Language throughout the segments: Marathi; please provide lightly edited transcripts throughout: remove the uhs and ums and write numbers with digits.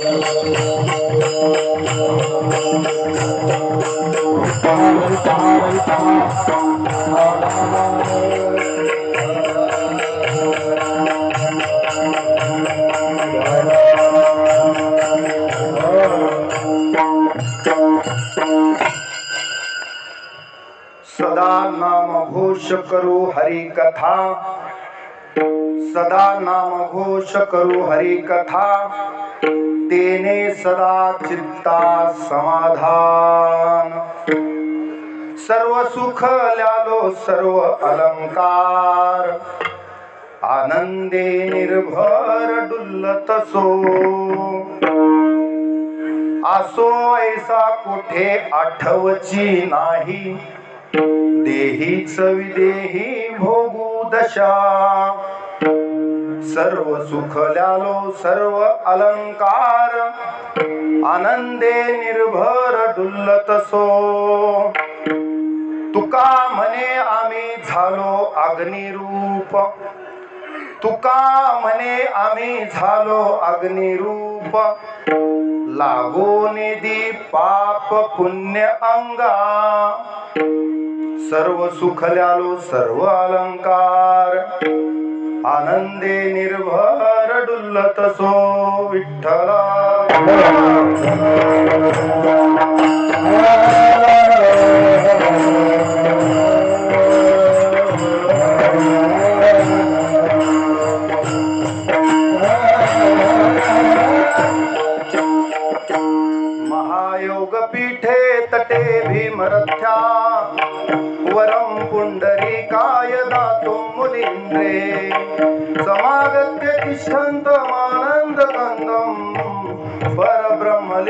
सदा नाम घोष करू हरि कथा, सदा नाम घोष करू हरि कथा, तेने सदा चित्ता समाधान। सर्व सुख ल्यालो सर्व अलंकार, आनंदे निर्भर डुल्लत सो। आसो ऐसा कुठे आठवची नाही, देहीच विदेही भोगू दशा। सर्व सुख ल्यालो सर्व अलंकार, आनंदे निर्भर डुल्लत सो। तुका म्हणे आम्ही झालो अग्निरूप, तुका म्हणे आम्ही झालो अग्निरूप, लागून दी पाप पुण्य अंगा। सर्व सुख ल्यालो सर्व अलंकार, आनंदे निर्भर डुल्लत सो। विठ्ठला महायोग पीठे तटे भीमरथ्या, वरम पुंडरीकाय दातुं मुनीन्द्रे। समागत्य तिष्ठन्तमानन्द कंदं परब्रह्म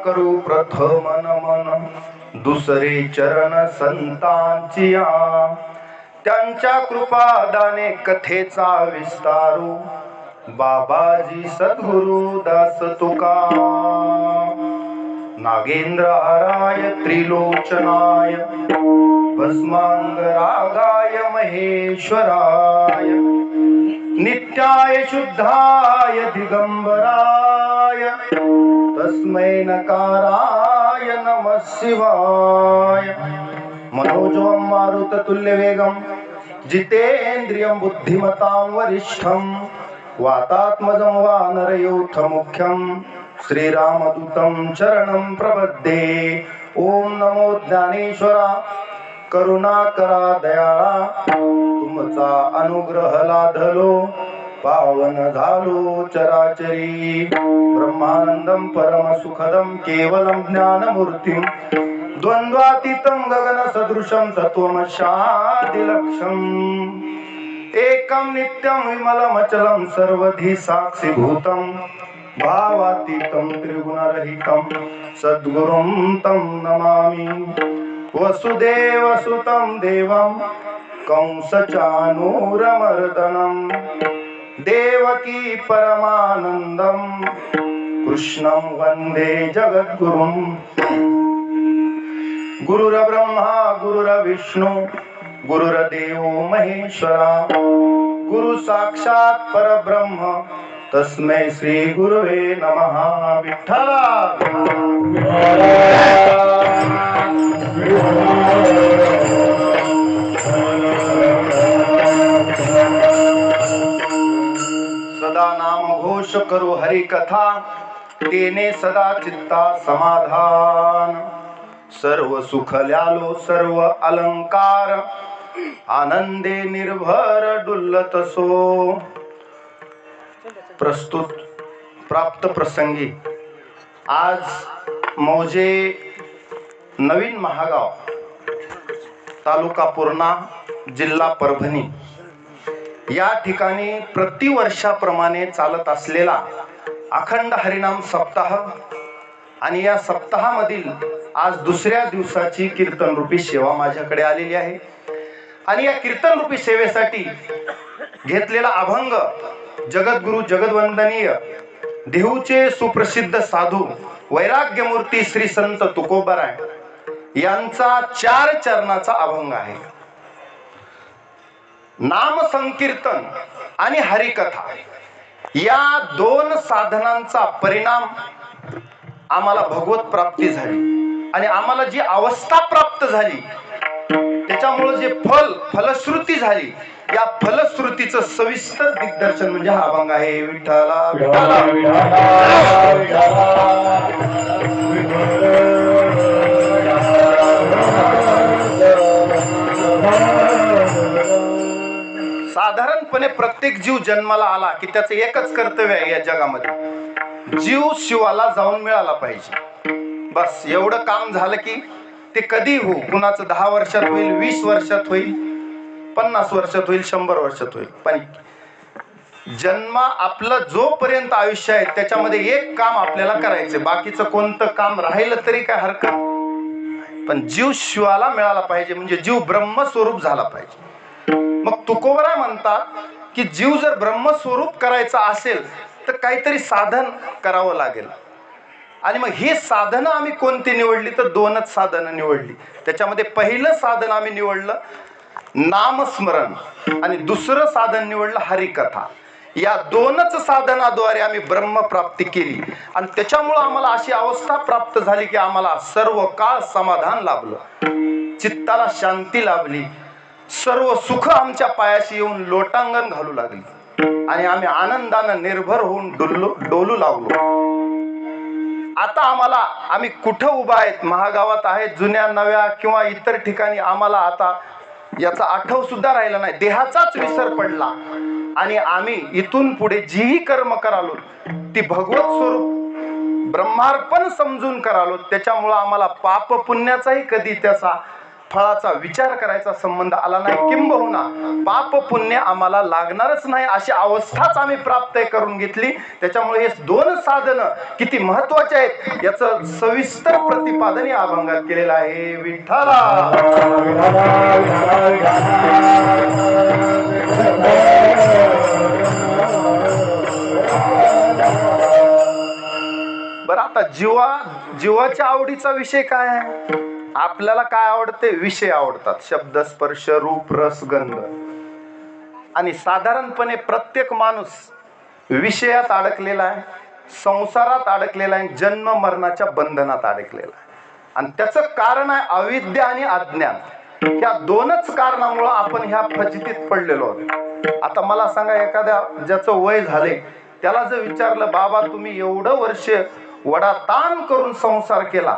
करू प्रथम नमन, दुसरे चरण संतांचिया। त्यांच्या कृपादाने कथेचा विस्तारू, बाबाजी सद्गुरु दास तुका। नागेंद्र हाराय त्रिलोचनाय, भस्मांगरागाय महेश्वराय, नित्याय शुद्धाय दिगंबराय, तस्मै नकाराय नमः शिवाय। मनोजवं मारुततुल्यवेगं, जितेन्द्रियं बुद्धिमतां वरिष्ठं, वातात्मजं वानरयूथमुख्यं, श्रीरामदूतं चरणं प्रपद्ये। ओम नमो ज्ञानेश्वरा, करुणाकरा दयाळा, तुमचा अनुग्रह लाधलो, पावन झालो चराचरी। ब्रह्मानंदं परम सुखदं केवलं ज्ञानमूर्तिं, द्वंद्वातीतं गगन सदृशं तत्त्वमस्यादिलक्ष्यम् एकं नित्यं विमलमचलं सर्वधी साक्षिभूतं भावातीतं त्रिगुणरहितं सद्गुरुं तं नमामि वसुदेवसुतं देवं कंसचाणूरमर्दनं देवकी परमानन्दं कृष्णं वन्दे जगद्गुरुं गुरुर्ब्रह्मा गुरुर्विष्णु गुरुर्देवो महेश्वरा गुरु साक्षात् परब्रह्म तस्मै श्री गुरुवे नमः विठ्ठला सदा नाम घोष करो हरि कथा तेने सदा चित्ता समाधान सर्व सुख ल्यालो सर्व अलंकार आनंदे निर्भर डुल्लत सो प्रस्तुत प्राप्त प्रसंगी आज मौजे नवीन महागाव तालुका पूर्णा जिल्हा परभणी या ठिकाणी प्रतिवर्षाप्रमाणे चालत असलेला अखंड हरिनाम सप्ताह आणि या सप्ताहामधील आज दुसऱ्या दिवसाची कीर्तन रूपी सेवा माझ्याकडे आलेली आहे आणि या कीर्तन रूपी सेवेसाठी घेतलेला अभंग जगद्गुरु जगद्वंदनीय देहूचे सुप्रसिद्ध साधू वैराग्यमूर्ती श्री संत तुकोबाराय यांचा 4 चरणाचा अभंग आहे. नाम संकीर्तन आणि हरिकथा या 2 साधनांचा परिणाम आम्हाला भगवत प्राप्ती झाली आणि आम्हाला जी अवस्था प्राप्त झाली त्याच्यामुळे जे फलश्रुती झाली या फलश्रुतीचं सविस्तर दिग्दर्शन म्हणजे हा अभंग आहे. विठ्ठला साधारणपणे प्रत्येक जीव जन्माला आला की त्याचं एकच कर्तव्य आहे या जगामध्ये, जीव शिवाला जाऊन मिळाला पाहिजे. बस एवढं काम झालं की ते कधी हो, कुणाचं 10 वर्षात होईल, 20 वर्षात होईल, 50 वर्षात होईल, 100 वर्षात होईल, पण जन्म आपलं जोपर्यंत आयुष्य आहे त्याच्यामध्ये एक काम आपल्याला करायचं, बाकीचं कोणतं काम राहिलं तरी काय हरकत, पण जीव शिवाला मिळाला पाहिजे म्हणजे जीव ब्रह्मस्वरूप झाला पाहिजे. मग तुकोबराय म्हणतात की जीव जर ब्रह्मस्वरूप करायचा असेल तर काहीतरी साधन करावं लागेल. आणि मग ही साधनं आम्ही कोणती निवडली तर 2च साधनं निवडली. त्याच्यामध्ये पहिलं साधन आम्ही निवडलं नामस्मरण आणि दुसरं साधन निवडलं हरिकथा. या 2च साधनाद्वारे आम्ही ब्रह्मप्राप्ती केली आणि त्याच्यामुळं आम्हाला अशी अवस्था प्राप्त झाली की आम्हाला सर्व काळ समाधान लाभलं, चित्ताला शांती लाभली, सर्व सुख आमच्या पायाशी येऊन लोटांगण घालू लागली आणि आम्ही आनंदानं निर्भर होऊन डोलू लागलो. आता आम्ही कुठं उभा आहेत, महागावात आहेत, जुन्या नव्या किंवा इतर ठिकाणी, आम्हाला आता याचा आठव सुद्धा राहिला नाही, देहाचाच विसर पडला आणि आम्ही इथून पुढे जीही कर्म करालो ती भगवत स्वरूप ब्रह्मार्पण समजून करालो. त्याच्यामुळं आम्हाला पाप पुण्याचाही कधी त्याचा फळाचा विचार करायचा संबंध आला नाही, किंबहुना पाप पुण्य आम्हाला लागणारच नाही अशी अवस्थाच आम्ही प्राप्त करून घेतली. त्याच्यामुळे हे 2 साधनं किती महत्वाचे आहेत याचं सविस्तर प्रतिपादन या अभंगात केलेलं आहे. विठ्ठला बरं, आता जीवाच्या आवडीचा विषय काय आहे? आपल्याला काय आवडते? विषय आवडतात, शब्द स्पर्श रूप रस गंध. आणि साधारणपणे प्रत्येक माणूस विषयात अडकलेला आहे, संसारात अडकलेला आहे, जन्म मरणाच्या बंधनात अडकलेला आहे. आणि त्याचं कारण आहे अविद्या आणि अज्ञान. ह्या 2च कारणामुळं आपण ह्या फजितीत पडलेलो आहोत. आता मला सांगा, एखाद्या ज्याचं वय झाले त्याला जर विचारलं, बाबा तुम्ही एवढं वर्ष वडाताण करून संसार केला,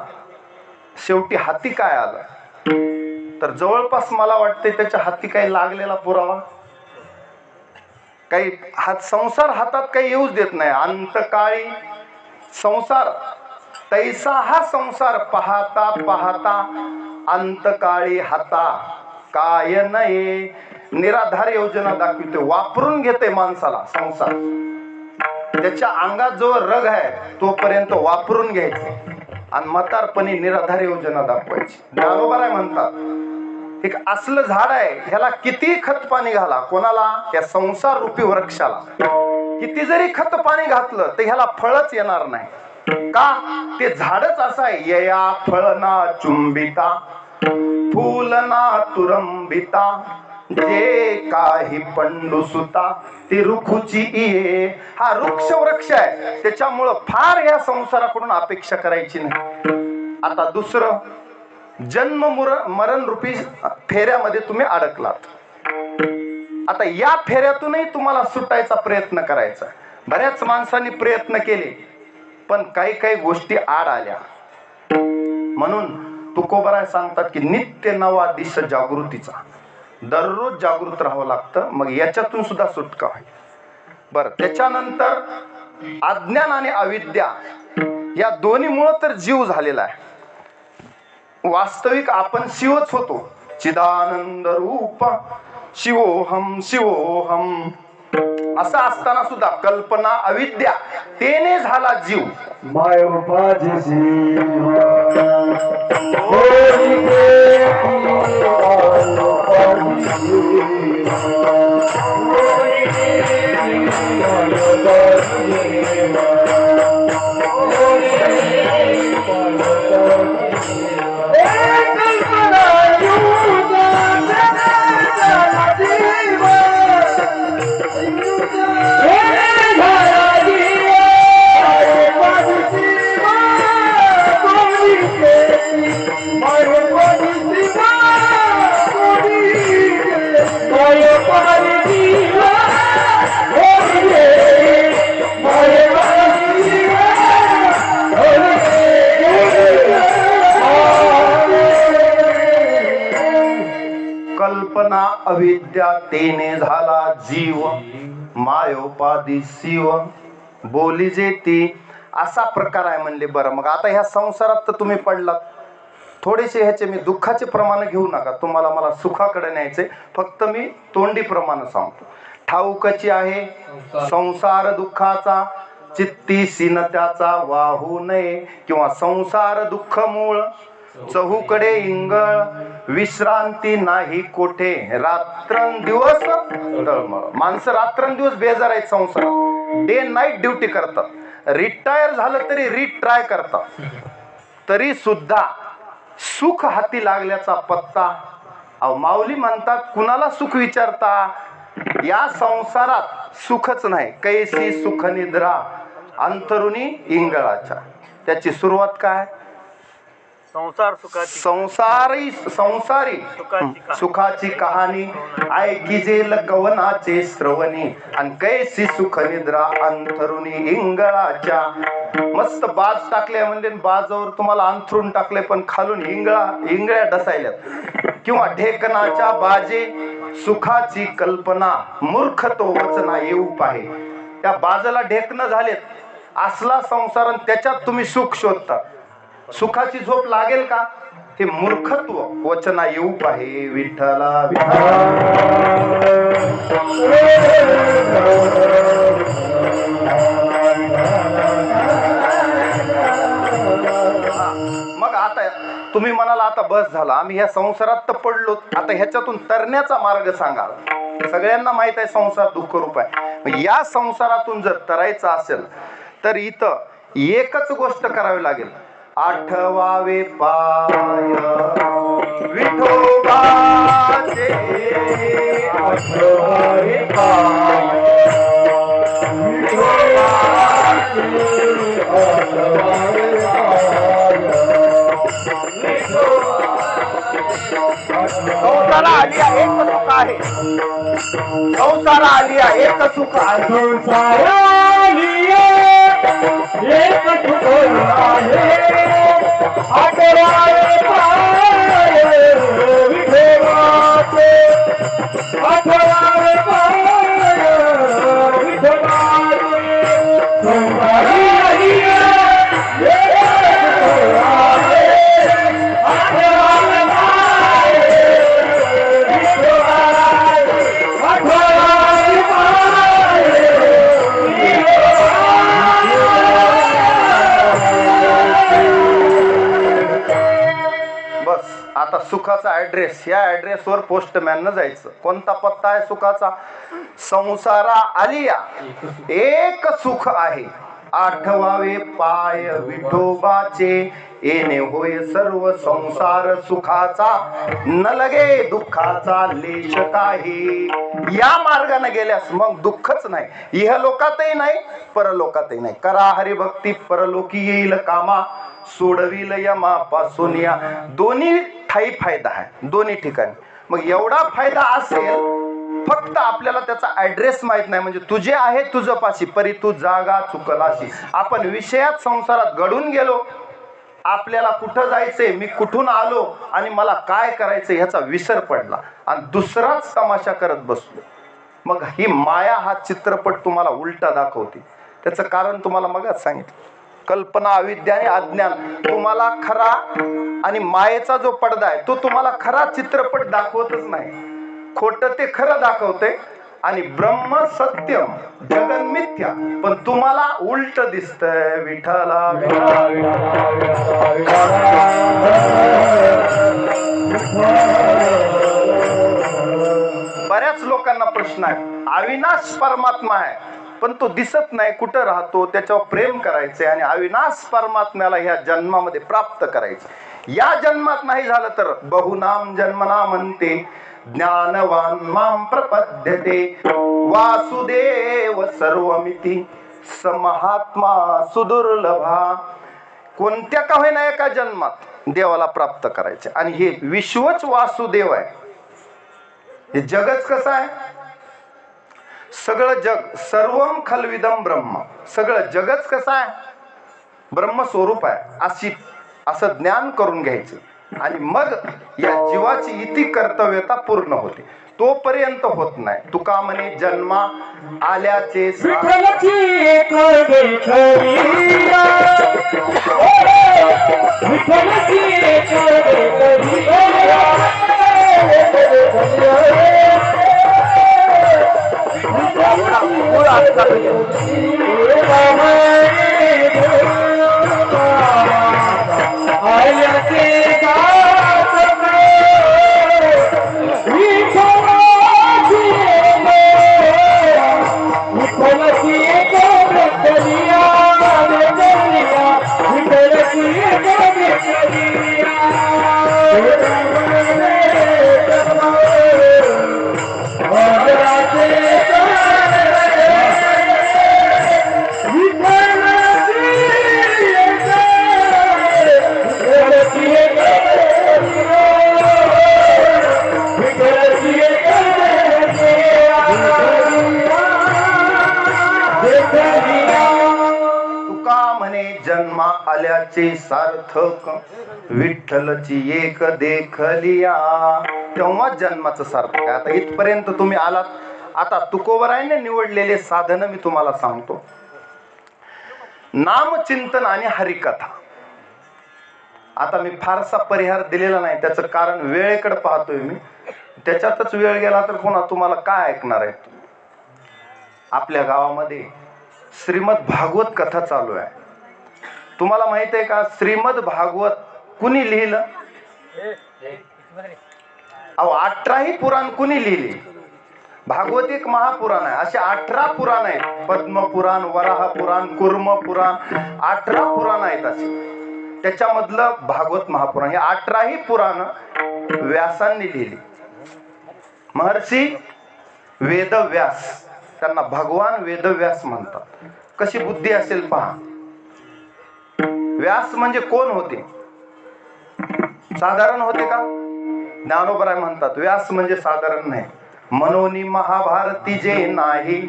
शेवटी हाती काय आलं, तर जवळपास मला वाटते त्याच्या हाती काही लागलेला पुरावा, काही संसार हातात काही येऊच देत नाही. अंतकाळी संसार तैसा हा संसार पाहता पाहता अंतकाळी हाता काय नये. निराधार योजना दाखवते, वापरून घेते माणसाला संसार. त्याच्या अंगात जो रग आहे तोपर्यंत वापरून घ्यायचे आणि म्हातारपणी निराधार योजना दाखवायची. ज्ञानोबा राय म्हणतात, एक असलं झाड आहे, ह्याला किती खत पाणी घाला, कोणाला? या संसार रूपी वृक्षाला किती जरी खत पाणी घातलं तर ह्याला फळच येणार नाही. का? ते झाडच असं आहे, यया फळना चुंबिता फूलना तुरंबिता जे काही पंडू सुता ती रुखुची ये. हा वृक्ष आहे, त्याच्यामुळं फार या संसाराकडून अपेक्षा करायची नाही. आता दुसरं, जन्म मरण रूपी फेऱ्यामध्ये तुम्ही अडकलात. आता या फेऱ्यातूनही तुम्हाला सुटायचा प्रयत्न करायचा. बऱ्याच माणसांनी प्रयत्न केले पण काही काही गोष्टी आड आल्या. म्हणून तुकोबराय सांगतात की नित्य नवा दिश जागृतीचा, दररोज जागृत राहावं लागतं, मग याच्यातून सुद्धा सुटका होईल. बरं, त्याच्यानंतर अज्ञान आणि अविद्या या दोन्हीमुळे तर जीव झालेला आहे. वास्तविक आपण शिवच होतो. चिदानंद रूप शिवोहम शिवोहम असं असताना सुद्धा कल्पना अविद्या तेने झाला जीव. कल्पना अविद्या तेने झाला जीव मायोपाधी शिव बोली जे ती असा प्रकार आहे म्हणले. बरं, मग आता ह्या संसारात तर तुम्ही पडलात. थोडेसे ह्याचे मी दुःखाचे प्रमाण घेऊ नका, तुम्हाला मला सुखाकडे न्यायचे, फक्त मी तोंडी प्रमाण सांगतो. ठाऊकची आहे संसार दुःखाचा चित्ती सीन त्याचा वाहू नये, किंवा संसार दुःख मूळ चहूकडे इंगळ विश्रांती नाही कोठे रात्रंदिवस तळमळ. माणसं रात्रंदिवस बेजार आहेत संसारात, डे नाईट ड्युटी करतात. रिटायर झालं तरी रिट्राय करतात, तरी सुद्धा सुख हाती लागल्याचा पत्ता. अहो माऊली म्हणतात, कुणाला सुख विचारता? या संसारात सुखच नाही. कैसी सुख निद्रा अंतरुणी इंगळाच्या. त्याची सुरुवात काय? संसारी सुखाची कहाणी ऐकिजेल कवनाचे श्रवणी. आणि कैसी सुख निद्रा अंथरुणी इंगळाच्या. मस्त बाज टाकले म्हणजे बाजावर तुम्हाला अंथरून टाकले, पण खालून इंगळ्या डसायल्यात. किंवा ढेकणाच्या बाजे सुखाची कल्पना मूर्ख तो वचना येऊ पाहे. त्या बाजाला ढेकणं झालेत, असला संसार, त्याच्यात तुम्ही सुख शोधता. सुखाची झोप लागेल का? हे मूर्खत्व वचना येऊ पाहे. विठ्ठला मग आता तुम्ही म्हणाला आता बस झाला, आम्ही ह्या संसारात तर पडलो, आता ह्याच्यातून तरण्याचा मार्ग सांगा. सगळ्यांना माहित आहे संसार दुःखरूप आहे. या संसारातून जर तरायचं असेल तर इथं एकच गोष्ट करावी लागेल. आठवावे पाय विठोबाचे, आठवावे पाय संसारा आली आहे एक सुख आहे. संसारा आली आहे एक सुख आहे. संसारा आली एक सुख आहे. आठवावे पाय विठोबाचे, आठवावे पाय विठोबाचे. संसारा आली एक ऍड्रेस, या ऍड्रेसवर पोस्टमॅन जायचं. कोणता पत्ता आहे सुखाचा? संसारा आलिया एक सुख आहे, आठवावे पाय विठोबाचे, येणे होय सर्व संसार सुखाचा, न लगे दुःखाचा लेश काही. या मार्गाने गेल्यास मग दुःखच नाही, इहलोकातही नाही परलोकातही नाही. करा हरिभक्ती परलोकी येईल कामा, सोडविल यमापासून या. दोन्ही ठाई फायदा आहे, दोन्ही ठिकाणी. मग एवढा फायदा असेल, फक्त आपल्याला त्याचा ऍड्रेस माहित नाही. म्हणजे तुझे आहे तुझं पाशी, परी तू जागा चुकलाशी. आपण विषयात संसारात गडून गेलो, आपल्याला कुठं जायचंय, मी कुठून आलो आणि मला काय करायचंय ह्याचा विसर पडला आणि दुसराच तमाशा करत बसलो. मग ही माया हा चित्रपट तुम्हाला उलटा दाखवते. त्याचं कारण तुम्हाला मगच सांगितलं. कल्पना, अविद्या आणि अज्ञान तुम्हाला खरा आणि मायेचा जो पडदा आहे तो तुम्हाला खरा चित्रपट दाखवतच नाही. खोटं ते खरं दाखवते आणि ब्रह्म सत्यम जगन मिथ्या, पण तुम्हाला उलट दिसतंय. विठ्ठला बऱ्याच लोकांना प्रश्न आहे, अविनाश परमात्मा आहे पण तो दिसत नाही, कुठं राहतो, त्याच्यावर प्रेम करायचंय आणि अविनाश परमात्म्याला ह्या जन्मामध्ये प्राप्त करायचं. या जन्मात नाही झालं तर बहुनाम जन्मना म्हणते, ज्ञानवान माम प्रपद्यते, वासुदेव सर्वमिती स महात्मा सुदुर्लभा. कोणत्या का होईना एका जन्मात देवाला प्राप्त करायचे. आणि हे विश्वच वासुदेव आहे. हे जगच कसं आहे? सगळं जग सर्वम खलविदम ब्रह्म, सगळं जगच कसं आहे? ब्रह्मस्वरूप आहे. असं ज्ञान करून घ्यायचं आणि मग या जीवाची इति कर्तव्यता पूर्ण होते. तोपर्यंत होत नाही. तुका म्हणे जन्मा आल्याचे जन्मा आल्याचे सार्थक, विठ्ठलची एक देखलिया. तेव्हा जन्माचं सार्थक आहे. आता इथपर्यंत तुम्ही आलात. आता तुकोबरायने निवडलेले साधन मी तुम्हाला सांगतो. नामचिंतन आणि हरिकथा. आता मी फारसा परिहार दिलेला नाही, त्याचं कारण वेळेकडे पाहतोय मी. त्याच्यातच वेळ गेला तर पुन्हा तुम्हाला काय ऐकणार आहे? आपल्या गावामध्ये श्रीमद भागवत कथा चालू आहे. तुम्हाला माहित आहे का श्रीमद भागवत कुणी लिहिलं? अहो 18ही पुराण कुणी लिहिली? भागवत एक महापुराण आहे. असे 18 पुराण आहेत. पद्म पुराण, वराह पुराण, कुर्म पुराण, 18 पुराण आहेत असे. त्याच्यामधलं भागवत महापुराण. हे 18ही पुराण व्यासांनी लिहिली. महर्षी वेदव्यास, त्यांना भगवान वेदव्यास म्हणतात. कशी बुद्धी असेल पहा. व्यास म्हणजे कोण होते? साधारण होते का? ज्ञानोबराय म्हणतात व्यास म्हणजे साधारण नाही. मनोनी महाभारती जे नाही,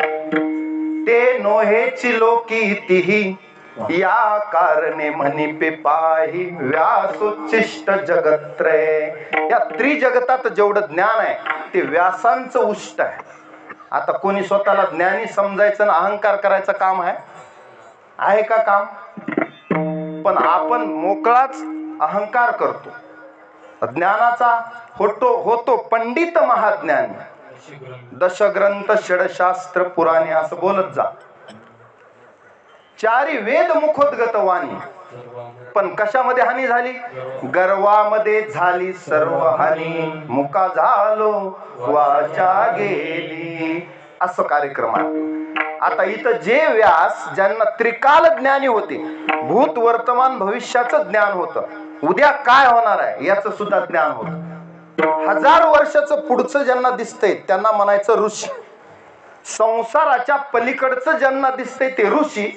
ते नोहेची लोकी तिही, या कारणे म्हणी पे पाही, व्यासोच्चिष्ट जगत्रय. या त्रिजगतात जेवढं ज्ञान आहे ते व्यासांचं उष्ट आहे. आता कोणी स्वतःला ज्ञानी समजायचं ना अहंकार करायचं काम आहे का काम? पण आपण मोकळाच अहंकार करतो. ज्ञानाचा होतो पंडित महाज्ञानी. दशग्रंथ षडशास्त्र पुराणे असं बोलत जा. चारी वेद मुखोद्गत वाणी. पण कशामध्ये हानी झाली? गर्वामध्ये झाली सर्व हानी, मुका झालो वाचा गेली. असं कार्यक्रम आहे. आता इथं जे व्यास ज्यांना त्रिकाल ज्ञानी होते, भूत वर्तमान भविष्याचं ज्ञान होतं, उद्या काय होणार आहे याचं सुद्धा ज्ञान होतं, 1000 वर्षाचं पुढचं ज्यांना दिसतंय त्यांना म्हणायचं ऋषी. संसाराच्या पलीकडचं ज्यांना दिसतंय ते ऋषी,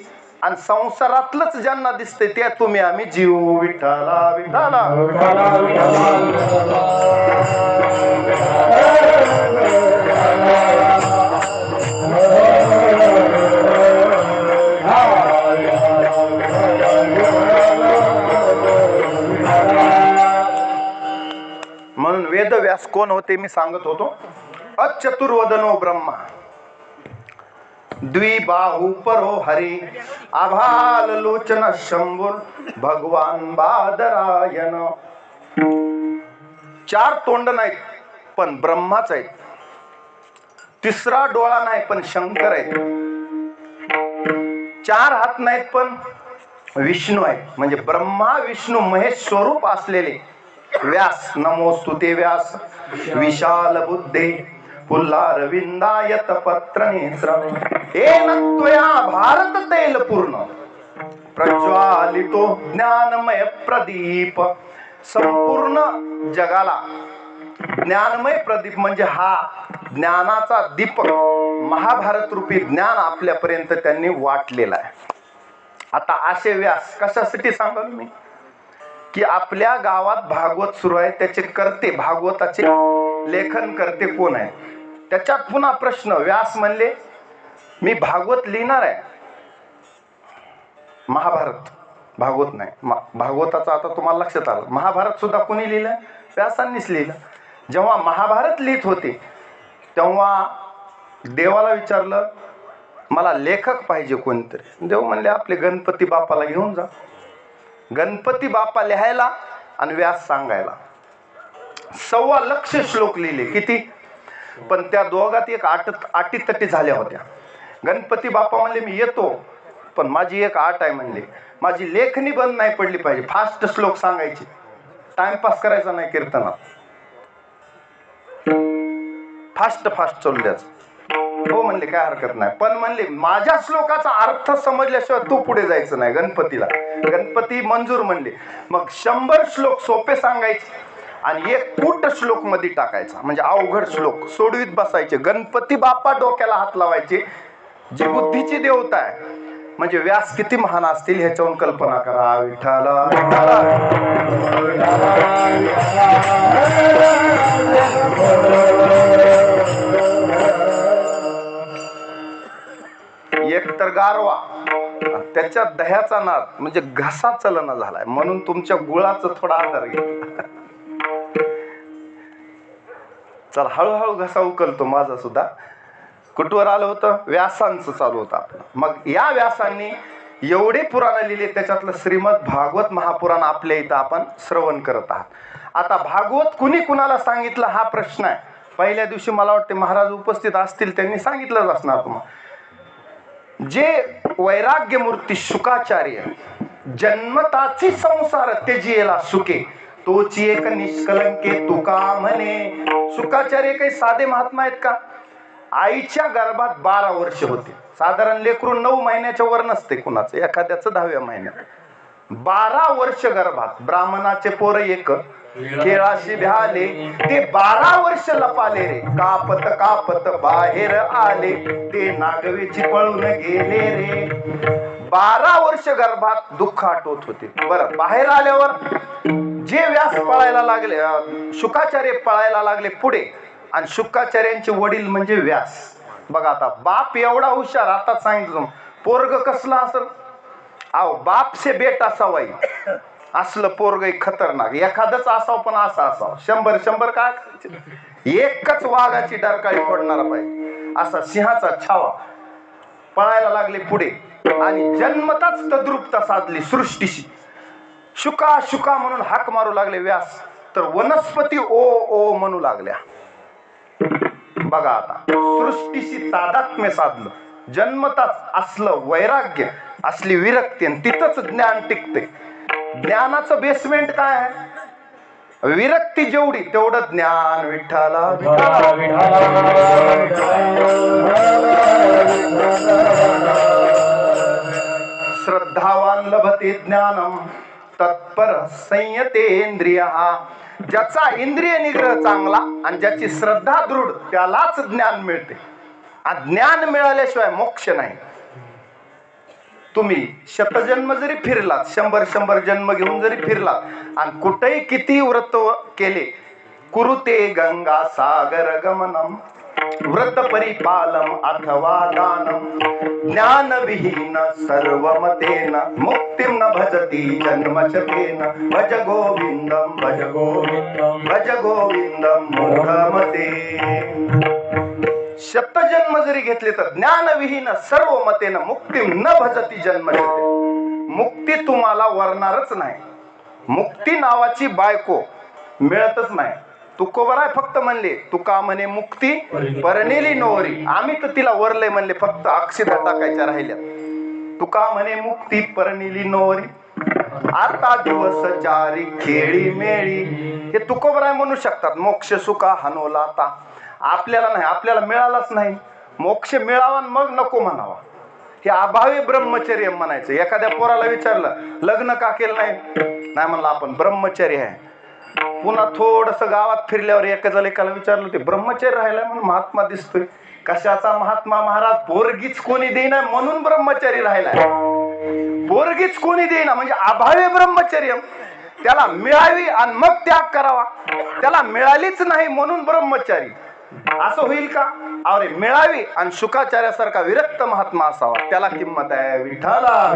आणि संसारातलंच ज्यांना दिसतंय ते तुम्ही आम्ही जीव. विठ्ठला विठ्ठला म्हणून वेदव्यास कोण होते मी सांगत होतो. अचतुर्वदनो ब्रह्मा, द्विबाहू परो हरी, आभाल लोचन शंभुर, भगवान बादरायण. 4 तोंड नाहीत पण ब्रह्माच आहेत, 3रा डोळा नाही पण शंकर आहेत, 4 हात नाहीत पण विष्णू आहेत. म्हणजे ब्रह्मा विष्णू महेश स्वरूप असलेले व्यास. नमोस्तुते व्यास विशाल बुद्धे पुल्लारविंदायत पत्र नेत्र, येन त्वया भारत तैल पूर्ण, प्रज्वालितो ज्ञानमय प्रदीप. संपूर्ण जगाला ज्ञानमय प्रदीप म्हणजे हा ज्ञानाचा दीपक, महाभारत रूपी ज्ञान आपल्यापर्यंत त्यांनी वाटलेला आहे. आता असे व्यास कशासाठी सांगाल मी, की आपल्या गावात भागवत सुरू आहे, त्याचे करते, भागवताचे लेखन करते कोण आहे? त्याच्यात पुन्हा प्रश्न. व्यास म्हणले मी भागवत लिहिणार आहे, महाभारत, भागवत नाही. भागवताचं आता तुम्हाला लक्षात आलं. महाभारत सुद्धा कोणी लिहिलं? व्यासांनीच लिहिलं. जेव्हा महाभारत लिहित होते तेव्हा देवाला विचारलं मला लेखक पाहिजे कोणतरी. देव म्हणले आपले गणपती बाप्पाला घेऊन जा. गणपती बाप्पा लिहायला आणि व्यास सांगायला. 1.25 लाख श्लोक लिहिले. किती? पण त्या दोघात एक अटीतटी झाल्या होत्या. गणपती बाप्पा म्हणले मी येतो, पण माझी एक आट आहे, म्हणले माझी लेखणी बंद नाही पडली पाहिजे, फास्ट श्लोक सांगायचे, टाइमपास करायचा नाही कीर्तनात, फास्ट चालू द्यायचं. हो म्हणले काय हरकत नाही, पण म्हणले माझ्या श्लोकाचा अर्थ समजल्याशिवाय तू पुढे जायचं नाही गणपतीला. गणपती मंजूर म्हणले. मग 100 श्लोक सोपे सांगायचे आणि 1 फूट श्लोक मध्ये टाकायचा, म्हणजे अवघड श्लोक सोडवीत बसायचे. गणपती बाप्पा डोक्याला हात लावायचे, जी बुद्धीची देवता आहे. म्हणजे व्यास किती महान असतील ह्याच्यावरून कल्पना करा. विठ्ठला एक तर गारवा, त्याच्या दह्याचा नाद, म्हणजे घसा चलना झालाय, म्हणून तुमच्या गुळाचा थोडा आधार घ्या. चल हळूहळू घसा उकलतो माझा सुद्धा. कुठवर आलं होतं? व्यासांचं चालू होतं आपलं. मग या व्यासांनी एवढे पुराण लिहिले, त्याच्यातलं श्रीमद भागवत महापुराण आपल्या इथं आपण श्रवण करत आहात. आता भागवत कुणी कुणाला सांगितलं हा प्रश्न आहे. पहिल्या दिवशी मला वाटते महाराज उपस्थित असतील, त्यांनी सांगितलंच असणार तुम्हाला. जे वैराग्य मूर्ती शुकाचार्य, जन्मताची संसार त्यजियेला सुखे, तोची एक निष्कलंके तुका म्हणे. शुकाचार्य काही साधे महात्मा आहेत का? आईच्या गर्भात 12 वर्ष होते. साधारण लेकरू 9 महिन्याच्या वर नसते कुणाचं, एखाद्याचं 10व्या महिन्यात. 12 वर्ष गर्भात. ब्राह्मणाचे पोर एक केळाशी भ्याले, ते 12 वर्ष लपाले रे, कापत बाहेर आले, ते नागवेची पळून गेले रे. 12 वर्ष गर्भात दुःख आटवत होते. बरं, बाहेर आल्यावर जे व्यास पळायला लागले, शुकाचार्य पळायला लागले पुढे, आणि शुकाचार्यांचे वडील म्हणजे व्यास. बघा आता बाप एवढा हुशार, आता सांगितलं पोरग कसलं असेल. अहो बाप से बेटा सवाई, असलं पोरग खतरनाक. एखादच असावं पण असं असावं. 100 काय, एकच वाघाची डरकाळी फोडणारा पाहिजे, असा सिंहाचा छावा. पळायला लागले पुढे आणि जन्मताच तद्रुपता साधली सृष्टीशी. शुका शुका म्हणून हाक मारू लागले व्यास, तर वनस्पती ओ ओ म्हणू लागल्या. बघा आता सृष्टीशी तादात्म्य साधलं. जन्मताच असलं वैराग्य असली विरक्ती, आणि तिथंच ज्ञान टिकते. ज्ञानाचं बेसमेंट काय आहे? विरक्ती जेवढी तेवढं ज्ञान. विठ्ठला श्रद्धावान लभते ज्ञानम तत्पर संयतेंद्रिय. ज्याचा इंद्रिय निग्रह चांगला आणि ज्याची श्रद्धा दृढ त्यालाच ज्ञान मिळते. आणि ज्ञान मिळाल्याशिवाय मोक्ष नाही. तुम्ही शतजन्म जरी फिरलात, 100 जन्म घेऊन जरी फिरलात आणि कुठेही किती व्रत केले, कुरुते गंगा सागर गमनम व्रत परिपालम अथवा दानम ज्ञान विहीन सर्वमतेन मुक्तिम न भजती जन्मशतेन. भज गोविंदम भज गोविंदम भज गोविंदम मूढमते. शतजन्म जरी घेतले तर ज्ञानविहीन सर्व मतेन मुक्ती न भजती जन्मशते. मुक्ती तुम्हाला वरणारच नाही. मुक्ती नावाची बायको मिळतच नाही. तुकोबराय फक्त म्हणले, तुका म्हणे मुक्ती परनेली नोरी. आम्ही तर तिला वरले म्हणले, फक्त अक्षता टाकायच्या राहिल्या. तुका म्हणे मुक्ती परनेली नोरी आता दिवस चारी खेळी मेळी. हे तुकोबराय म्हणू शकतात. मोक्ष सुखा हनोलाता. आपल्याला नाही, आपल्याला मिळालाच नाही. मोक्ष मिळावा मग नको म्हणावा. हे अभावी ब्रह्मचर्य म्हणायचं. एखाद्या पोराला विचारलं लग्न का केलं नाही म्हणलं आपण ब्रह्मचर्य आहे. पुन्हा थोडस गावात फिरल्यावर एकाला विचारलं ते ब्रह्मचर्य राहिलाय म्हणून महात्मा दिसतोय. कशाचा महात्मा महाराज? पोरगीच कोणी देईना म्हणून ब्रह्मचर्य राहिलाय. पोरगीच कोणी देईना म्हणजे अभावी ब्रह्मचर्य. त्याला मिळावी आणि मग त्याग करावा. त्याला मिळालीच नाही म्हणून ब्रह्मचारी. असं होईल का? अरे मिळावी आणि शुकाचार्यासारखा विरक्त महात्मा असावा, त्याला किंमत आहे. विठ्ठला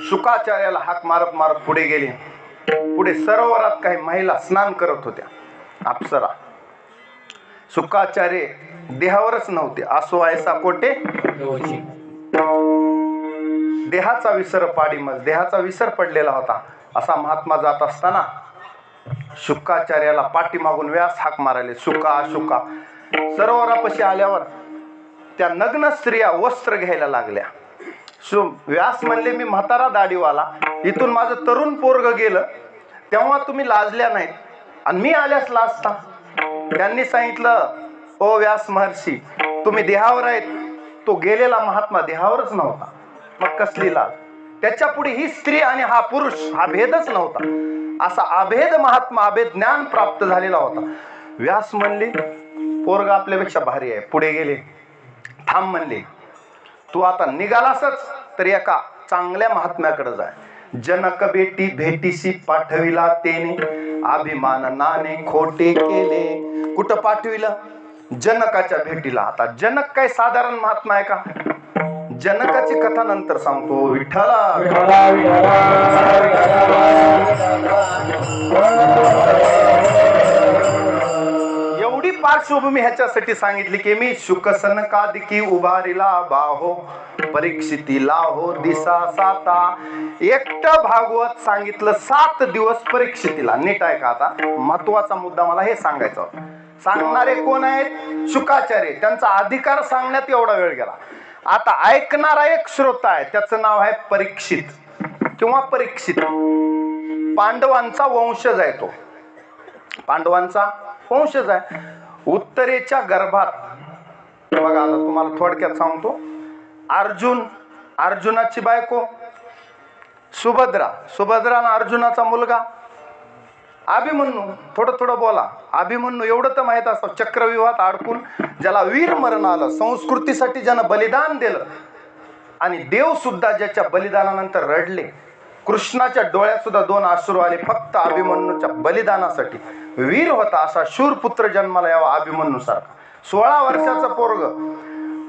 शुकाचार्याला हाक मारत मारत पुढे गेले. पुढे सरोवरात काही महिला स्नान करत होत्या, अप्सरा. शुकाचार्य देहावरच नव्हते. असो ऐसा कोटे देहाचा विसर पाडी. मग देहाचा विसर पडलेला होता. असा महात्मा जात असताना शुकाचार्याला पाठीमागून व्यास हाक मारायले, शुका शुका. सरोवरापाशी आल्यावर त्या नग्न स्त्रिया वस्त्र घ्यायला लागल्या. व्यास म्हणले, मी म्हातारा दाढीवाला, इथून माझं तरुण पोरग गेलं तेव्हा तुम्ही लाजल्या नाहीत आणि मी आल्यास लाजता. त्यांनी सांगितलं, ओ व्यास महर्षी, तुम्ही देहावर आहेत. तो गेलेला महात्मा देहावरच नव्हता, मग कसली लाज? त्याच्या पुढे ही स्त्री आणि हा पुरुष हा भेदच नव्हता. असा अभेद महात्मा, अभेद ज्ञान प्राप्त झालेला होता. व्यास म्हणले, पोरग आपल्यापेक्षा भारी आहे. पुढे गेले. थांब म्हणले, तू आता निघालासच तर एका चांगल्या महात्म्याकडे जाय. जनक बेटी भेटीसी पाठविला तेने अभिमानाने खोटे केले. कुठं पाठविलं? जनकाच्या भेटीला. आता जनक काय साधारण महात्मा आहे का? जनकाची कथा नंतर सांगतो. विठ्ठला एवढी पार्श्वभूमी ह्याच्यासाठी सांगितली की मी शुकसनकादिकी उभारिला बाहो परीक्षितीला हो दिसा साता. एकटं भागवत सांगितलं 7 दिवस परीक्षितीला. नीट आहे का? आता महत्वाचा मुद्दा मला हे सांगायचा होता. सांगणारे कोण आहेत? शुकाचार्य. त्यांचा अधिकार सांगण्यात एवढा वेळ गेला. आता ऐकणारा एक श्रोता आहे, त्याचं नाव आहे परीक्षित किंवा परीक्षित. पांडवांचा वंशज आहे तो. पांडवांचा वंशज आहे. उत्तरेच्या गर्भात बघा, आता तुम्हाला थोडक्यात सांगतो. अर्जुनाची बायको सुभद्रा, सुभद्रा आणि अर्जुनाचा मुलगा अभिमन्यू. थोडं बोला. अभिमन्यू एवढं तर माहित असतं, चक्रव्यूहात अडकून ज्याला वीर मरण आलं, संस्कृतीसाठी ज्यानं बलिदान दिलं आणि देव सुद्धा ज्याच्या बलिदानानंतर रडले. कृष्णाच्या डोळ्यात सुद्धा 2 अश्रू आले फक्त अभिमन्यूच्या बलिदानासाठी. वीर होता, असा शूरपुत्र जन्माला यावा अभिमन्यू सारखा. 16 वर्षाचा पोरग,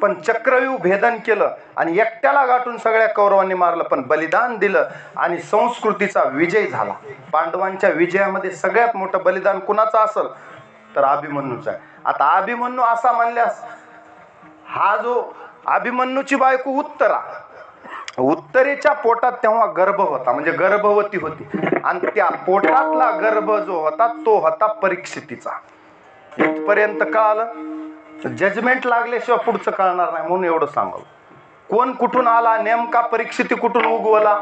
पण चक्रव्यूह भेदन केलं आणि एकट्याला गाठून सगळ्या कौरवांनी मारलं, पण बलिदान दिलं आणि संस्कृतीचा विजय झाला. पांडवांच्या विजयामध्ये सगळ्यात मोठं बलिदान कुणाचं असेल तर अभिमन्यूचं आहे. आता अभिमन्यू असा म्हणल्यास हा जो अभिमन्यूची बायको उत्तरा, उत्तरेच्या पोटात तेव्हा गर्भ होता, म्हणजे गर्भवती होती, आणि त्या पोटातला गर्भ जो होता तो होता परीक्षितीचा. इथपर्यंत कळालं. जजमेंट लागल्याशिवाय पुढचं कळणार नाही, म्हणून एवढं सांगावं. कोण कुठून आला, नेमका परीक्षिती कुठून उगवला,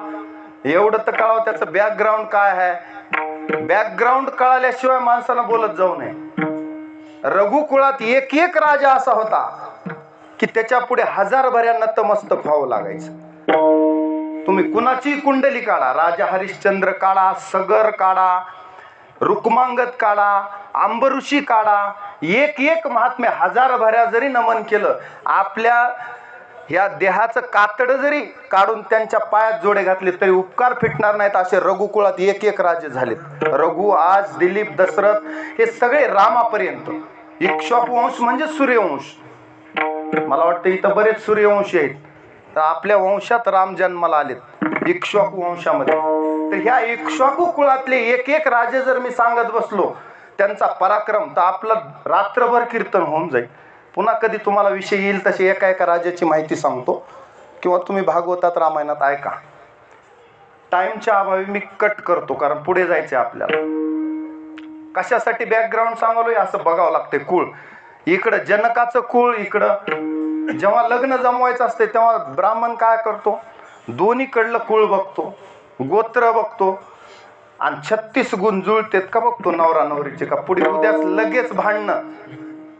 एवढं तर कळावं. त्याचं बॅकग्राऊंड काय आहे, बॅकग्राऊंड कळाल्याशिवाय माणसानं बोलत जाऊ नये. रघुकुळात एक एक राजा असा होता की त्याच्या पुढे हजार भऱ्या नतमस्तक व्हावं लागायचं. तुम्ही कुणाची कुंडली काढा, राजा हरिश्चंद्र काढा, सगर काढा, रुक्मांगद काढा, अंबऋषी काढा, एक एक महात्मे हजार भऱ्या जरी नमन केलं, आपल्या या देहाचं कातड जरी काढून त्यांच्या पायात जोडे घातले तरी उपकार फिटणार नाहीत. असे रघुकुळात एक एक राजे झालेत. रघु, आज, दिलीप, दशरथ हे सगळे रामापर्यंत. इक्ष्वाकू वंश म्हणजे सूर्यवंश. मला वाटतं इथं बरेच सूर्यवंशी आहेत, तर आपल्या वंशात राम जन्माला आलेत इक्ष्वाकू वंशामध्ये. तर ह्या इक्ष्वाकू कुळातले एक एक राजे जर मी सांगत बसलो त्यांचा पराक्रम, तर आपलं रात्रभर कीर्तन होऊन जाईल. पुन्हा कधी तुम्हाला विषय येईल तशी एका एका राजाची माहिती सांगतो, किंवा तुम्ही भागवतात, रामायणात ऐका. टाइमच्या अभावी मी कट करतो, कारण पुढे जायचे आपल्याला. कशासाठी बॅकग्राऊंड सांगालोय असं बघावं लागते. कुळ इकडं जनकाचं कुळ, इकडं जेव्हा लग्न जमवायचं असते तेव्हा ब्राह्मण काय करतो, दोन्हीकडलं कुळ बघतो, गोत्र बघतो, आणि 36 गुण जुळतेत का बघतो नवरा नवरीचे का. पुढे उद्याच लगेच भांडणं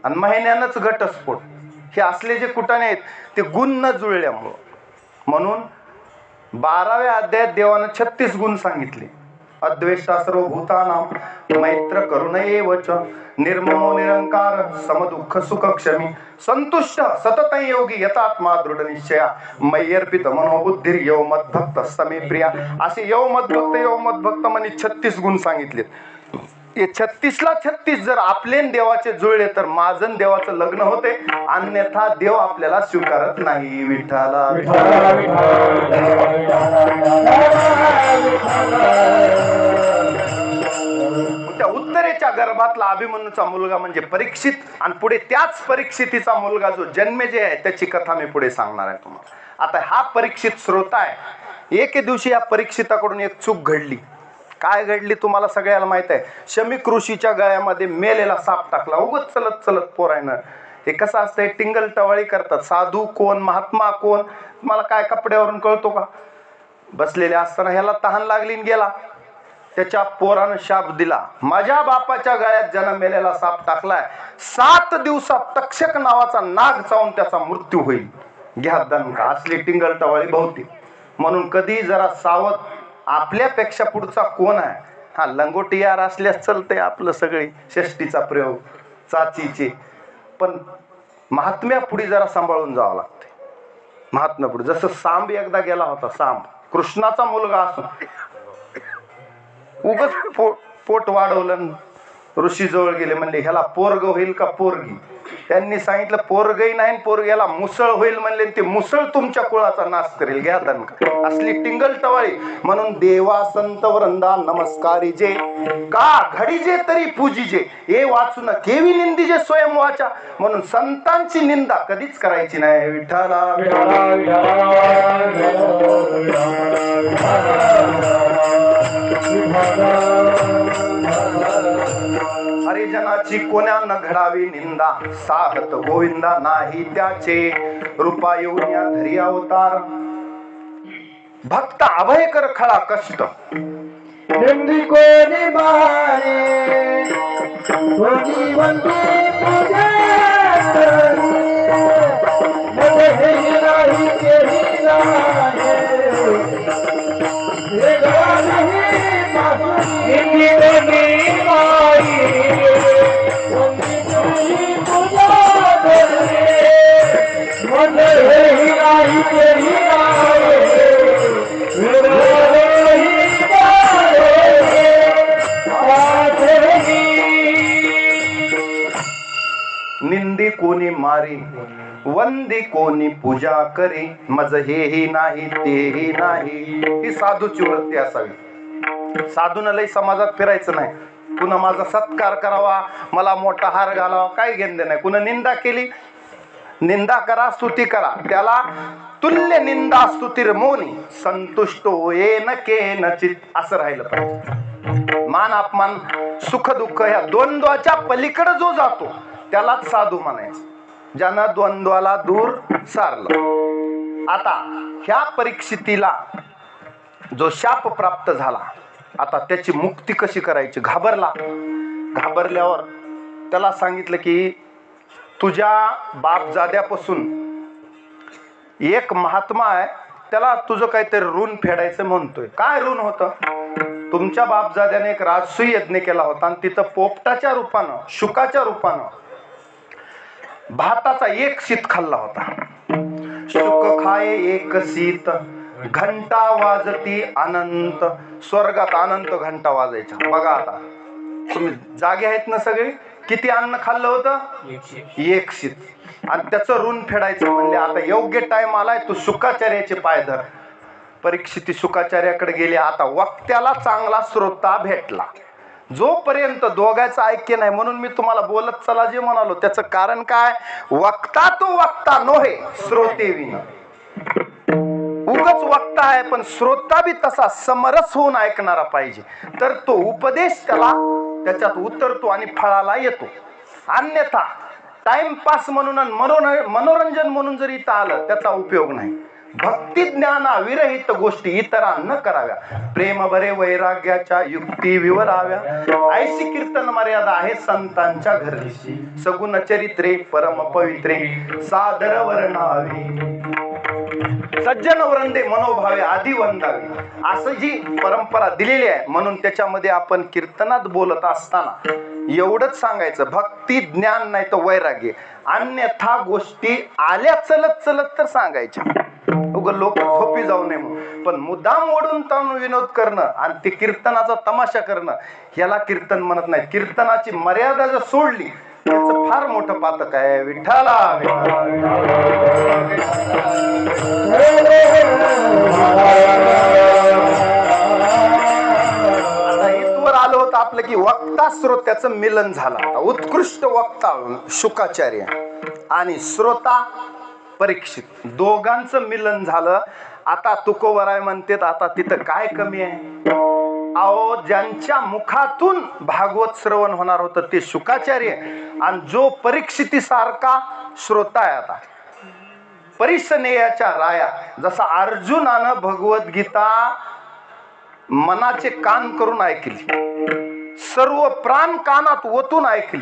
आणि महिन्यानंच घटस्फोट. हे असले जे कुटाणे आहेत ते गुण न जुळल्यामुळं. म्हणून 12व्या अध्यायात देवानं 36 गुण सांगितले. अद्वेष्टा सर्वभूतानां, मैत्र करुणैवच, निर्ममो निरंकार, समदुःख सुख क्षमी, संतुष्ट सततं योगी, यतात्मा दृढ निश्चया, मय्यर्पित मनोबुद्धिर यो मद्भक्त समे प्रिया. असे यो मद्भक्त म्हणे 36 गुण सांगितलेत. हे 36ला 36 जर आपले देवाचे जुळले तर माझं देवाचं लग्न होते, अन्यथा देव आपल्याला स्वीकारत नाही. विठ्ठला त्या उत्तरेच्या गर्भातला अभिमन्यूचा मुलगा म्हणजे परीक्षित, आणि पुढे त्याच परीक्षितीचा मुलगा जो जन्मेजय आहे त्याची कथा मी पुढे सांगणार आहे तुम्हाला. आता हा परीक्षित श्रोता आहे. एके दिवशी या परीक्षिताकडून एक चूक घडली. काय घडली तुम्हाला सगळ्याला माहित आहे. शमीक ऋषीच्या गळ्यामध्ये मेलेला साप टाकला. उगत चलत चलत पोरायनं. हे कसं असतंय, टिंगल टवाळी करतात. साधू कोण, महात्मा कोण, मला काय कपड्यावरून कळतो का. बसलेले असताना ह्याला तहान लागली आणि गेला. त्याच्या पोरानं शाप दिला, माझ्या बापाच्या गळ्यात जन्मलेला साप टाकलाय, 7 दिवसात तक्षक नावाचा नाग चावून त्याचा मृत्यू होईल. घ्या दणका. असली टिंगल टवाळी बहुतेक. म्हणून कधी जरा सावध. आपल्यापेक्षा पुढचा कोण आहे. हा लंगोटी यार असल्यास चलते आपलं सगळी षष्टीचा प्रयोग चाचीचे, पण महात्म्या पुढे जरा सांभाळून जावं लागते. महात्म्या पुढे जसं सांब एकदा गेला होता. सांब कृष्णाचा मुलगा असून उगच पोट वाढवलं. ऋषी जवळ गेले, म्हणले ह्याला पोरग होईल का पोरगी. त्यांनी सांगितलं पोरगही नाही, पोरग्याला मुसळ होईल म्हणले. ते मुसळ तुमच्या कुळाचा नाश करेल. घ्या दणका. असली टिंगल टवाळी. म्हणून देवा संत वृंदा नमस्कारी जे, का घडीजे तरी पूजिजे, हे वाचून केवी निंदीजे स्वयं वाचा. म्हणून संतांची निंदा कधीच करायची नाही. विठ्ठला हरिजनाची कोण्यानं घडावी निंदा, साहत गोविंदा नाही त्याचे, रूपा येऊन या धरी अवतार. भक्त अभय कर खळा कष्ट, निंदी कोणी मारे, कोणी वंदे तुझे मध्ये हे नाही केही नाही, हे नाही निंदी कोणी मारी, कोणी तुझी पूजा करे, मध्ये हे नाही केही नाही, निंदी कोणी मारी, वंदी कोणी पूजा करी, मज हेही नाही तेही नाही. ही साधूची वृत्ती असावी. साधून लई समाजात फिरायचं नाही. कुणा माझा सत्कार करावा, मला मोठा हार घालावा, काही घेणं नाही. कुणा निंदा केली निंदा करा स्तुती करा, त्याला तुल्य निंदा स्तुतिर्मोनी संतुष्टो येन केनचित असं राहिलं पाहिजे. मान अपमान सुख दुःख ह्या द्वंद्वाच्या पलीकडे जो जातो त्यालाच साधू म्हणायचं, ज्यानं द्वंद्वाला दूर सारलं. आता ह्या परीक्षितीला जो शाप प्राप्त झाला, आता त्याची मुक्ती कशी करायची? घाबरला. घाबरल्यावर त्याला सांगितलं की तुझ्या बापजाद्यापासून एक महात्मा आहे, त्याला तुझं काहीतरी ऋण फेडायचं म्हणतोय. काय ऋण होतं? तुमच्या बापजाद्याने एक राजसूय यज्ञ केला होता आणि तिथं पोपटाच्या रूपानं, शुकाच्या रूपानं भाताचा एक शीत खाल्ला होता. शुक खाये एक शीत, घंटा वाजती अनंत. स्वर्गात अनंत घंटा वाजायच्या. बघा आता तुम्ही जागे आहेत ना सगळे, किती अन्न खाल्लं होतं? एक शीत. आणि त्याचं ऋण फेडायचं म्हणले आता योग्य टाइम आलाय, तू शुकाचार्याचे पाय धर. परीक्षिती शुकाचार्याकडे गेले. आता वक्त्याला चांगला श्रोता भेटला. जोपर्यंत दोघांचं ऐक्य नाही, म्हणून मी तुम्हाला बोलत चला जे म्हणालो त्याचं कारण काय? वक्ता तो वक्ता नोहे श्रोते विना. उगच वक्ता आहे पण श्रोता बी तसा समरस होऊन ऐकणारा पाहिजे, तर तो उपदेश त्याला त्याच्यात उतरतो आणि फळाला येतो. अन्यथा टाइमपास म्हणून मनोरंजन म्हणून जर इथं आलं त्याचा उपयोग नाही. भक्ती ज्ञाना विरहित गोष्टी इतरांना कराव्या, प्रेम बरे वैराग्याच्या युक्ती विवराव्या. ऐशी कीर्तन मर्यादा आहे संतांच्या घरची, सगुण चरित्रे परम पवित्रे सादर वर्णावे. सज्जन वृंदे मनोभावे आधी वंदावे, असं जी परंपरा दिलेली आहे. म्हणून त्याच्यामध्ये आपण कीर्तनात बोलत असताना एवढंच सांगायचं, भक्ती ज्ञान नाही तर वैराग्य. अन्यथा गोष्टी आल्या चलत चलत तर सांगायच्या, उग लोक झोपी जाऊ नये म्हणून. पण मुद्दाम ओढून ताणून विनोद करणं आणि ते कीर्तनाचा तमाशा करणं ह्याला कीर्तन म्हणत नाही. कीर्तनाची मर्यादा जर सोडली त्याचं फार मोठं पातक आहे. विठ्ठला आता इथवर आलं होतं आपलं की वक्ता श्रोत्याचं मिलन झालं. उत्कृष्ट वक्ता शुकाचार्य आणि श्रोता परीक्षित, दोघांचं मिलन झालं. आता तुकोबराय म्हणतात आता तिथं काय कमी आहे? अहो, ज्यांच्या मुखातून भागवत श्रवण होणार होतं ते शुकाचार्य आणि जो परीक्षितीसारखा श्रोता आहे. आता परिसनेयाच्या राया, जसा अर्जुनानं भगवद्गीता मनाचे कान करून ऐकली, सर्व प्राण कानात ओतून ऐकली.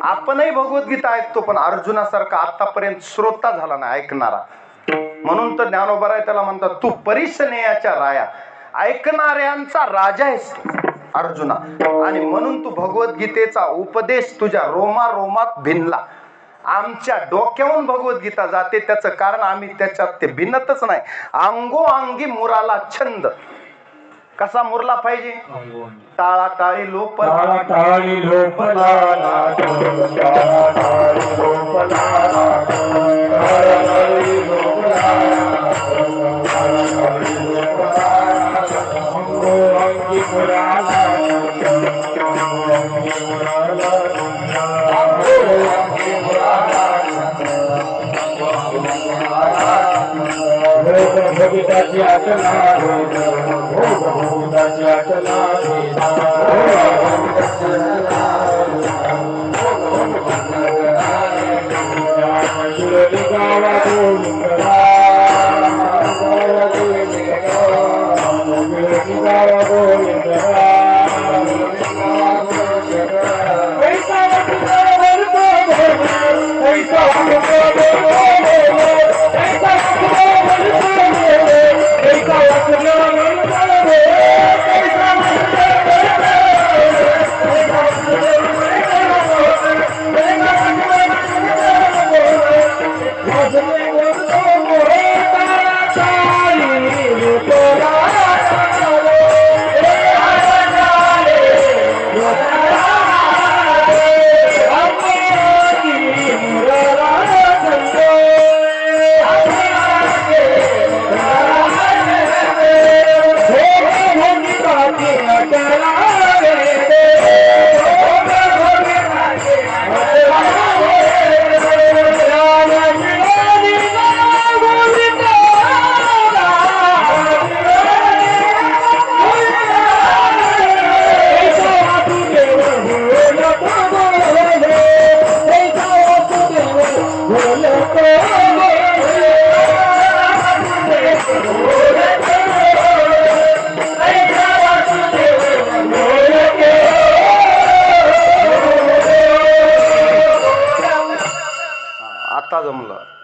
आपणही भगवद्गीता ऐकतो पण अर्जुनासारखा आतापर्यंत श्रोता झाला नाही, ऐकणारा. म्हणून तर ज्ञानोबराय त्याला म्हणतात तू परिसनेयाच्या राया, ऐकणाऱ्यांचा राजा आहेस अर्जुना. आणि म्हणून तू भगवद्गीतेचा उपदेश तुझ्या रोमा रोमात भिनला. आमच्या डोक्यावरून भगवद्गीता जाते, त्याचं कारण आम्ही त्याच्यात ते भिनतच नाही. अंगोअंगी मुराला छंद. कसा मुरला पाहिजे? टाळा टाळी लोपला, टाळी लोपला, भगवताची आचला भगवताची आचला शिरोली गावा गोविंदरा, शिरोली गावा गोविंदरा. पैसा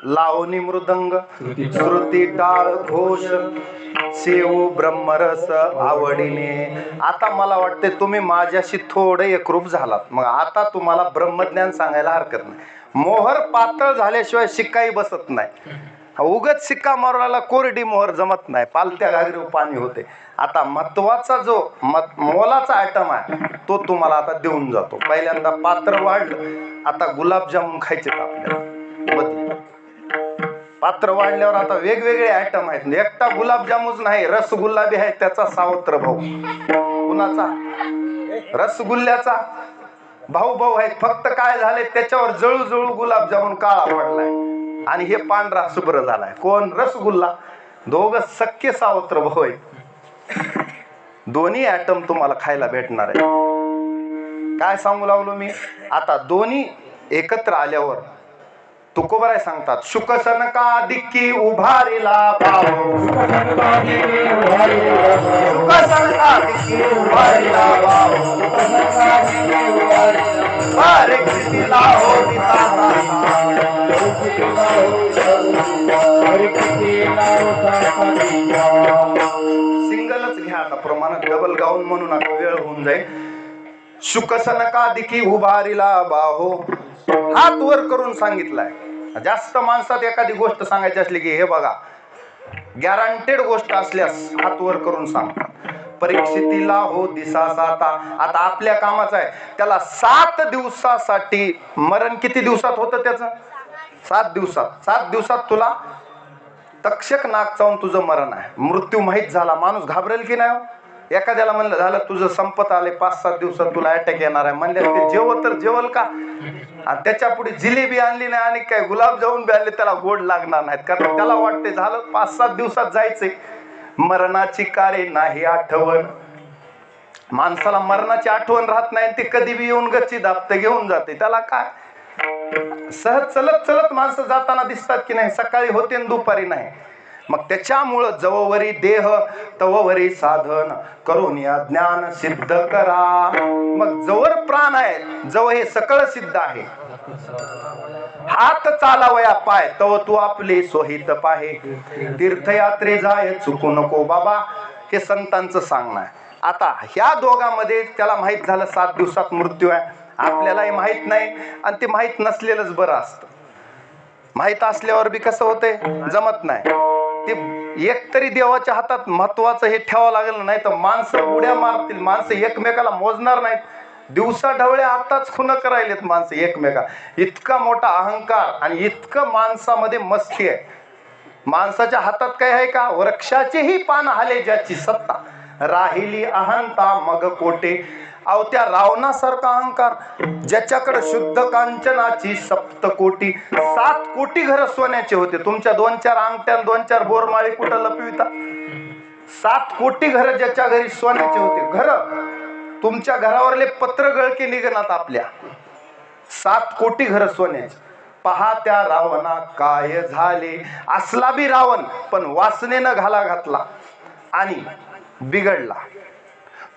लावणी मृदंग श्रुती टाळ घोष सेवू ब्रह्मरस आवडीने. आता मला वाटते तुम्ही माझ्याशी थोडे एकरूप झालात. मग आता तुम्हाला ब्रह्मज्ञान सांगायला हरकत नाही. मोहर पातळ झाल्याशिवाय शिक्काही बसत नाही. उगत शिक्का मारवायला कोरडी मोहर जमत नाही, पालत्या घागरीवर पाणी होते. आता महत्वाचा जो मोलाचा आयटम आहे तो तुम्हाला आता देऊन जातो. पहिल्यांदा पात्र वाढलं, आता गुलाबजामुन खायचे आपल्याला बदल. पात्र वाढल्यावर आता वेगवेगळे आयटम आहेत. एकटा गुलाबजामुनच नाही, रसगुल्ला बी आहे त्याचा सावत्र भाऊ. कुणाचा? रसगुल्ल्याचा भाऊ भाऊ आहेत. फक्त काय झालंय त्याच्यावर जळू जळू गुलाबजामुन काळा पडलाय आणि हे पांढरा शुभ्र झालाय. कोण? रसगुल्ला. दोघं सख्खे सावत्र भाऊ आहेत. दोन्ही आयटम तुम्हाला खायला भेटणार आहे. काय सांगू लागलो मी? आता दोन्ही एकत्र आल्यावर तुकोबराय सांगतात, शुकसनका दिक्की उभारिला भाऊ. शुकसनका दिक्की उभारिला भाऊ. परीक्षितीला हो दिसा. सिंगलच घ्या आता, प्रमाणात डबल गाऊन म्हणू नका, वेळ होऊन जाईल. शुकसनका दिक्की उभारिला बाहो. हात वर करून सांगितलाय. जास्त माणसात एखादी गोष्ट सांगायची असली की हे बघा, गॅरंटेड गोष्ट असल्यास हात वर करून सांगतात. परीक्षितीला हो दिसा साता. आता आपल्या कामाचं आहे, त्याला 7 दिवसासाठी मरण. किती दिवसात होतं त्याचं? 7 दिवसात. 7 दिवसात तुला तक्षक नाक चावून तुझं मरण आहे. मृत्यू माहीत झाला, माणूस घाबरेल की नाही? एखाद्याला म्हणलं झालं तुझं संपत आले, 5-7 दिवसात तुला अटॅक येणार आहे म्हणले, ते जेवल तर जेवल का? आणि त्याच्या पुढे जिलेबी आणली नाही आणि काय गुलाबजामुन बी आणले, त्याला गोड लागणार नाहीत. कारण त्याला वाटते झालं 5-7 दिवसात जायचंय. मरणाची कारे नाही आठवण. माणसाला मरणाची आठवण राहत नाही, ते कधी बी येऊन गच्ची दाबते, घेऊन जाते. त्याला काय? सहज चलत चलत माणसं जाताना दिसतात की नाही? सकाळी होते आणि दुपारी नाही. मग त्याच्यामुळं जववरी देह तववरी साधन करून या ज्ञान सिद्ध करा. मग जवळ प्राण आहे, जवळ हे सकळ सिद्ध आहे. हात चालावया पाय तव तू आपले सोहित पाहे. तीर्थयात्रे जाय चुकू नको बाबा, हे संतांचं सांगणं आहे. आता ह्या दोघांमध्ये त्याला माहित झालं 7 दिवसात मृत्यू आहे. आपल्यालाही माहित नाही आणि ते माहित नसलेलंच बरं असतं. माहित असल्यावर बी कसं होतंय? जमत नाही. ते एकतरी देवाच्या हातात महत्वाचं हे ठेवावं लागेल, नाही तर माणसं उड्या मारतील. माणसं एकमेकाला मोजणार नाहीत. दिवसा ढवळे आताच खुन करायलेत माणसं एकमेका. इतका मोठा अहंकार आणि इतकं माणसामध्ये मस्ती आहे. माणसाच्या हातात काय आहे का? वृक्षाचेही पान हाले ज्याची सत्ता, राहिली अहंता मग कोटे. अहो त्या रावणासारखा अहंकार ज्याच्याकडे शुद्ध कांचनाची 7 कोटी. 7 कोटी घर सोन्याचे होते. तुमच्या 2-4 अंगठ्या 2-4 बोरमाळी कुठं लपविता? 7 कोटी घर ज्याच्या घरी सोन्याचे होते. घर तुमच्या घरावरले पत्र गळके निघणार आपल्या. 7 कोटी घर सोन्याचे. पहा त्या रावणा काय झाले. असला बी रावण पण वासनेनं घाला घातला आणि बिघडला.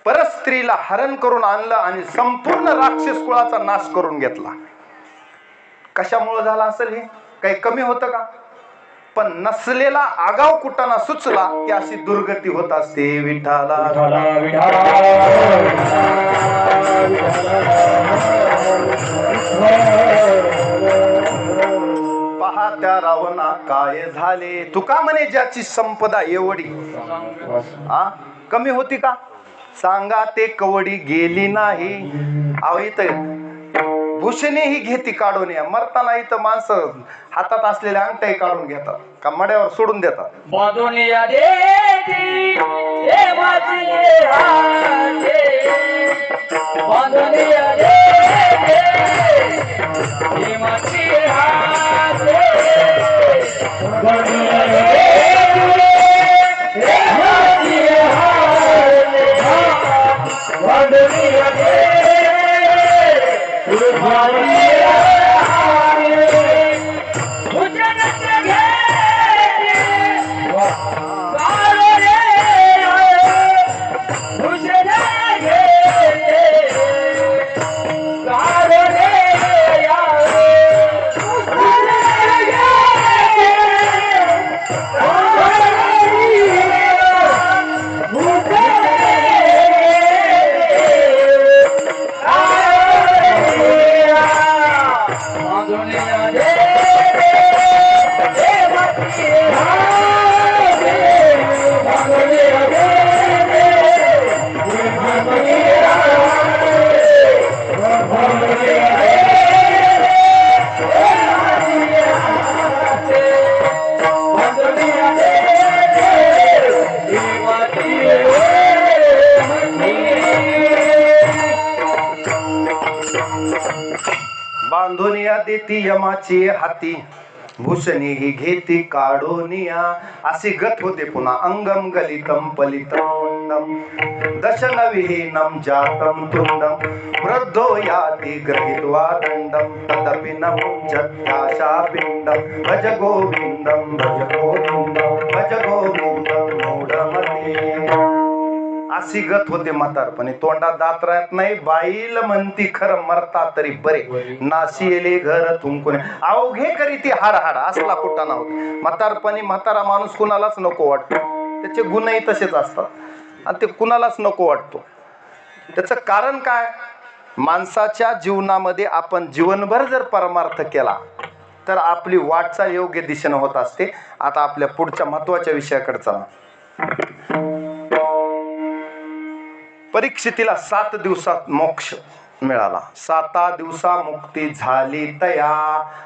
परस्त्रीला हरण करून आणलं आणि संपूर्ण राक्षस कुळाचा नाश करून घेतला. कशामुळे झाला असेल? हे काही कमी होतं का? पण नसलेला आगाव कुटाणा सुचला की अशी दुर्गती होत असते. विठाला पहा त्या रावणा काय झाले. तुका म्हणे ज्याची संपदा एवढी कमी होती का? सांगा ते कवडी गेली नाही. अहो इथं भूषणे ही घेती काढून. या मरताना इथं माणसं हातात असलेल्या अंगठ्या काढून घेतात का मड्यावर सोडून देतात. बांधुनिया देती यमाची हाती, भूषणी ही घेती काढोनिया. अशी गत होते पुन्हा. अंगम गलितम पलितम मुंडम दशनविहीनम जातम तुंडम वृद्धो याति गृहीत्वा दंडम तदपि न मुञ्चत्याशा पिंडम भज गोविंदम भज गोविंदम भज गोविंदम मूढमते. अशी गत होते म्हातारपणी. तोंडात दात राहत नाही. बाईल म्हणती खरं मरता तरी बरे, नाशियले घर थुंकून अवघे करी ती हाड हाड. असला कुठा नव्हता. म्हातारपणी म्हातारा माणूस कुणालाच नको वाटतो. त्याचे गुणही तसेच असतात आणि ते कुणालाच नको वाटतो. त्याचं कारण काय? माणसाच्या जीवनामध्ये आपण जीवनभर जर परमार्थ केला तर आपली वाटचाल योग्य दिशेनं होत असते. आता आपल्या पुढच्या महत्वाच्या विषयाकडे चला. परीक्षितीला 7 दिवसात मोक्ष मिळाला. 7 दिवसा मुक्ती झाली तया.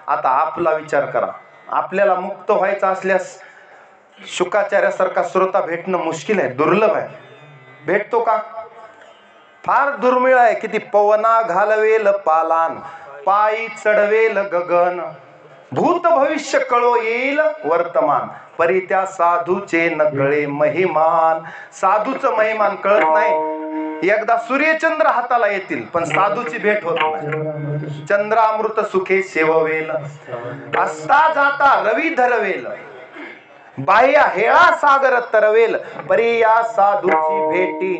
आता आपला विचार करा. आपल्याला मुक्त व्हायचं असल्यास शुकाचार्यासारखा श्रोता भेटणं मुश्किल आहे, दुर्लभ आहे. भेटतो का? फार दुर्मिळ आहे. किती पवना घालवेल पालान, पायी चढवेल गगन, भूत भविष्य कळो येईल वर्तमान, परी त्या साधूचे न कळे महिमान. साधूचं महिमान कळत नाही. एकदा सूर्यचंद्र हाताला येतील पण साधूची भेट होत नाही. चंद्रामृत सुखे सेववेल, असता जाता रवी धरवेल, बाह्य हेळा सागर तरवेल, परी या साधूची भेटी.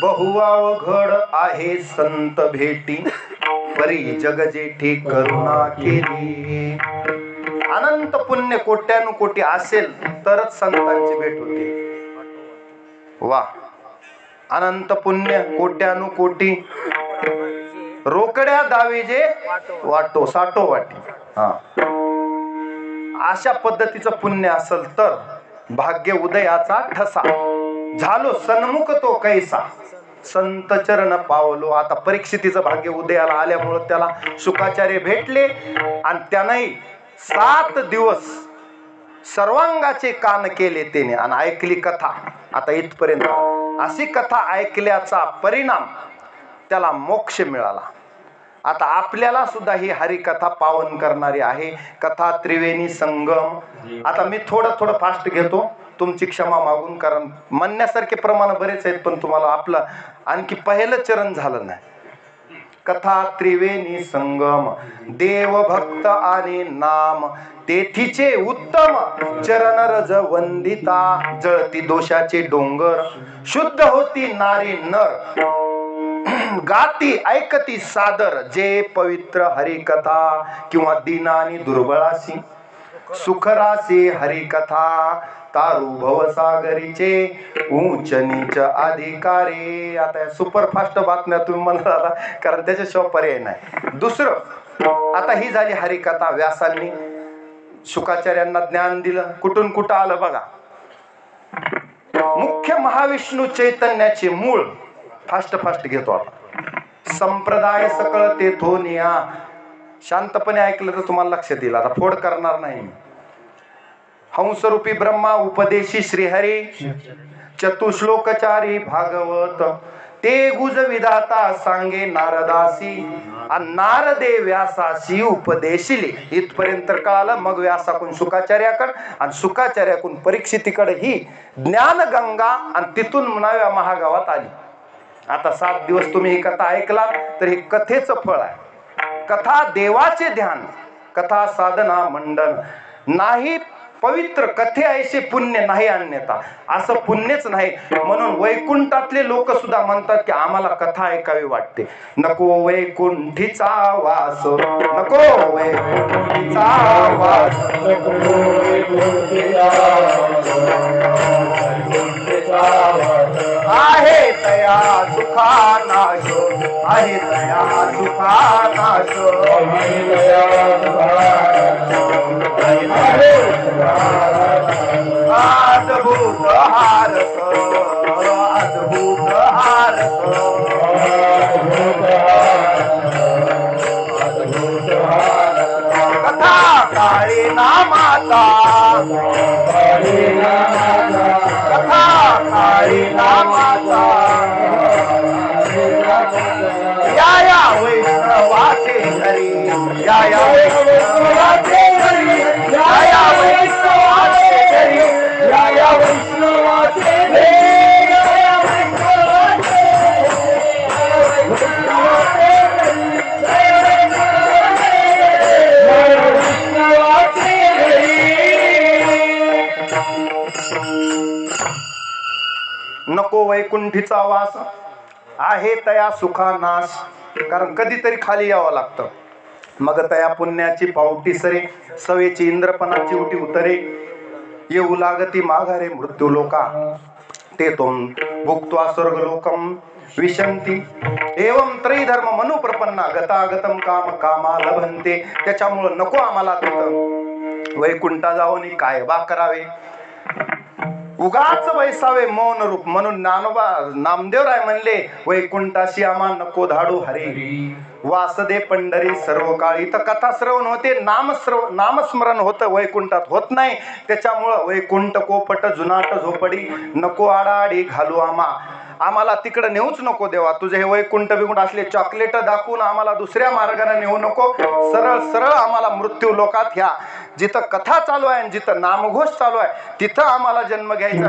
बहुअवघड आहे संत भेटी, परी जग जेठी करुणा केली. अनंत पुण्य कोट्यानुकोटी असेल तरच संतांची भेट होते. वा, अनंत पुण्य कोट्यानुकोटी, रोकड्या दावेजे वाटो साठो वाटी. हा, अशा पद्धतीचं पुण्य असेल तर भाग्य उदयाचा ठसा. झालो सन्मुख तो कैसा, संत चरण पावलो. आता परीक्षितीचं भाग्य उदयाला आल्यामुळं त्याला शुकाचार्य भेटले आणि त्यानंही 7 दिवस सर्वांगाचे कान केले त्याने आणि ऐकली कथा. आता इथपर्यंत अशी कथा ऐकल्याचा परिणाम त्याला मोक्ष मिळाला. आता आपल्याला सुद्धा ही हरिकथा पावन करणारी आहे. कथा त्रिवेणी संगम. आता मी थोडं फास्ट घेतो, तुमची क्षमा मागून, कारण म्हणण्यासारखे प्रमाण बरेच आहेत पण तुम्हाला आपलं आणखी पहिलं चरण झालं नाही. कथा त्रिवेणी संगम, देव भक्त आणि नाम, तेथीचे उत्तम चरण रज वंदिता. जळती दोषाचे डोंगर, शुद्ध होती नारी नर, गाती ऐकती सादर. जे पवित्र हरिकथा किंवा दीना आणि दुर्बळासी सुखरासी हरिकथा, तारू भवसागरीचे उंच नीच अधिकारी. आता सुपरफास्ट बातम्या तुम्ही म्हणाला, कारण त्याच्याशिवाय पर्याय नाही. दुसरं, आता ही झाली हरिकथा. व्यासांनी शुकाचार्यांना ज्ञान दिलं. कुठून कुठं आलं बघा. मुख्य महाविष्णू चैतन्याचे मूळ. फास्ट घेतो आपण. संप्रदाय सकळ तेथोनिया. शांतपणे ऐकलं तर तुम्हाला लक्षात येईल. आता फोड करणार नाही. हंसरूपी ब्रह्मा उपदेशी श्रीहरी, चतुश्लोकचारी भागवत, ते गुज विधाता सांगे नारदासी, नारदे व्यासाशी उपदेशिले. इथपर्यंत कळालं. मग व्यासाकडून शुकाचार्याकडे आणि शुकाचार्याकडून परीक्षितीकडे ही ज्ञानगंगा आणि तिथून नव्या महागावात आली. आता 7 दिवस तुम्ही ही कथा ऐकला तर हे कथेचं फळ आहे. कथा देवाचे ध्यान, कथा साधना मंडन. नाही पवित्र कथे ऐसे पुण्य नाही अन्यथा, असं पुण्यच नाही. म्हणून वैकुंठातले लोक सुद्धा म्हणतात की आम्हाला कथा ऐकावी वाटते. नको वैकुंठीचा वास, नको वैकुंठीचा वास, आहे तया सुखा नाश, आहे तया सुखा नाश, अद्भुत हारस, अद्भुत हारस, कथा काळी नामाचा, कथा काळी नामाचा, या वैष्णवाचे घरी, या वैष्णवाचे घरी, या वैष्णवाचे घरी, या वैष्णवाचे घरी, नको वैकुंठीचा वास, आहे तया सुखा नाश. कारण कधीतरी खाली यावं लागतं. मग तया पुण्याची पावटी सरे, सवेची इंद्रपणाची उटी उतरे, येऊ लागती माघारे मृत्यू लोका, ते तुम भुक्त्वा स्वर्ग लोकम विशंती. एवं त्रैधर्म मनुप्रपन्ना गतागतम काम कामा लभंते. त्याच्यामुळं नको आम्हाला तिथं वैकुंठा जाऊन काय बा करावे, उगाच बैसावे मौन रूप. म्हणून नामदेवराय म्हणले, वैकुंठाशी आम्हा नको धाडू हरी, वासदे पंढरी सर्व काळी. तर कथा श्रवण होते, नामस्मरण होतं, वैकुंठात होत नाही. त्याच्यामुळं वैकुंठ कोपट जुनाट झोपडी, नको आडाआडी घालू आम्हाला तिकडं नेऊच नको देवा. तुझे हे वैकुंठ बिकुंठ असले चॉकलेट दाखवून आम्हाला दुसऱ्या मार्गाने नेऊ नको. सरळ सरळ आम्हाला मृत्यू लोकात ह्या जिथं कथा चालू आहे, जिथं नामघोष चालू आहे, तिथं आम्हाला जन्म घ्यायचा.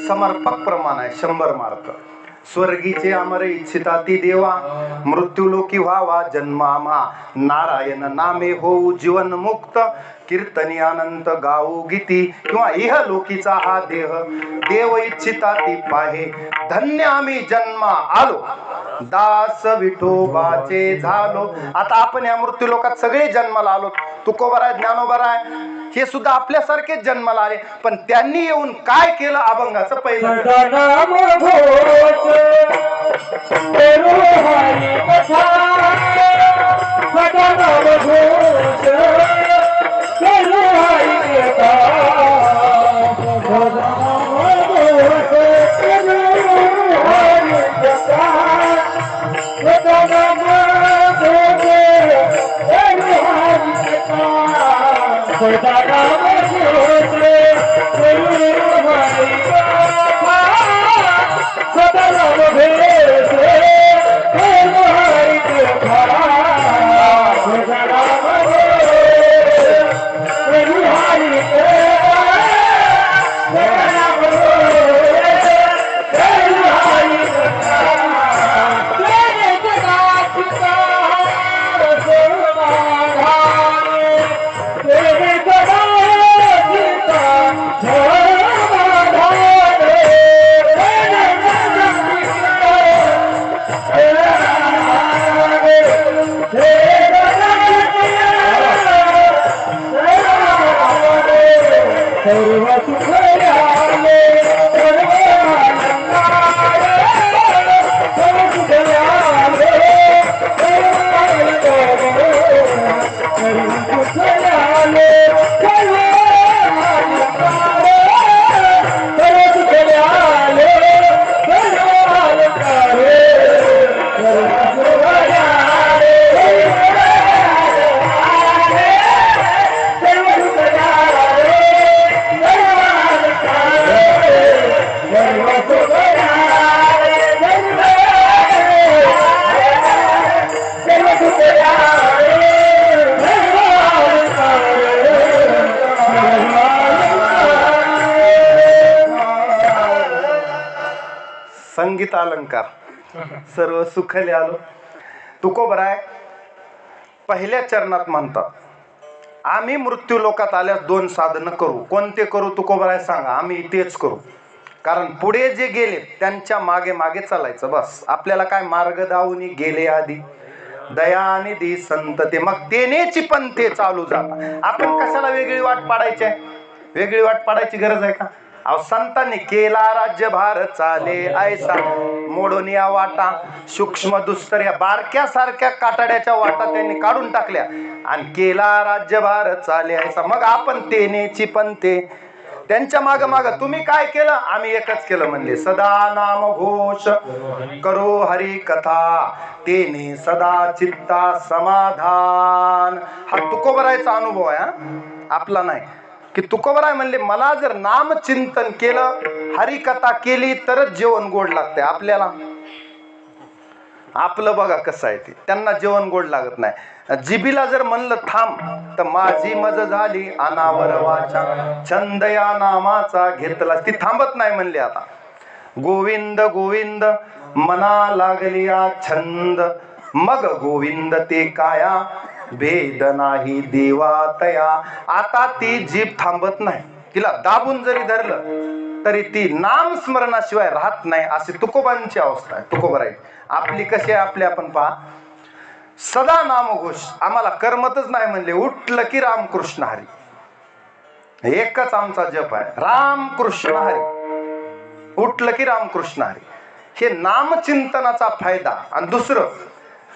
समर्पक प्रमाण आहे, 100 मार्क. स्वर्गीचे अमर इच्छिता ती देवा, मृत्यू लोकी व्हावा जन्म आम्हा, नारायण नामे होऊ जीवन मुक्त, कीर्तनी अनंत गाऊ गीती. किंवा इह लोकीचा हा देह, देव इच्छिता ती पाहे, धन्य आम्ही जन्मा आलो, दास विठोबाचे झालो. आता आपण या मृत्यू लोकात सगळे जन्माला आलो. तुकोबर आहे, ज्ञानोबर आहे, हे सुद्धा आपल्यासारखेच जन्माला आले. पण त्यांनी येऊन काय केलं अभंगाचं पहिलं, सर्व सुख आले सर्व आनंदाले सर्व सुख आले सर्व आनंदाले सर्व सुख आले सर्व आनंदाले सर्व सुख आले सर्व आनंदाले सर्व सुख आले संगीत अलंकार सर्व सुखले आलो. तुकोबराय पहिल्या चरणात म्हणतात, आम्ही मृत्यू लोकात आल्यास 2 साधनं करू. कोणते करू तुकोबराय सांगा. आम्ही तेच करू. कारण पुढे जे गेले त्यांच्या मागे मागे चालायचं. बस आपल्याला काय मार्ग दावून गेले आधी दयानिधी संत ते मग तेनेची पण ते चालू जाता. आपण कशाला वेगळी वाट पाडायची आहे? वेगळी वाट पाडायची गरज आहे का? अहो संतांनी केला राज्यभार चाले ऐसा मोडून या वाटा सूक्ष्म दुस्तर या बारक्या सारख्या काटाड्याच्या वाटा त्यांनी काढून टाकल्या आणि केला राज्यभार चाले ऐसा. मग आपण तेनेची पण ते त्यांच्या माग माग तुम्ही काय केलं? आम्ही एकच केलं म्हणले. सदा नाम घोष करो हरी कथा तेने सदा चित्ता समाधान. हा तुकोबरायचा अनुभव आहे, आपला नाही. की तुकोबराय म्हणले मला जर नाम चिंतन केलं हरिकथा केली तरच जेवण गोड लागते आपल्याला. आपलं बघा कसं आहे ते, त्यांना जेवण गोड लागत नाही. जिबीला जर म्हणलं थांब तर माझी मज झाली अनावर वाचा छंद या नामाचा घेतला. ती थांबत नाही म्हणली. आता गोविंद गोविंद मना लागली या छंद मग गोविंद ते काया भेद नाही देवा तया. आता ती जीभ थांबत नाही. तिला दाबून जरी धरलं तरी ती नाम स्मरणाशिवाय राहत नाही. अशी तुकोबांची अवस्था आहे. तुकोबराई आपली कशी आहे? आपली आपण पहा. सदा नामघोष आम्हाला करमतच नाही म्हणले. उठलं की रामकृष्ण हरी एकच आमचा जप आहे. रामकृष्ण हरी उठलं की रामकृष्ण हरी. हे नामचिंतनाचा फायदा. आणि दुसरं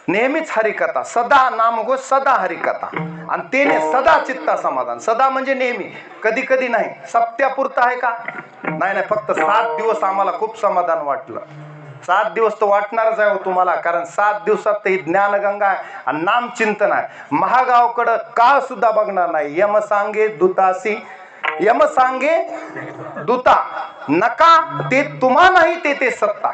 नेहमीच हरिकथा सदा नामघोष सदा हरिकथा आणि तेने सदा चित्ता समाधान. सदा म्हणजे नेहमी, कधी कधी नाही. सप्त्यापुरतं आहे का? नाही नाही. फक्त 7 दिवस आम्हाला खूप समाधान वाटलं. 7 दिवस तर वाटणारच आहे हो तुम्हाला. कारण 7 दिवसात ही ज्ञानगंगा आहे आणि नामचिंतन आहे. महागावकडं काळ सुद्धा बघणार नाही. यम सांगे दुतासी यम सांगे दुता नका ते तुम्हा नाही ते सत्ता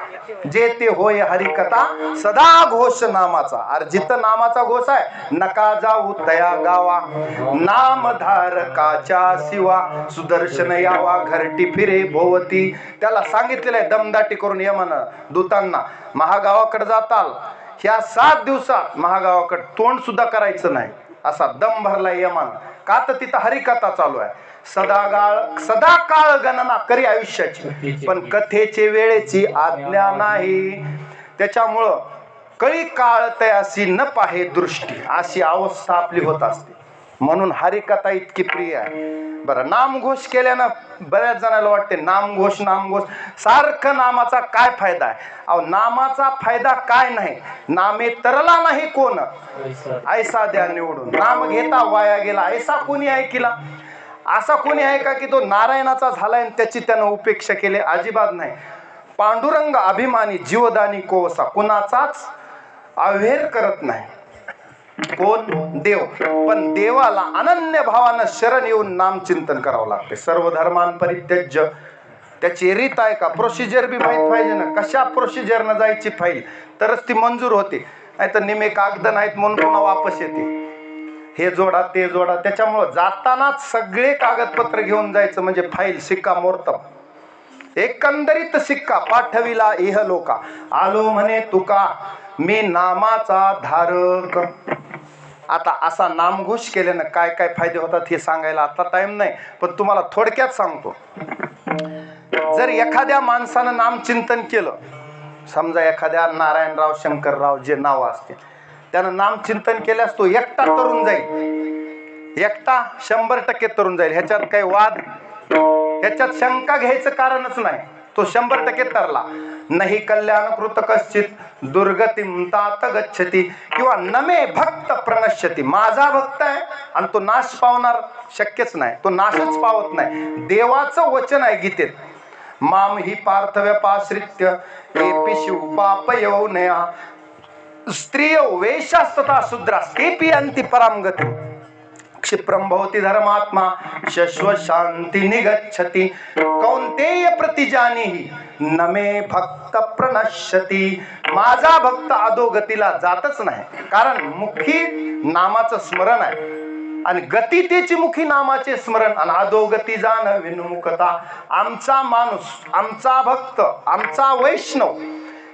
जे ते होय हरिकथा सदा घोष नामाचा. अरे जिथं नामाचा घोष आहे नका जाऊ तया गावा नामधारकाच्या शिवा सुदर्शन यावा घरटी फिरे भोवती. त्याला सांगितलेलं आहे दमदाटी करून यमन दूतांना महागावाकडे जाताल ह्या 7 दिवसात महागावाकडे तोंड सुद्धा करायचं नाही असा दम भरला यमन. का तर तिथं हरिकथा चालू आहे. सदा काळ गणना करी आयुष्याची पण कथेचे वेळेची आज्ञा नाही. त्याच्यामुळं कळी काळ तयासी न पाहे दृष्टी अशी अवस्था आपली होत असते. म्हणून हरिकथा इतकी प्रिय आहे. बरं नामघोष केल्यानं बऱ्याच जणांना वाटते नामघोष नामघोष सारखं नामाचा काय फायदा आहे? अहो नामाचा फायदा काय नाही. नामे तरला नाही कोण ऐसा द्या निवडून. नाम घेता वाया गेला ऐसा कोणी ऐकिला? असा कोणी आहे का की तो नारायणाचा झालाय आणि त्याची त्यानं उपेक्षा केली? अजिबात नाही. पांडुरंग अभिमानी जीवदानी कोवसा कुणाचाच अव्हेर करत नाही. कोण? देव. पण देवाला अनन्य भावानं शरण येऊन नामचिंतन करावं लागते. सर्व धर्मान परित्यज्य त्याची रीत आहे का? प्रोसिजर बी माहीत पाहिजे ना. कशा प्रोसिजरनं जायची फाईल तरच ती मंजूर होते. नाही तर निमे कागद नाहीत म्हणून पुन्हा वापस येते. हे जोडा ते जोडा. त्याच्यामुळं जातानाच सगळे कागदपत्र घेऊन जायचं म्हणजे फाईल शिक्का मोर्तब. एकंदरीत शिक्का पाठविला इह लोका आलो म्हणे तुका मी नामाचा धारक. आता असा नामघोष केल्यानं काय काय फायदे होतात हे सांगायला आता टाइम नाही, पण तुम्हाला थोडक्यात सांगतो. जर एखाद्या माणसानं नामचिंतन केलं, समजा एखाद्या नारायणराव शंकरराव जे नाव असते त्यानं नामचिंतन केल्यास तो एकटा तरुण जाईल. एकटा 100% तरुण जाईल. ह्याच्यात काही वाद ह्याच्यात शंका घ्यायचं कारणच नाही, तो 100% तरला. नाही कल्याण कृत कश्चित दुर्गतीम तात गच्छती, किंवा नमे भक्त प्रणश्यती. माझा भक्त आहे आणि तो नाश पावणार शक्यच नाही, तो नाशच पावत नाही. देवाचं वचन आहे गीतेत, माम ही पार्थव्यपाश्रित्य एपिशु पापयोनया स्त्रियो वेशास्तथा शूद्रास्तेपि अंति पराम गतिम क्षिप्रम भवति धर्मात्मा शश्वत शांति निगच्छति कौन्तेय प्रतिजानीहि न मे भक्त प्रणश्यति. माझा भक्त अधोगतीला जातच नाही, कारण मुखी नामाचं स्मरण आहे आणि गती त्याची मुखी नामाचे स्मरण आणि अधोगती जाण विनुमुखता. आमचा माणूस, आमचा भक्त, आमचा वैष्णव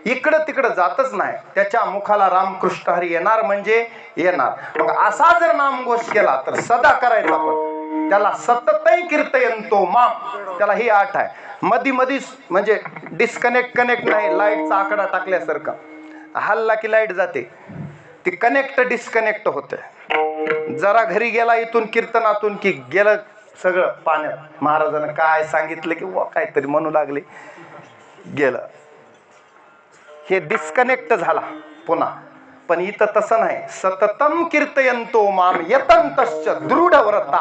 इकडं तिकडं जातच नाही, त्याच्या मुखाला रामकृष्ण हरी येणार म्हणजे येणार. मग असा जर नामघोष केला तर सदा करायचा, पण त्याला सततही कीर्तयंतो माम, त्याला ही आठ आहे. मधी मधी म्हणजे डिस्कनेक्ट कनेक्ट नाही, लाईटचा आकडा टाकल्यासारखा हल्ला की लाईट जाते, ती कनेक्ट डिस्कनेक्ट होते. जरा घरी गेला इथून कीर्तनातून की गेलं सगळं पाण्यात. महाराजांना काय सांगितलं की वा काहीतरी म्हणू लागले, गेलं, हे डिस्कनेक्ट झाला पुन्हा. पण इथं तसं नाही, सततम कीर्तयंतो माम यतंतश्च दृढव्रता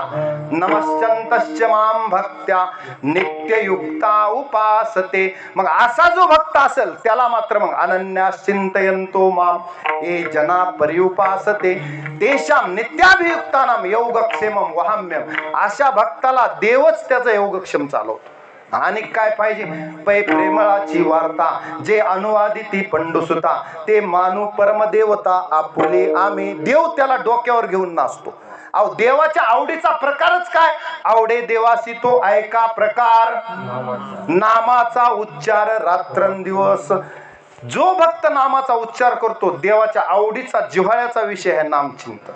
नमश्चंतश्च माम भक्त्या नित्ययुक्ता उपासते. मग असा जो भक्त असेल त्याला मात्र मग अनन्यास चिंतयंतो माम ए जना पर्युपासते तेषां नित्याभियुक्तानाम योगक्षेमम वहाम्यम. अशा भक्ताला देवच त्याचं योगक्षेम चालवतो. आणि काय पाहिजे, पै प्रेमळाची वार्ता जे अनुवादिती पंडुसुता ते मानू परमदेवता आपुले आम्ही. देव त्याला डोक्यावर घेऊन नाचतो. अहो देवाच्या आवडीचा प्रकारच काय, आवडे देवासी तो ऐका प्रकार नामाचा उच्चार रात्रंदिवस. जो भक्त नामाचा उच्चार करतो देवाच्या आवडीचा जिव्हाळ्याचा विषय आहे नामचिंतन.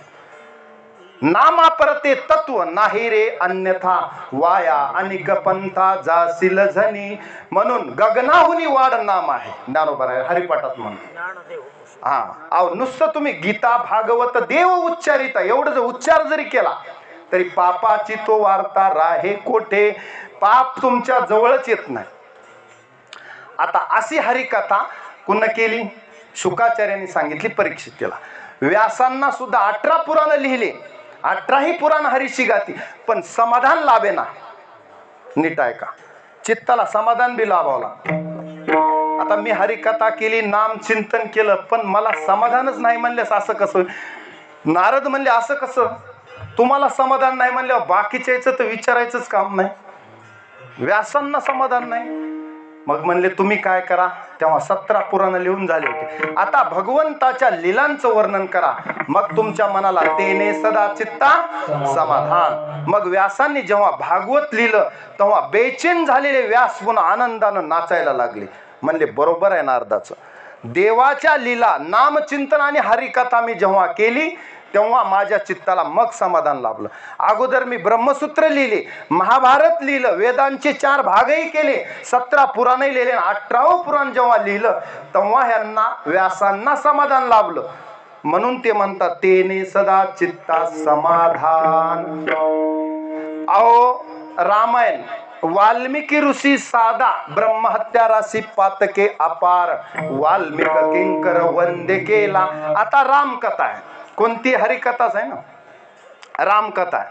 नामापरते तत्व नाही रे अन्यथा वाया अनिक पंथा जासिल झनी. म्हणून गगनाहुनी वाढ नाम आहे, ज्ञानोबा आहे हरिपाठात म्हणून. हा अहो नुसतं तुम्ही गीता भागवत देव उच्चारिता एवढं जर उच्चार जरी केला तरी पापाची तो वार्ता राहे कोठे, पाप तुमच्या जवळच येत नाही. आता अशी हरिकथा कुण केली, शुकाचार्यांनी सांगितली परीक्षितीला. व्यासांना सुद्धा 18 पुराण लिहिले, 18ही पुराण हरीशी गाती, पण समाधान लाभेना. नीट आहे का, चित्ताला समाधान बी लाभावला. आता मी हरिकथा केली, नाम चिंतन केलं, पण मला समाधानच नाही म्हणल्यास असं कसं. नारद म्हणले असं कसं, तुम्हाला समाधान नाही म्हणल्यावर बाकीच्या याचं तर विचारायचंच काम नाही. व्यासांना समाधान नाही, मग म्हणले तुम्ही काय करा. तेव्हा 17 पुराण लिहून झाले होते. आता भगवंताच्या लीलांचं वर्णन करा, मग तुमच्या मनाला तेने सदा चित्ता समाधान. मग व्यासांनी जेव्हा भागवत लिहिलं तेव्हा बेचैन झालेले व्यास पुन्हा आनंदानं नाचायला लागले. म्हणले बरोबर आहे नारदाचं, देवाच्या लीला नामचिंतन आणि हरिकथा मी जेव्हा केली तेव्हा माझ्या चित्ताला मग समाधान लाभलं. अगोदर मी ब्रह्मसूत्र लिहिले, महाभारत लिहिलं, वेदांचे 4 भागही केले, 17 पुराणही लिहिले, 18वं पुराण जेव्हा लिहिलं तेव्हा ह्यांना व्यासांना समाधान लाभलं. म्हणून ते म्हणतात तेने सदा चित्ता समाधान. अहो रामायण वाल्मिकी ऋषी साधा ब्रह्महत्या राशी पातके अपार वाल्मिक किंकर वंदे केला. आता रामकथा आहे, कोणती हरिकथाच आहे ना, रामकथा आहे.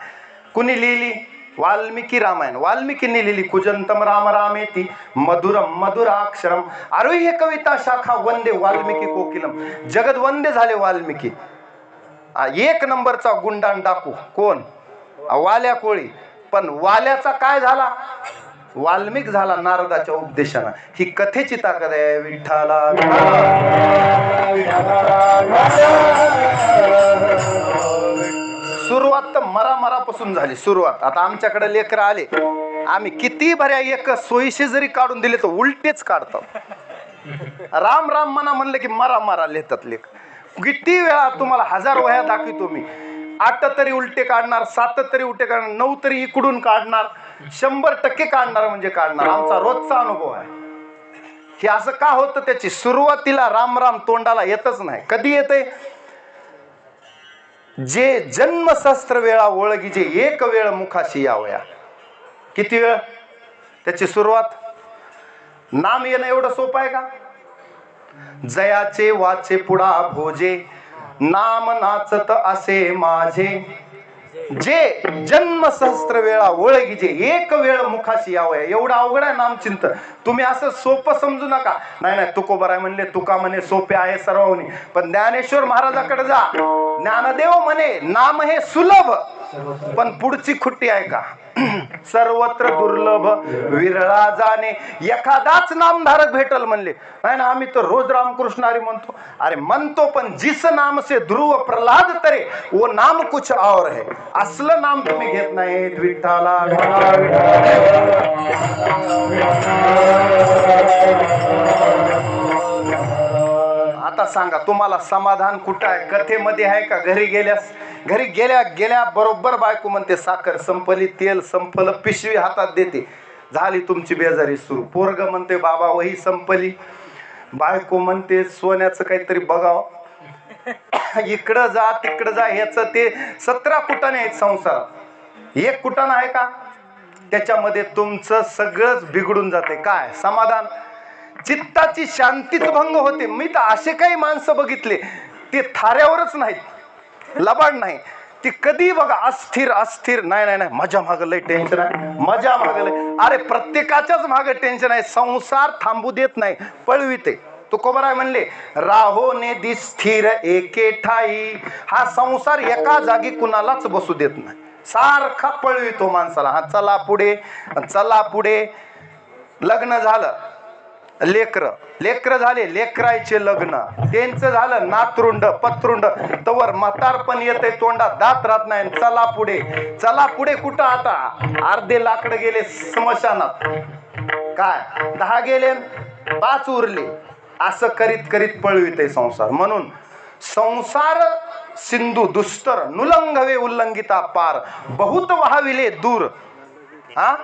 कुणी लिहिली, वाल्मिकी रामायण वाल्मिकींनी लिहिली. कुजंतम राम रामेती मधुरम मधुराक्षरम आरोह्य कविता शाखा वंदे वाल्मिकी कोकिलम. जगद वंदे झाले वाल्मिकी. 1 नंबरचा गुंडान डाकू कोण, वाल्या कोळी. पण वाल्याचा काय झाला, वाल्मिक झाला नारदाच्या उपदेशानं. ही कथेची ताकद आहे. विठ्ठला सुरुवात तर मरापासून झाली सुरुवात. आता आमच्याकडे लेकरं आले, आम्ही किती भऱ्या एक सोयीशे जरी काढून दिले तर उलटेच काढतात. राम राम म्हणा म्हणलं की मरा लिहितात लेख. किती वेळा तुम्हाला 1000 वह्या दाखवितो मी, 8 तरी उलटे काढणार, 7 तरी उलटे काढणार, 9 तरी इकडून काढणार, 100% काढणार म्हणजे काढणार. आमचा रोजचा अनुभव आहे. हे असं का होतं, त्याची सुरुवातीला राम राम तोंडाला येतच नाही. कधी येते, जे जन्मशस्त्र वेळा ओळखीचे एक वेळ मुखाशी यावया. किती वेळ त्याची सुरुवात? नाम येणं एवढं सोपं आहे का? जयाचे वाचे पुढा भोजे, नाम नाचत असे माझे, जे जन्म सहस्त्र वेळा ओळखीचे, एक वेळ मुखाशी यावं. एवढं अवघड आहे नामचिंतन. तुम्ही असं सोपं समजू नका. नाही नाही, तुकोबाराय म्हणले, तुका म्हणे सोपे आहे सर्वांनी, पण ज्ञानेश्वर महाराजाकडे जा, ज्ञानदेव म्हणे नाम हे सुलभ, पण पुढची खुट्टी आहे का? सर्वत्र दुर्लभ विरळा जाणे, एखादाच नामधारक भेटल म्हणले. नाही ना, आम्ही तर रोज रामकृष्ण हरी म्हणतो. अरे म्हणतो, पण जिस नाम से ध्रुव प्रल्हाद तरे वो नाम कुछ और है. असलं नाम तुम्ही घेत नाही. विठ्ठला आता सांगा, तुम्हाला समाधान कुठं आहे? कथेमध्ये आहे का? घरी गेल्या बरोबर बायको म्हणते साखर संपली, तेल संपलं, पिशवी हातात देते, झाली तुमची बेजारी सुरू. पोरग म्हणते बाबा वही संपली, बायको म्हणते सोन्याचं काहीतरी बघावं, इकडं जा तिकडं जा, ह्याचं ते 17 कुटाणे आहेत संसारात. एक कुटाणा आहे का? त्याच्यामध्ये तुमचं सगळंच बिघडून जाते. काय समाधान? चित्ताची शांतीच भंग होते. मी तर असे काही माणसं बघितले, ते थाऱ्यावरच नाहीत, लबाड नाही, ती कधी बघा अस्थिर अस्थिर. नाही, माझ्या मागं लय टेन्शन आहे, माझ्या मागं लय. अरे प्रत्येकाच्याच मागं टेन्शन आहे. संसार थांबू देत नाही, पळविते. तुकोबाराय म्हणले, राहो ने स्थिर एके ठाई. हा संसार एका जागी कुणालाच बसू देत नाही, सारखा पळवितो माणसाला. हा चला पुढे, चला पुढे. लग्न झालं, लेकर झाले, लेकरायचे लग्न, त्यांचं झालं नातरुंड पत्रुंड, तवर म्हातारपण येते, तोंडात दात राहत नाही. चला पुढे, चला पुढे. कुठं आता? अर्धे लाकडं गेले स्मशानात, काय 10 गेले, 5 उरले. असं करीत करीत पळविते संसार. म्हणून संसार सिंधू दुस्तर, नुलंघवे उल्लंघिता पार, बहुत वाहविले दूर, हा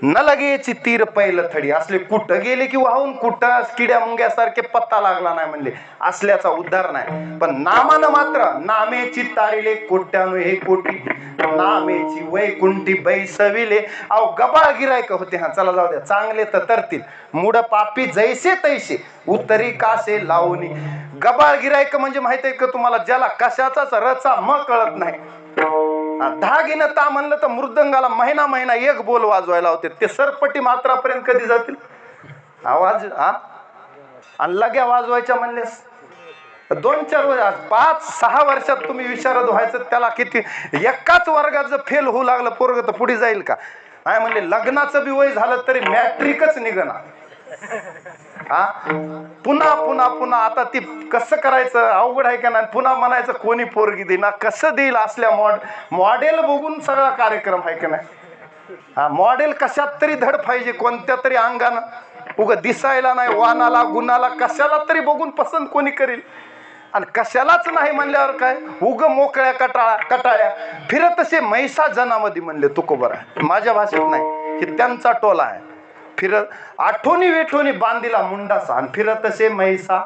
न लगेची तीर पहिलं थडी. असले कुठं गेले की वाहून, कुठं किड्या मुंग्यासारखे पत्ता लागला नाही म्हणले, असल्याचा उद्धार नाही. पण नामानं मात्र, नामेची तारिले कोट्यानु हे कोटी, नामेची वैकुंठी बैसविले. अहो गबाळ गिरायक होते. हा चला जाऊ द्या, चांगले तर तरतील, मूड पापी जैसे तैसे, उतरी कासे लावणी. गबाळ गिरायक म्हणजे माहित आहे का तुम्हाला? ज्याला कशाचाच रचा म कळत नाही. 10 गिनं ता म्हणलं तर मृदंगाला महिना एक बोल वाजवायला होते. ते सरपटी मात्रापर्यंत कधी जातील आवाज? आणि लग्या वाजवायच्या म्हणलेस 2-4 वर्ष, 5-6 वर्षात तुम्ही विशारद व्हायचं. त्याला किती? एकाच वर्गात जर फेल होऊ लागलं पोरग तर पुढे जाईल का? काय म्हणले, लग्नाचं बी वय झालं तरी मॅट्रिकच निघणार. पुन्हा आता ती कसं करायचं? अवघड आहे का नाही? पुन्हा म्हणायचं कोणी पोरगी देईना, कसं देईल? असल्या मॉडेल बघून सगळा कार्यक्रम आहे का नाही? मॉडेल कशात तरी धड पाहिजे, कोणत्या तरी अंगानं. उग दिसायला नाही, वानाला गुणाला कशाला तरी बघून पसंत कोणी करील. आणि कशालाच नाही म्हणल्यावर काय? उग मोकळ्या कटाळ्या फिरत असे म्हैसा जनामध्ये म्हणले तुकोबाराय. माझ्या भाषेत नाही, हे त्यांचा टोला आहे. फिरत आठवणी वेठवणी बांधिला मुंडासा, आणि फिरत असे म्हैसा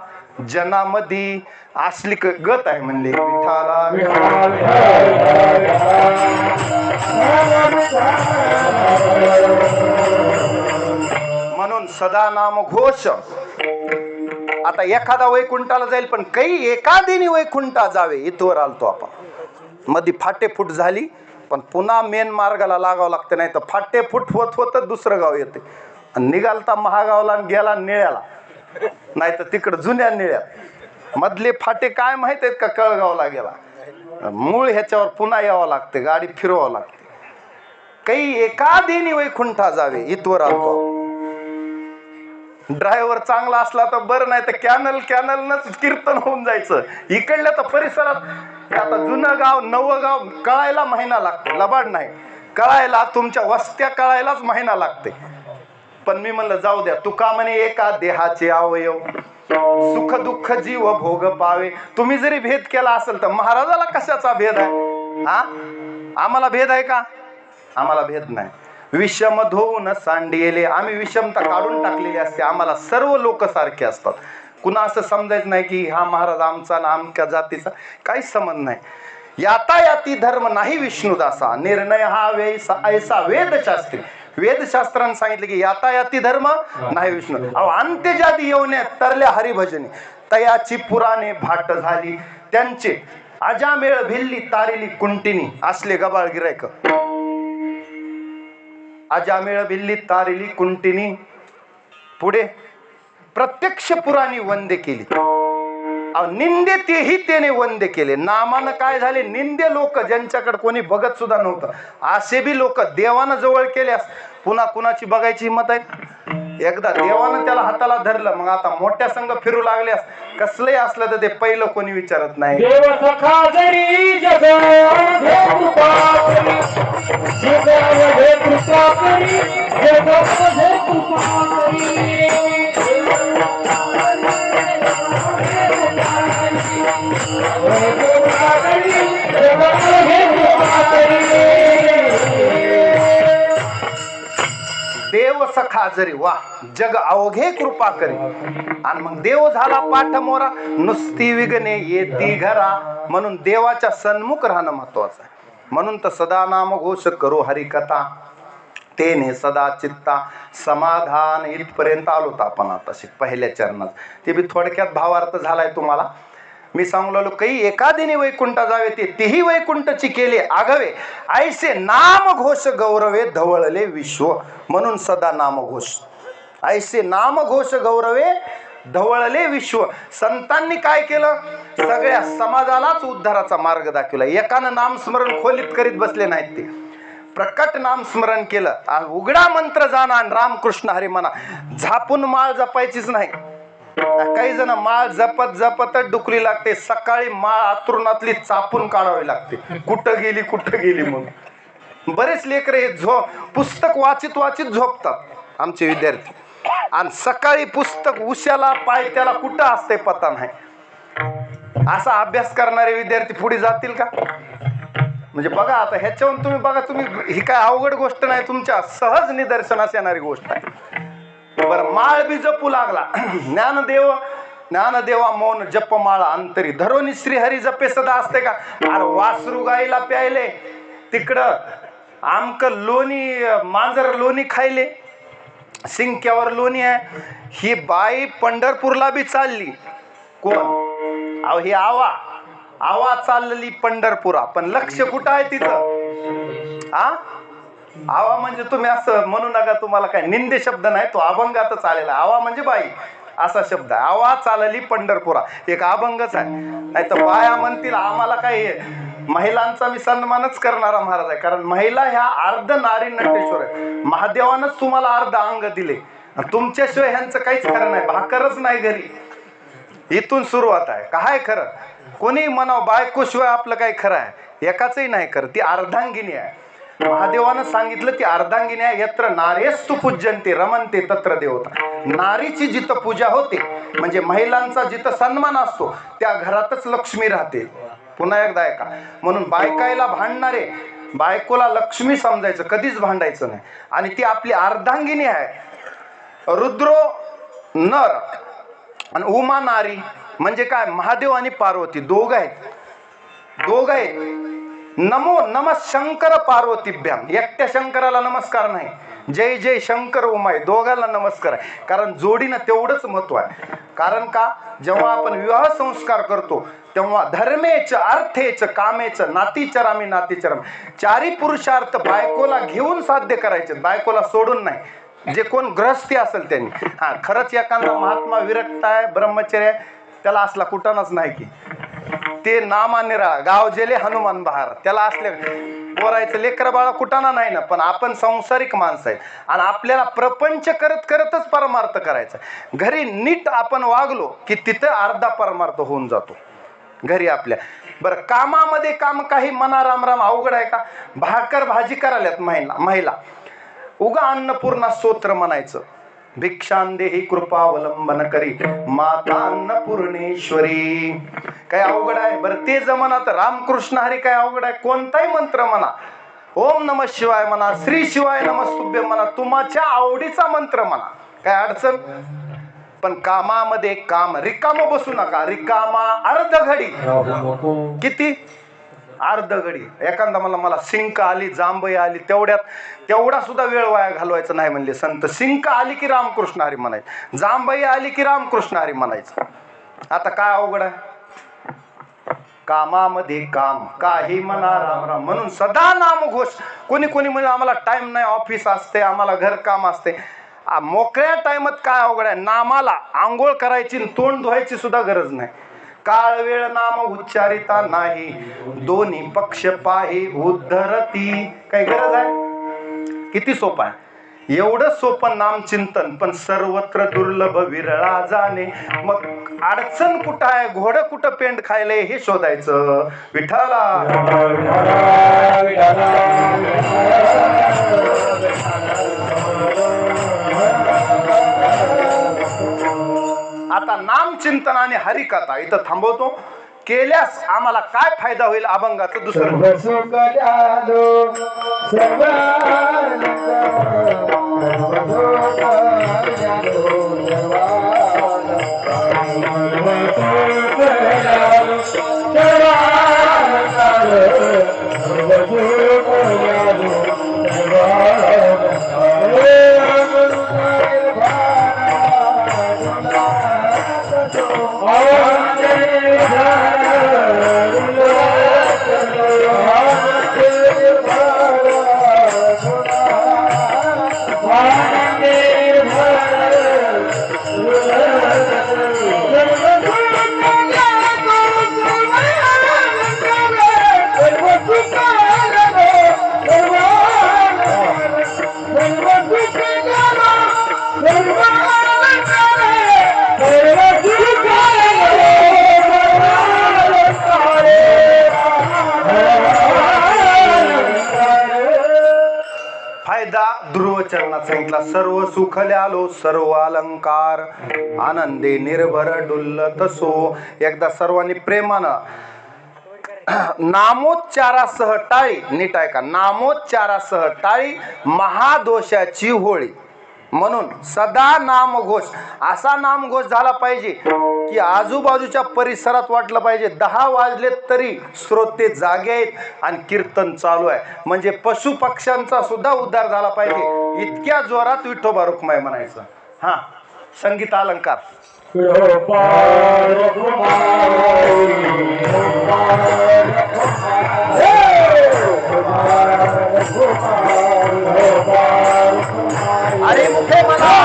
जनामधी. असली गत आहे म्हणले विठाला. म्हणून सदा नाम घोष. आता एखादा वैकुंठाला जाईल, पण काही एखादीने वैकुंठा जावे, इथवर आलतो आपण. मध्ये फाटेफूट झाली, पण पुन्हा मेन मार्गाला लागावं लागतं. नाही तर फाटेफूट होत दुसरं गाव येते. निघालता महागावला आणि गेला निळ्याला, नाही तर तिकडं जुन्या निळ्यात. मधले फाटे काय माहित आहेत का? कळगावला गेला, मूळ ह्याच्यावर पुन्हा यावं लागते, गाडी फिरवावं लागते. काही एखादीने वैकुंठा जावे, इथवर आलतो. ड्रायव्हर चांगला असला तर बरं, नाही तर कॅनलनच कीर्तन होऊन जायचं. इकडल्या तर परिसरात आता जुनं गाव नवं गाव कळायला महिना लागतो. लबाड नाही, कळायला तुमच्या वस्त्या कळायलाच महिना लागते. पण मी म्हणलं जाऊ द्या. तुका म्हणे एका देहाचे अवयव, सुख दुःख जीव भोग पावे. तुम्ही जरी भेद केला असेल तर महाराजाला कशाचा भेद आहे? आम्हाला भेद आहे का? आम्हाला भेद नाही. विषम धोऊन सांडिले, आम्ही विषमता काढून टाकलेली असते. आम्हाला सर्व लोक सारखे असतात. कुणा असं समजायचं नाही की हा महाराज आमचा ना अमक्या जातीचा, काहीच संबंध नाही. यातायाती धर्म नाही विष्णुदासा, निर्णय हा वैसा ऐसा वेदशास्त्री. वेदशास्त्रानं सांगितलं की यातायाती धर्म नाही विष्णू. अहो अंत्यजाती येऊने तरल्या हरिभजनी, तयाची पुराणे भाट झाली त्यांचे, अजामेळ भिल्ली तारिली कुंटिनी. असले गबाळ गिरायक, अजामेळ भिल्ली तारिली कुंटिनी. पुढे प्रत्यक्ष पुराणी वंदे केली. निंदे तेही त्याने वंदे केले. नामानं काय झाले, निंदे लोक ज्यांच्याकडे कोणी बघत सुद्धा नव्हतं, असे बी लोक देवानं जवळ केल्यास पुन्हा कुणाची बघायची हिंमत आहे? एकदा देवानं त्याला हाताला धरलं, मग आता मोठ्या संघ फिरू लागल्यास कसलंही असलं तर ते पहिलं कोणी विचारत नाही. देव सखा जरी जग कृपा करी, जगामध्ये कृपा करी, जगामध्ये कृपा करी. देव सखा जरी, वा, जग अवघे कृपा करी. आणि मग देव झाला पाठमोरा, नुसती विघ्ने येती घरा. म्हणून देवाच्या सन्मुख राहणं महत्वाचं आहे. म्हणून तर सदा नाम घोष करू हरिकथा, तेने सदा चित्ता समाधान. इथपर्यंत आलोत आपण आता पहिल्या चरणात. ते बी थोडक्यात भावार्थ झालाय तुम्हाला. मी सांगू लागलो, काही एखादीने वैकुंठा जावे ते तेही वैकुंठची केले आगवे, ऐसे नाम घोष गौरवे धवळले विश्व. म्हणून सदा नाम घोष, ऐसे नाम घोष गौरवे धवळले विश्व. संतांनी काय केलं, सगळ्या समाजालाच उद्धाराचा मार्ग दाखवला. एकानं नामस्मरण खोलीत करीत बसले नाहीत, ते प्रकट नामस्मरण केलं. उघडा मंत्र जाणा आणि रामकृष्ण हरी म्हणा. झापून माळ जपायचीच नाही. काही जण माळ जपत जपतच डुकली लागते. सकाळी माळ आतुरणातली चापून काढावी लागते, कुठं गेली कुठं गेली. मग बरेच लेकरे हे पुस्तक वाचित वाचित झोपतात आमचे विद्यार्थी, आणि सकाळी पुस्तक उश्याला पाय त्याला कुठं असते पता नाही. असा अभ्यास करणारे विद्यार्थी पुढे जातील का? म्हणजे बघा आता ह्याच्यावरून तुम्ही बघा, तुम्ही ही काय अवघड गोष्ट नाही, तुमच्या सहज निदर्शनास येणारी गोष्ट आहे. बरं, माळ बी जपू लागला. ज्ञानदेवा मौन जप माळा अंतरी, धरोनी श्रीहरी जपे सदा असते का? अरे वासरू गाईला प्यायले, तिकडं आमक लोणी मांजर लोणी खायले, शिंक्यावर लोणी आहे. ही बाई पंढरपूरला बी चालली. कोण? अहो ही आवा चाललेली पंढरपुरा, पण लक्ष कुठं आहे तिथं? आवा म्हणजे तुम्ही असं म्हणू नका, तुम्हाला काय निंदे शब्द नाही, तो अभंगातच आलेला. आवा म्हणजे बाई असा शब्द आहे. आवा चालली पंढरपुरा एक अभंगच आहे. नाही तर बाया म्हणतील आम्हाला काय, महिलांचा मी सन्मानच करणारा महाराज आहे. कारण महिला ह्या अर्ध नारी नटेश्वर आहे. महादेवानंच तुम्हाला अर्ध अंग दिले, तुमच्याशिवाय ह्यांचं काहीच खरं नाही. भाकरच नाही घरी, इथून सुरुवात आहे. काय खरं? कोणी म्हणावं बायकोशिवाय आपलं काय खरं आहे? एकाचही नाही खरं. ती अर्धांगिनी आहे. महादेवानं सांगितलं ती अर्धांगिनी आहे. यत्र नारेस्तु पूज्यन्ते रमन्ते तत्र देवता. नारीची जिथं पूजा होते, म्हणजे महिलांचा जिथं सन्मान असतो, त्या घरातच लक्ष्मी राहते. पुन्हा एकदा ऐका, म्हणून बायकायला भांडणारे बायकोला लक्ष्मी समजायचं, कधीच भांडायचं नाही. आणि ती आपली अर्धांगिनी आहे. रुद्रो नर आणि उमा नारी. म्हणजे काय, महादेव आणि पार्वती दोघ आहेत. नमो नम शंकर पार्वतीभ्याम. एकट्या शंकराला नमस्कार नाही, जय जय शंकर उमाय दोघांना नमस्कार आहे. कारण जोडीनं तेवढंच महत्व आहे. कारण का, जेव्हा आपण विवाह संस्कार करतो तेव्हा धर्मेच अर्थेच कामेच नातीचरामी नातीचरम, चारी पुरुषार्थ बायकोला घेऊन साध्य करायचे, बायकोला सोडून नाही. जे कोण गृहस्थी असेल त्यांनी. खरंच एखादा महात्मा विरक्त आहे, ब्रह्मचर्य आहे, त्याला असला कुठानच नाही की ते नामान्य राहा. गाव जेले हनुमान बहार, त्याला असले बोरायचं लेकर बाळा कुठाना नाही ना. पण आपण संसारिक माणसं आहे आणि आपल्याला प्रपंच करत करतच परमार्थ करायचा. घरी नीट आपण वागलो की तिथं अर्धा परमार्थ होऊन जातो घरी आपल्या. बरं, कामामध्ये काम काही मना राम राम अवघड आहे का? भाकर भाजी करायल्यात महिला, उगा अन्नपूर्णा स्तोत्र म्हणायचं. भिक्षांदेही कृपावलंबन करी माता अन्नपूर्णेश्वरी. काय अवघड आहे? बरं, ते जमानात रामकृष्ण हरी काय अवघड आहे? कोणताही मंत्र म्हणा, ओम नमः शिवाय म्हणा, श्री शिवाय नमस्तुभ्य म्हणा, तुमच्या आवडीचा मंत्र म्हणा, काय अडचण? पण कामामध्ये काम, रिकाम बसू नका. रिकामा अर्ध घडी किती अर्ध घडी एखादा मला सिंक आली जांभई आली तेवढा सुद्धा वेळ वाया घालवायचा नाही म्हणले संत. सिंक आली की रामकृष्ण हरी म्हणायचं, जांभई आली की रामकृष्ण हरी म्हणायचं. आता काय अवघड आहे? कामामध्ये काम काही म्हणा राम राम म्हणून सदा नामघोष. कोणी म्हणे आम्हाला टाइम नाही, ऑफिस असते, आम्हाला घरकाम असते. मोकळ्या टाइमात काय अवघड आहे? नामाला आंघोळ करायची तोंड धुवायची सुद्धा गरज नाही. काळ वेळ नाम उच्चारिता नाही, दोन्ही पक्ष पाही उद्धरती. काही गरज आहे? किती सोपं आहे. एवढं सोपं नाम चिंतन, पण सर्वत्र दुर्लभ विरळा जाणे. मग अडचण कुठं आहे, घोडं कुठं पेंड खायलंय हे शोधायचं. विठाला आता नाम चिंतन आणि हरिकथा इथं थांबवतो. केल्यास आम्हाला काय फायदा होईल अभंगाचं दुसरं. ध्रुवचरणात सांगितला. सर्व सुखले आलो सर्व अलंकार, आनंदे निर्भर डुल्लतसो. एकदा सर्वांनी प्रेमानं नामोच्चारासह टाळी, नीट ऐका, नामोच्चारासह टाळी महादोषाची होळी. म्हणून सदा नामघोष, असा नामघोष झाला पाहिजे की आजूबाजूच्या परिसरात वाटलं पाहिजे 10 वाजले तरी श्रोते जागे आहेत आणि कीर्तन चालू आहे. म्हणजे पशु पक्ष्यांचा सुद्धा उद्धार झाला पाहिजे. इतक्या जोरात विठोबा रुक्माई म्हणायचं. हा, संगीत अलंकार. अरे मुखे म्हणा.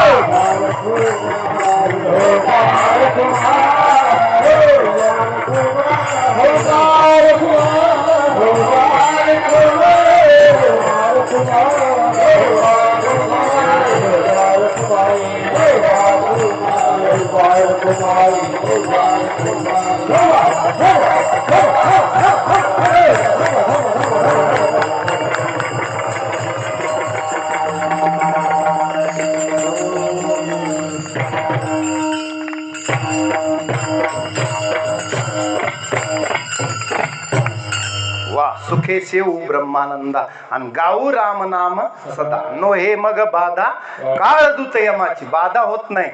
सुखे शेऊ ब्रह्मानंदा आणि गाऊ राम नाम सदा. नो हे मग बाधा काळ दूत यमाची. बाधा होत नाही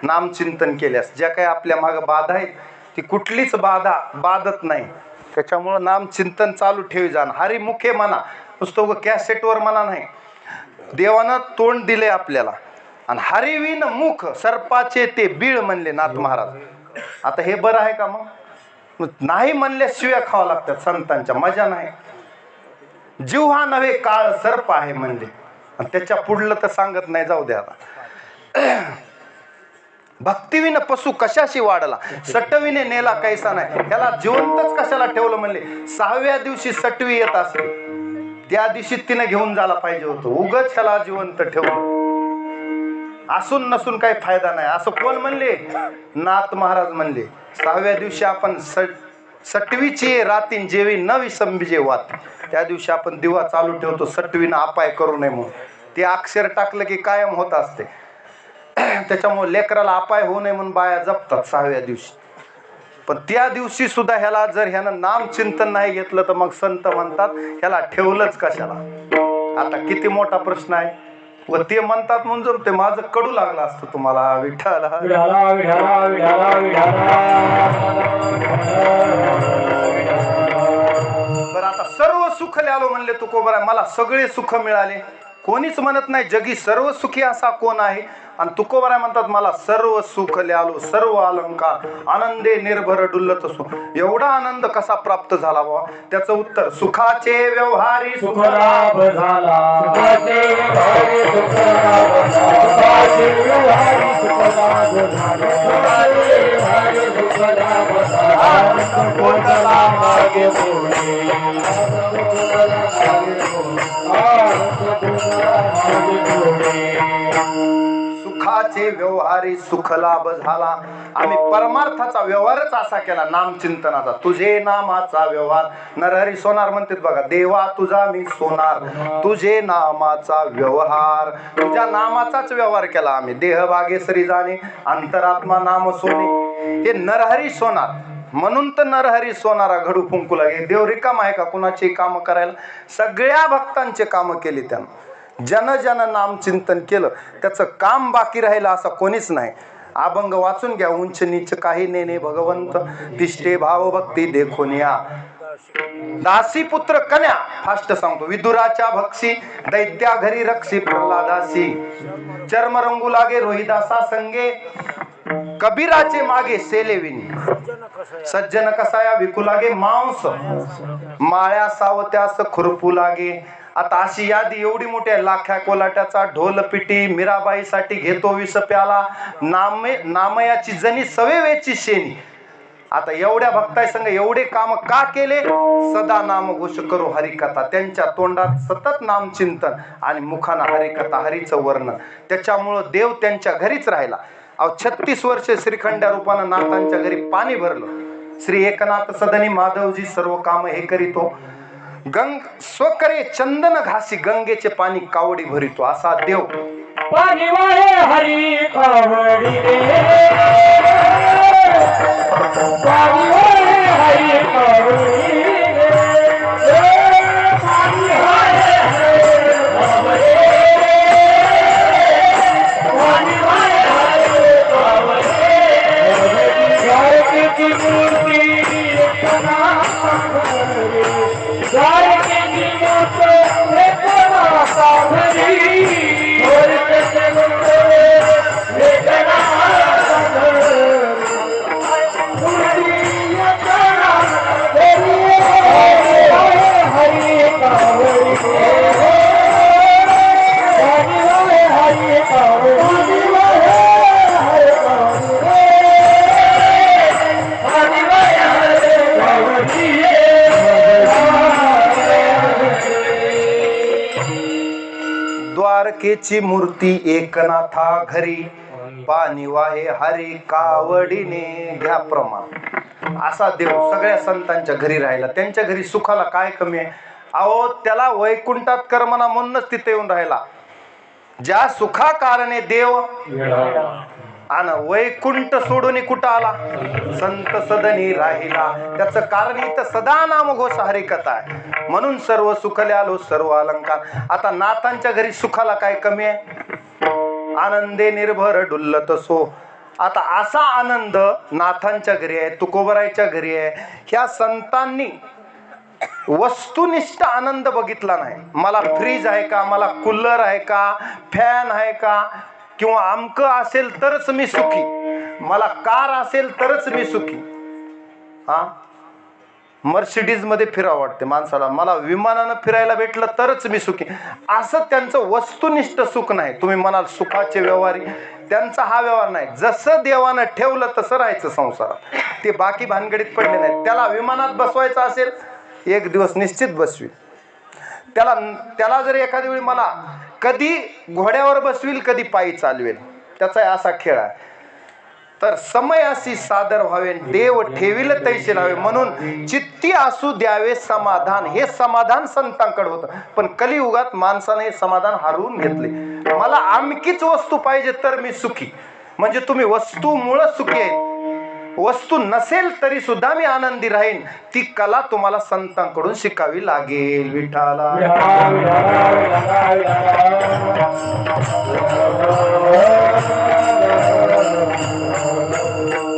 नामचिंतन केल्यास. ज्या काही आपल्या माग बाधा आहेत ती कुठलीच बाधा बाधत नाही. त्याच्यामुळं नामचिंतन चालू ठेवी जाणं. हरिमुखे म्हणा, नुसतं कॅसेटवर म्हणा नाही. देवानं तोंड दिले आपल्याला आणि हरिविन मुख सर्पाचे ते बीळ म्हणले नाथ महाराज. आता हे बरं आहे का? मग नाही म्हणल्या शिव्या खावा लागतात संतांच्या, मजा नाही. जीव हा नव्हे काळ सर्प आहे म्हणले आणि त्याच्या पुढलं तर सांगत नाही, जाऊ द्या. आता भक्तिविन पशु कशाशी वाढला, सटवीने नेला कैसा नाही. त्याला जिवंतच कशाला ठेवलं म्हणले. 6व्या दिवशी सटवी येत असते, त्या दिवशी तिने घेऊन जायला पाहिजे होतं. उगच ह्याला जिवंत ठेवलं. असून नसून काही फायदा नाही असं कोण म्हणले? नाथ महाराज म्हणले. 6व्या दिवशी आपण सटवीची रातीन जेवी न विसंबिजे वात. त्या दिवशी आपण दिवा चालू ठेवतो सटवीनं अपाय करू नये म्हणून. ते अक्षर टाकलं की कायम होत असते. त्याच्यामुळे लेकराला अपाय होऊ नये म्हणून बाया जपतात 6व्या दिवशी. पण त्या दिवशी सुद्धा ह्याला जर ह्यानं नाम चिंतन नाही घेतलं तर मग संत म्हणतात ह्याला ठेवलंच कशाला. आता किती मोठा प्रश्न आहे. व ते म्हणतात म्हणून ते माझं कडू लागलं असतं तुम्हाला. विठ्ठल बरं आता सर्व सुख ल्यालो म्हणले तुकोबरा, मला सगळे सुख मिळाले. कोणीच म्हणत नाही जगी सर्व सुखी असा कोण आहे. आणि तुकोबरा म्हणतात मला सर्व सुख ल्यालो सर्व अलंकार आनंदे निर्भर डुल्लत असो. एवढा आनंद कसा प्राप्त झाला बाबा? त्याचं उत्तर सुखाचे व्यवहारी सुख लाभ झाला. सुखाचे व्यवहारी सुख लाभ झाला. सुखाचे व्यवहारी सुख लाभ झाला. सुखाचे व्यवहारी सुख लाभ झाला. कोणता मागे पुढे सुखाचे व्यवहारी सुख लाभ झाला. आम्ही परमार्थाचा व्यवहारच असा केला नामचिंतनाचा. तुझे नामाचा व्यवहार नरहरी सोनार म्हणतात बघा, देवा तुझा मी सोनार तुझे नामाचा व्यवहार. तुझ्या नामाचाच व्यवहार केला आम्ही. देह बागेसरी जाणे अंतरात्मा नाम सोने. हे नरहरी सोनार म्हणून तर नरहरी सोनारा घडू फुंकू लागे. देव रिकाम आहे का कुणाची काम करायला? सगळ्या भक्तांचे काम केली त्यानं. जन जन नाम चिंतन केलं, त्याचं काम बाकी राहिलं असं कोणीच नाही. अभंग वाचून घ्या. उंच नीच काही नेने भगवंत तिष्ठे भाव भक्ती देखून या. दासी पुत्र कन्या फास्ट सांगतो. विदुराच्या भक्षी दैत्या घरी रक्षी प्रल्हादासी. चर्म रंगू लागे रोहिदासा संगे कबीराचे मागे सेलेविनी. सज्जन कसाया विकू लागे मांस माळ्या सावत्यास खुरपू लागे. आता अशी यादी एवढी मोठी आहे. लाख्या कोलाट्याचा ढोल पिटी मीराबाईसाठी घेतो विष प्याला. नामयाची जनी सवेवेची शेणी. आता एवढ्या भक्ताय संग एवढे काम का केले? सदा नाम घोष करू हरिकथा. त्यांच्या तोंडात सतत नाम चिंतन आणि मुखाना हरिकथा हरीचं वर्णन. त्याच्यामुळं देव त्यांच्या घरीच राहिला. 36 वर्ष श्रीखंड्या रूपानं नाथांच्या घरी पाणी भरलं. श्री एकनाथ सदनी माधवजी सर्व काम हे करीतो. गंग स्वकरे चंदन घासी गंगेचे पाणी कावडी भरितो असा देव. पाणी वाहे हरी कावडी रे. पाणी वाहे हरी कावडी रे. पाणी वाहे हरी कावडी रे. पाणी वाहे हरी कावडी रे. गायकीची मूर्ती द्वारकेची मूर्ती एकनाथा घरी पाणी वाहे हरी कावडीने घ्या प्रमाण. असा देव सगळ्या संतांच्या घरी राहिला. त्यांच्या घरी सुखाला काय कमी आहे? अहो त्याला वैकुंठात करमना म्हणूनच तिथे येऊन राहिला. ज्या सुखा कारणे देव आणि वैकुंठ सोडून कुठं आला? संत सदनी राहिला. त्याचं कारण इथं सदा नाम घोष हरिकथा आहे. म्हणून सर्व सुखले आलो सर्व अलंकार. आता नाथांच्या घरी सुखाला काय कमी आहे? आनंदे निर्भर डुल्लत सो. आता असा आनंद नाथांच्या घरी आहे, तुकोबरायच्या घरी आहे. ह्या संतांनी वस्तुनिष्ठ आनंद बघितला नाही. मला फ्रीज आहे का, मला कूलर आहे का, फॅन आहे का, किंवा आमकं असेल तरच मी सुखी, मला कार असेल तरच मी सुखी. हा मर्सिडीज मध्ये फिरावं वाटते माणसाला, मला विमानानं फिरायला भेटलं तरच मी सुखी. असं त्यांचं वस्तुनिष्ठ सुख नाही. तुम्ही म्हणाल सुखाचे व्यवहारी, त्यांचा हा व्यवहार नाही. जसं देवानं ठेवलं तसं राहायचं संसारात. ते बाकी भानगडीत पडले नाहीत. त्याला विमानात बसवायचं असेल एक दिवस निश्चित बसवी. त्याला जर एखाद्या वेळी मला कधी घोड्यावर बसवील कधी पायी चालवेल, त्याचा असा खेळ आहे. तर समयासी सादर व्हावे देव ठेविल तैसे लावे. म्हणून चित्ती असू द्यावे समाधान. हे समाधान संतांकडे होतं. पण कलियुगात माणसाने हे समाधान हरवून घेतले. मला आमकीच वस्तू पाहिजे तर मी सुखी. म्हणजे तुम्ही वस्तूमुळे सुखी आहेत. वस्तू नसेल तरी सुद्धा मी आनंदी राहीन. ती कला तुम्हाला संतांकडून शिकावी लागेल. विठाला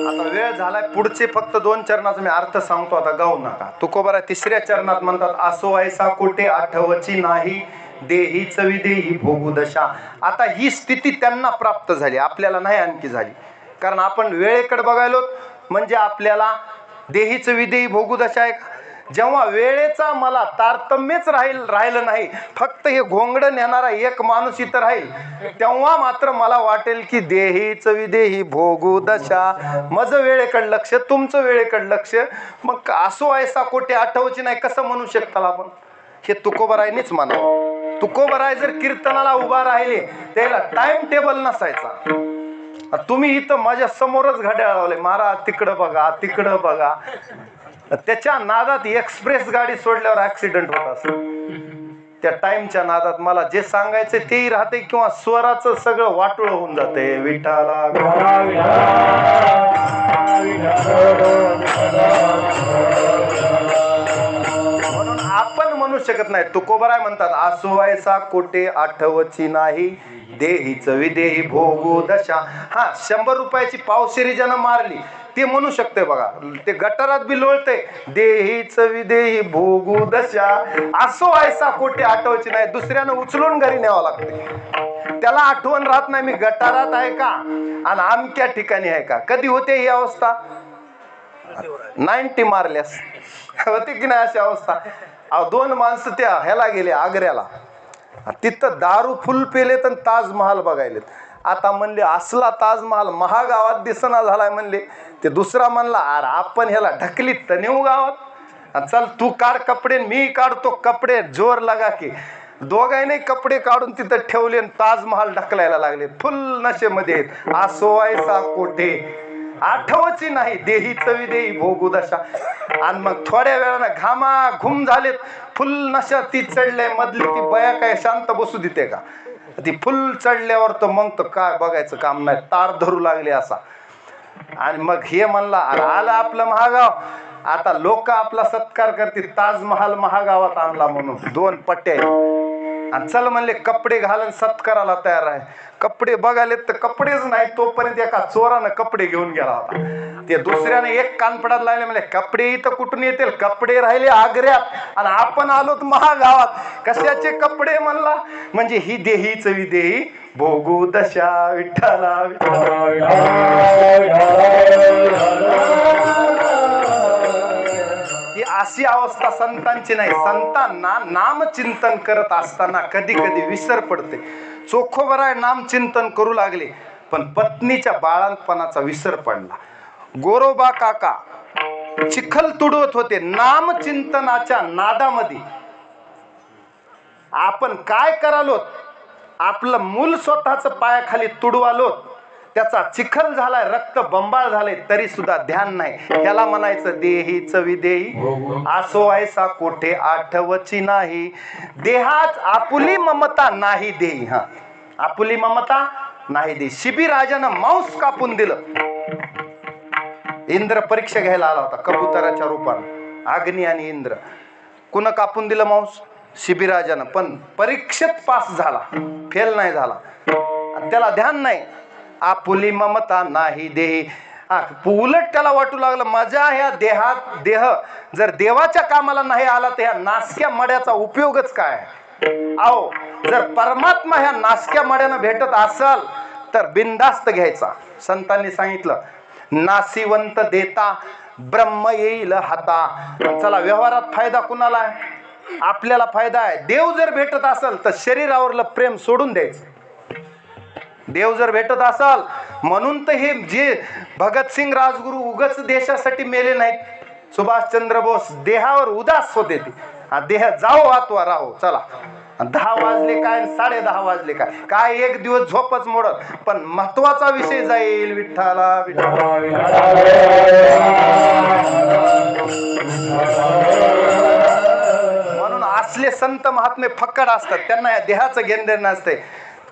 आता वेळ झालाय. पुढचे फक्त 2 चरणाचा मी अर्थ सांगतो, आता गाऊ नका. तुकोबारा 3ऱ्या चरणात म्हणतात, असो ऐसा कोठे आठवची नाही, देही चवी देही भोगू दशा. आता ही स्थिती त्यांना प्राप्त झाली, आपल्याला नाही आणखी झाली. कारण आपण वेळेकडे बघायलो म्हणजे आपल्याला देही चवी देही भोगू दशा आहे. जेव्हा वेळेचा मला तारतम्यच राहिलं नाही, फक्त हे घोंगडं नेणारा एक माणूस इथं राहील, तेव्हा मात्र मला वाटेल की देही चवी देही भोगू दशा. माझं वेळेकडे लक्ष, तुमचं वेळेकडे लक्ष. मग असो ऐसा कोठे आठवची नाही कसं म्हणू शकताल आपण? हे तुकोबरायनेच म्हणावं. तुकोबराय जर कीर्तनाला उभा राहिले त्याला टाइम टेबल नसायचा. तुम्ही इथं माझ्या समोरच घड्याळ लावले, महाराज तिकडं बघा तिकडं बघा. त्याच्या नादात एक्सप्रेस गाडी सोडल्यावर ऍक्सिडेंट होत असत. त्या टाइमच्या नादात मला जे सांगायचं तेही राहते, किंवा स्वराचं सगळं वाटोळ होऊन जाते. विठाला म्हणून आपण म्हणू शकत नाही. तुकोबराय म्हणतात, आसो ऐसा कोठे आठवची नाही, देही चवी देही भोगू दशा. हा 100 रुपयाची पावशेरी ज्यानं मारली ते म्हणू शकते बघा, ते गटारात बी लोळते, देही चवी देही भोगू दशा. असो ऐसा कोठे आठवची नाही, दुसऱ्यानं उचलून घरी न्यावं लागते. त्याला आठवण राहत नाही मी गटारात आहे का आणि आमक्या ठिकाणी आहे का. कधी होते ही अवस्था? 90 मारल्यास होते की नाही अशी अवस्था? 2 माणसं त्या ह्याला गेले आग्र्याला, तिथं दारू फुल पेलेत आणि ताजमहाल बघायलेत. आता म्हणले असला ताजमहाल महागावात दिसना झालाय म्हणले. ते दुसरा म्हणला, अरे आपण ह्याला ढकलीत तर नेऊ गावात, चल तू काढ कपडे मी काढतो कपडे, जोर लगा की. दोघांनी कपडे काढून तिथं ठेवले आणि ताजमहाल ढकलायला लागले. फुल नशेमध्ये. असो ऐसा कोठे आठवची नाही, देही चवी देही भोगू दशा. आणि मग थोड्या वेळानं घामाघूम झालेत, फुल नशा ती चढले. मधली ती बया काय शांत बसू देते का? ती फुल चढल्यावर तर मग तर काय बघायचं काम नाही, तार धरू लागले असा. आणि मग हे म्हणला, अरे आलं आपलं महागाव, आता लोक आपला सत्कार करतील, ताजमहाल महागावात आणला म्हणून 2 पट्ट्या. आणि चल म्हणले कपडे घालून सत्काराला तयार आहे. कपडे बघायलेत तर कपडेच नाही, तोपर्यंत एका चोरानं कपडे घेऊन गेला होता. ते दुसऱ्याने एक कानपडात लागले, म्हणजे कपडे इथं कुठून येतील, कपडे राहिले आग्र्यात आणि आपण आलोत महागावात. कशाचे कपडे म्हणला, म्हणजे ही देही चवी देही भोगू दशा. विठ्ठला ही अशी अवस्था संतांची नाही. संतांना नामचिंतन करत असताना कधी कधी विसर पडते. चोखोबराय नामचिंतन करू लागले, पण पत्नीच्या बाळंतपणाचा विसर पडला. गोरोबा काका चिखल तुडवत होते नामचिंतनाच्या नादामध्ये. आपण काय करालोत, आपलं मूल स्वतःच पायाखाली तुडवालोत, त्याचा चिखल झालाय, रक्त बंबाळ झाले, तरी सुद्धा ध्यान नाही. त्याला म्हणायचं देही चवी देही असो ऐसा कोठे आठवची नाही, देहात आपुली ममता नाही देही. हा आपुली ममता नाही देही. शिबिराजानं मांस कापून दिलं. इंद्र परीक्षा घ्यायला आला होता कबुतराच्या रूपानं, अग्नी आणि इंद्र. कुणं कापून दिलं मांस? शिबिराजानं. पण परीक्षेत पास झाला, फेल नाही झाला. त्याला ध्यान नाही, आपुली ममता नाही देही. उलट त्याला वाटू लागलं, माझ्या ह्या देहात देह जर देवाच्या कामाला नाही आला तर ह्या नासक्या मड्याचा उपयोगच काय? आओ जर परमात्मा ह्या नासक्या मड्यानं भेटत असल तर बिनधास्त घ्यायचा. संतांनी सांगितलं, नासिवंत देता ब्रह्म येईल हाता. चला व्यवहारात फायदा कुणाला आहे? आपल्याला फायदा आहे. देव जर भेटत असेल तर शरीरावरलं प्रेम सोडून द्यायचं. देव जर भेटत असाल म्हणून तर हे जे भगतसिंग राजगुरू उगच देशासाठी मेले नाहीत. सुभाषचंद्र बोस देहावर उदास होते. ते देह जाओ अथवा राहो. चला 10 वाजले काय 10:30 वाजले काय, काय एक दिवस झोपच मोडत, पण महत्वाचा विषय जाईल. विठ्ठला म्हणून असले संत महात्मे फक्कड असतात, त्यांना या देहाचं घेणं नसते.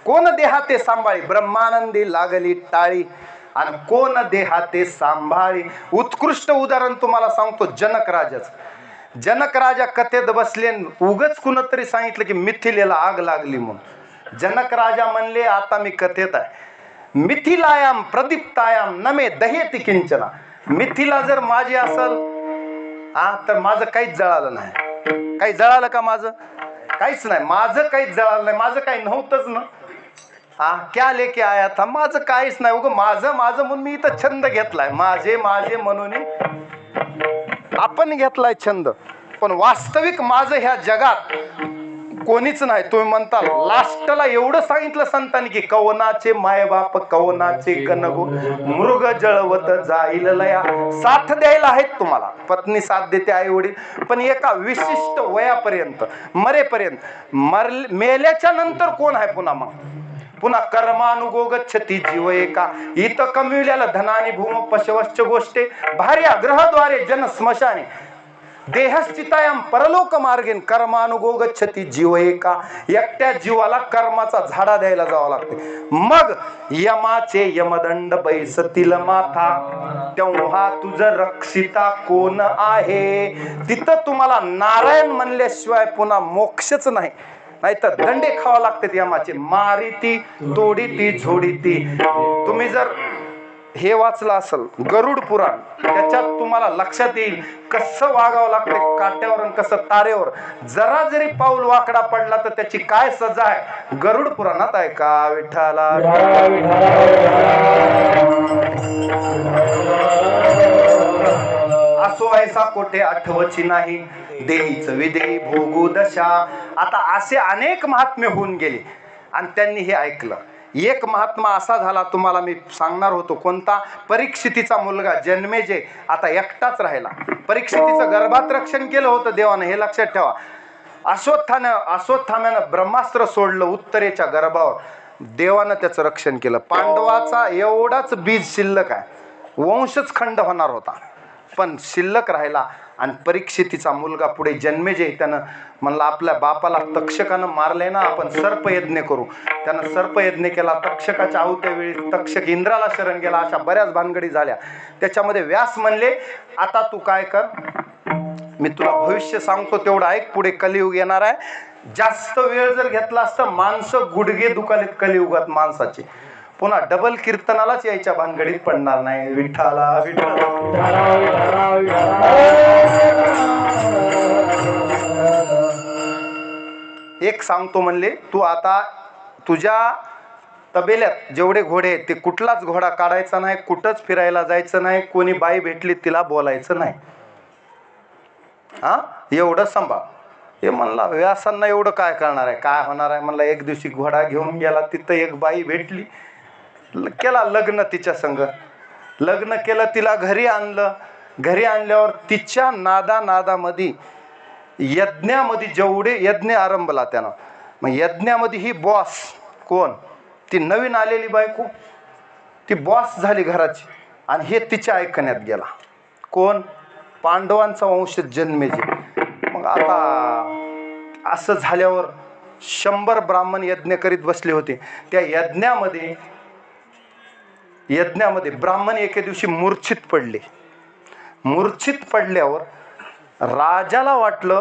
कोण देहाते सांभाळी ब्रह्मानंदी लागली टाळी, आणि कोण देहाते सांभाळी. उत्कृष्ट उदाहरण तुम्हाला सांगतो जनक राजाचं. जनक राजा कथेत बसले, उगच कुणतरी सांगितलं की मिथिलेला आग लागली म्हणून. जनक राजा म्हणले, आता मी कथेत आहे. मिथिलायाम प्रदीप्तायाम नमे दहेती किंचना. मिथिला जर माझी असल तर माझं काहीच जळालं नाही. काही जळालं का माझं? काहीच नाही. माझं काहीच जळालं नाही. माझं काही नव्हतंच ना. क्या लेके आया था, माझं काहीच नाही. उगं माझं माझं म्हणून मी इथं छंद घेतलाय. माझे माझे म्हणून आपण घेतलाय छंद. पण वास्तविक माझं ह्या जगात कोणीच नाही. तुम्ही म्हणता लास्टला एवढं सांगितलं संतांनी की कवनाचे मायबाप कवनाचे गणगो मृग जळवत जाईल लया. साथ द्यायला आहेत तुम्हाला, पत्नी साथ देते, आई वडील, पण एका विशिष्ट वयापर्यंत, मरेपर्यंत. मेल्याच्या नंतर कोण आहे पुन्हा? मग पुन्हा कर्मानुगो गच्छती जीव एका. इथं कमविलेलं धनानी भूम पशवश्च गोष्टे भार्या ग्रहद्वारे जन स्मशाने देहस्थितायाम परलोक मार्गेन कर्मानुगो गच्छती जीव एका. एकट्या जीवाला कर्माचा झाडा द्यायला जावं लागते. मग यमाचे यमदंड बैसतील माथा, तेव्हा तुझं रक्षिता कोण आहे? तिथं तुम्हाला नारायण म्हणल्याशिवाय पुन्हा मोक्षच नाही. नाहीतर दंडे खावा लागतात यमाचे. मारी ती तोडी ती झोडी ती. तुम्ही जर हे वाचलं असेल गरुड पुराण, त्याच्यात तुम्हाला लक्षात येईल कसं वागावं लागतं काट्यावर आणि कसं तारेवर. जरा जरी पाऊल वाकडा पडला तर त्याची काय सजा आहे गरुड पुराणात आहे का? विठ्ठला असो ऐसा कोठे आठवची नाही, देहीच विदेही भोगू दशा. आता असे अनेक महात्मे होऊन गेले आणि त्यांनी हे ऐकलं. एक महात्मा असा झाला, तुम्हाला मी सांगणार होतो कोणता? परीक्षितीचा मुलगा जन्मेजय आता एकटाच राहिला. परीक्षितीचं गर्भात रक्षण केलं होतं देवानं, हे लक्षात ठेवा. अश्वत्थाम्यानं ब्रह्मास्त्र सोडलं उत्तरेच्या गर्भावर, देवानं त्याचं रक्षण केलं. पांडवाचा एवढाच बीज शिल्लक आहे, वंशच खंड होणार होता पण शिल्लक राहिला. आणि परीक्षितीचा मुलगा पुढे जन्मेजय, त्यानं म्हणलं आपल्या बापाला तक्षकानं मारले ना, आपण सर्पयज्ञ करू. त्यानं सर्पयज्ञ केला. तक्षकाच्या आहुत्या वेळी तक्षक इंद्राला शरण गेला. अशा बऱ्याच भानगडी झाल्या. त्याच्यामध्ये व्यास म्हणले आता तू काय कर, मी तुला भविष्य सांगतो तेवढं ऐक, पुढे कलियुग येणार आहे. जास्त वेळ जर घेतला असता माणसं गुडघे दुखालेत कलियुगात माणसाचे, पुन्हा डबल कीर्तनालाच यायच्या भानगडीत पडणार नाही. विठ्ठला एक सांगतो म्हणले, तू आता तुझ्या तबेल्यात जेवढे घोडे आहेत ते कुठलाच घोडा काढायचा नाही, कुठंच फिरायला जायचं नाही, कोणी बाई भेटली तिला बोलायचं नाही. एवढं सांभाळ. हे म्हणला व्यासांना एवढं काय करणार आहे, काय होणार आहे? म्हणला एक दिवशी घोडा घेऊन गेला, तिथं एक बाई भेटली, केला लग्न तिच्या संग. लग्न केलं, तिला घरी आणलं. घरी आणल्यावर तिच्या नादामध्ये यज्ञामध्ये जेवढे यज्ञ आरंभला त्यानं, मग यज्ञामध्ये ही बॉस कोण? ती नवीन आलेली बायको, ती बॉस झाली घराची. आणि हे तिच्या ऐकण्यात गेला. कोण? पांडवांचा वंशज जन्मेजय. मग आता असं झाल्यावर 100 ब्राह्मण यज्ञ करीत बसले होते. त्या यज्ञामध्ये ब्राह्मण एके दिवशी मूर्छित पडले. मूर्छित पडल्यावर राजाला वाटलं,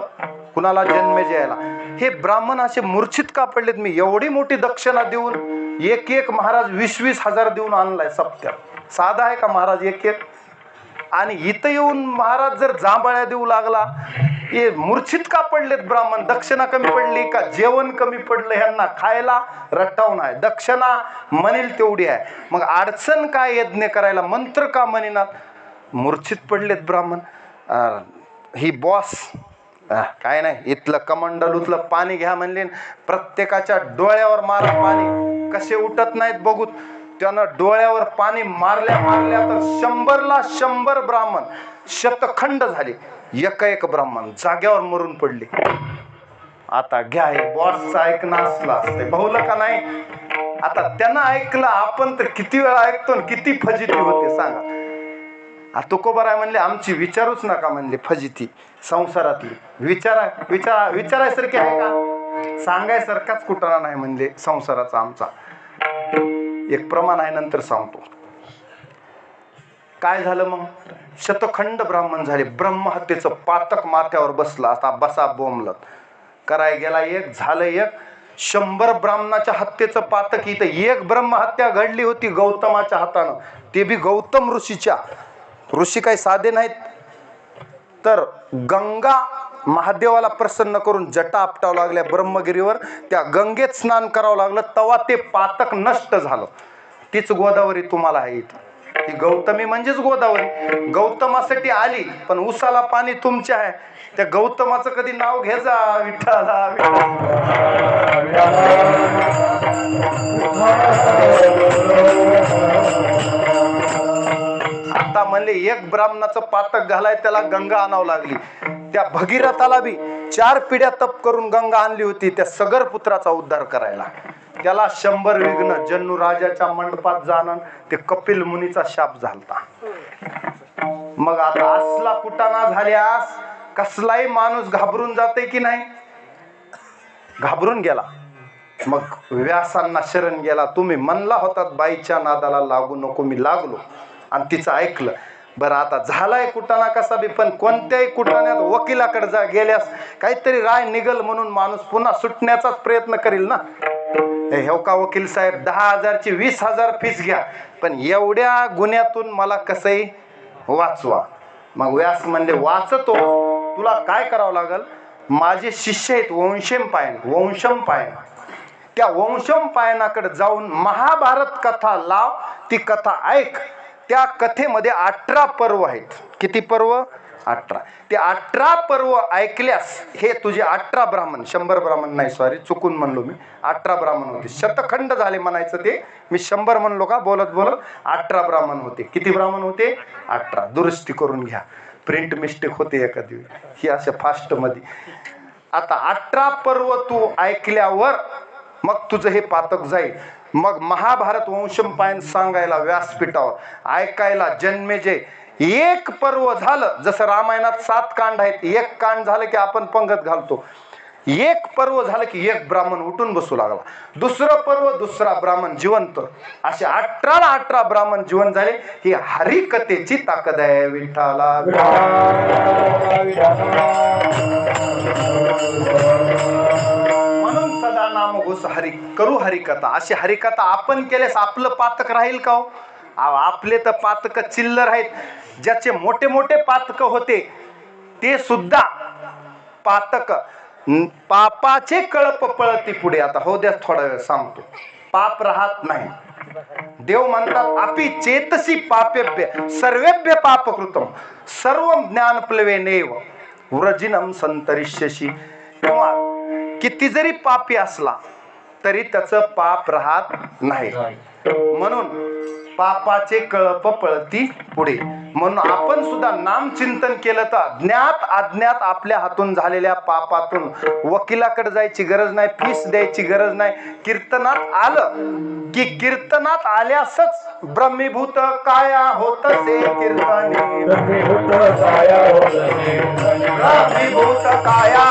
कुणाला? जन्मेजयाला, हे ब्राह्मण असे मूर्छित का पडलेत? मी एवढी मोठी दक्षिणा देऊन एक महाराज 20-20 हजार देऊन आणलाय सप्त्यात. साधा आहे का महाराज एक? आणि इथं येऊन महाराज जर जांभळ्या देऊ लागला, हे मूर्छित का पडलेत ब्राह्मण? दक्षिणा कमी पडली का जेवण कमी पडलं? ह्यांना खायला रट्टावून आहे, दक्षिणा म्हणेल तेवढी आहे. मग अडचण काय यज्ञ करायला? मंत्र का म्हणेनात? मूर्छित पडलेत ब्राह्मण. ही बॉस काय नाही, इथलं कमंडल उतलं पाणी घ्या म्हणले, प्रत्येकाच्या डोळ्यावर मारा पाणी, कसे उठत नाहीत बघूत. त्यानं डोळ्यावर पाणी मारल्या तर 100ला 100 ब्राह्मण शतखंड झाले. एक ब्राह्मण जाग्यावर मरून पडले. आता घ्या, हे बॉसचं ऐकणं असलं असते, बहुलं का नाही? आता त्यानं ऐकलं, आपण तर किती वेळा ऐकतो आणि किती फजिती होते सांगा. तुकोबा राय म्हणले आमची विचारूच नका म्हणले, फजिती संसारातली विचारायसारखी आहे का? सांगायसारखाच कुठला नाही म्हणले संसाराचा आमचा. एक प्रमाण आहे, नंतर सांगतो. काय झालं मग? शतखंड ब्राह्मण झाले. ब्रह्महत्येचं पातक माथ्यावर बसलं. आता बसा बोंबलत कराय गेला एक, झालं एक. 100 ब्राह्मणाच्या हत्येचं पातक. इथं एक ब्रह्महत्या घडली होती गौतमाच्या हातानं, ते बी गौतम ऋषीच्या. ऋषी काही साधे नाहीत. तर गंगा महादेवाला प्रसन्न करून जटा आपटावं लागल्या ब्रह्मगिरीवर. त्या गंगेत स्नान करावं लागलं, तेव्हा ते पातक नष्ट झालं. तीच गोदावरी तुम्हाला आहे इथं. ही गौतमी म्हणजेच गोदावरी. गौतमासाठी आली, पण उसाला पाणी तुमचे आहे. त्या गौतमाचं कधी नाव घे जा, विठ्ठला आता म्हणले एक ब्राह्मणाचं पातक घालाय त्याला गंगा आणावं लागली. त्या भगीरथाला बी 4 पिढ्या तप करून गंगा आणली होती त्या सगर पुत्राचा उद्धार करायला. त्याला 100 विघ्न जन्नू राजाच्या मंडपात जाणं ते कपिल मुनीचा शाप झालता. मग आता असला कुटाणा झाल्यास कसलाही माणूस घाबरून जाते की नाही? घाबरून गेला. मग व्यासांना शरण गेला. तुम्ही म्हणला होतात बाईच्या नादाला लागू नको, मी लागलो आणि तिचं ऐकलं. बरं आता झालाय कुटाणा कसा बी, पण कोणत्याही कुटाण्यात वकिलाकडे जा गेल्यास काहीतरी राय निघल म्हणून माणूस पुन्हा सुटण्याचाच प्रयत्न करील ना. हे का वकील साहेब 10,000ची 20,000 फीस घ्या, पण एवढ्या गुन्ह्यातून मला कसंही वाचवा. मग व्यास म्हणले वाचतो, तुला काय करावं लागल? माझे शिष्य आहेत वंशम पायन. त्या वंशम पायनाकडे जाऊन महाभारत कथा लाव, ती कथा ऐक. त्या कथेमध्ये 18 पर्व आहेत. किती पर्व? 18. ते 18 पर्व ऐकल्यास हे तुझे 18 ब्राह्मण, 100 ब्राह्मण नाही, सॉरी चुकून म्हणलो मी, 18 ब्राह्मण होते. शतखंड झाले म्हणायचं ते, मी 100 म्हणलो का बोलत 18 ब्राह्मण होते. किती ब्राह्मण होते? 18. दुरुस्ती करून घ्या, प्रिंट मिस्टेक होते एखादी ही अशा फास्ट मध्ये. आता 18 पर्व तू ऐकल्यावर मग तुझं हे पातक जाईल. मग महाभारत वंशम पायन सांगायला व्यासपीठावर, ऐकायला जन्मेजय. एक पर्व झालं, जसं रामायणात 7 कांड आहेत, एक कांड झालं की आपण पंगत घालतो. एक पर्व झालं की एक ब्राह्मण उठून बसू लागला. दुसरं पर्व दुसरा ब्राह्मण जिवंत. असे 18 ब्राह्मण जिवंत झाले. ही हरिकथेची ताकद आहे. विठ्ठला म्हणून सदा नाम घोष हरी करू हरिकथा. अशी हरिकथा आपण केल्यास आपलं पातक राहील का हो? आपले तर पातक चिल्लर आहेत. ज्याचे मोठे मोठे पातक होते ते सुद्धा पातक पापाचे कळप पळती पुढे. आता हो द्या थोडा वेळ सांगतो. पाप राहत नाही. देव म्हणतात अपि चेतसी पापेभ्य सर्वेभ्य पापकृतम सर्व ज्ञान प्लवेनेव व्रजिनम संतरिष्यसी. किंवा किती जरी पापी असला तरी त्याचं पाप राहत नाही. म्हणून पापाचे कळप पळती पुढे. म्हणून आपण सुद्धा नाम चिंतन केलं तर ज्ञात अज्ञात आपल्या हातून झालेल्या पापातून वकिलाकडे जायची गरज नाही, फीस द्यायची गरज नाही. कीर्तनात आलं की कीर्तनात आल्यासच ब्रह्मीभूत काया होतसे कीर्तने, ब्रह्मीभूत काया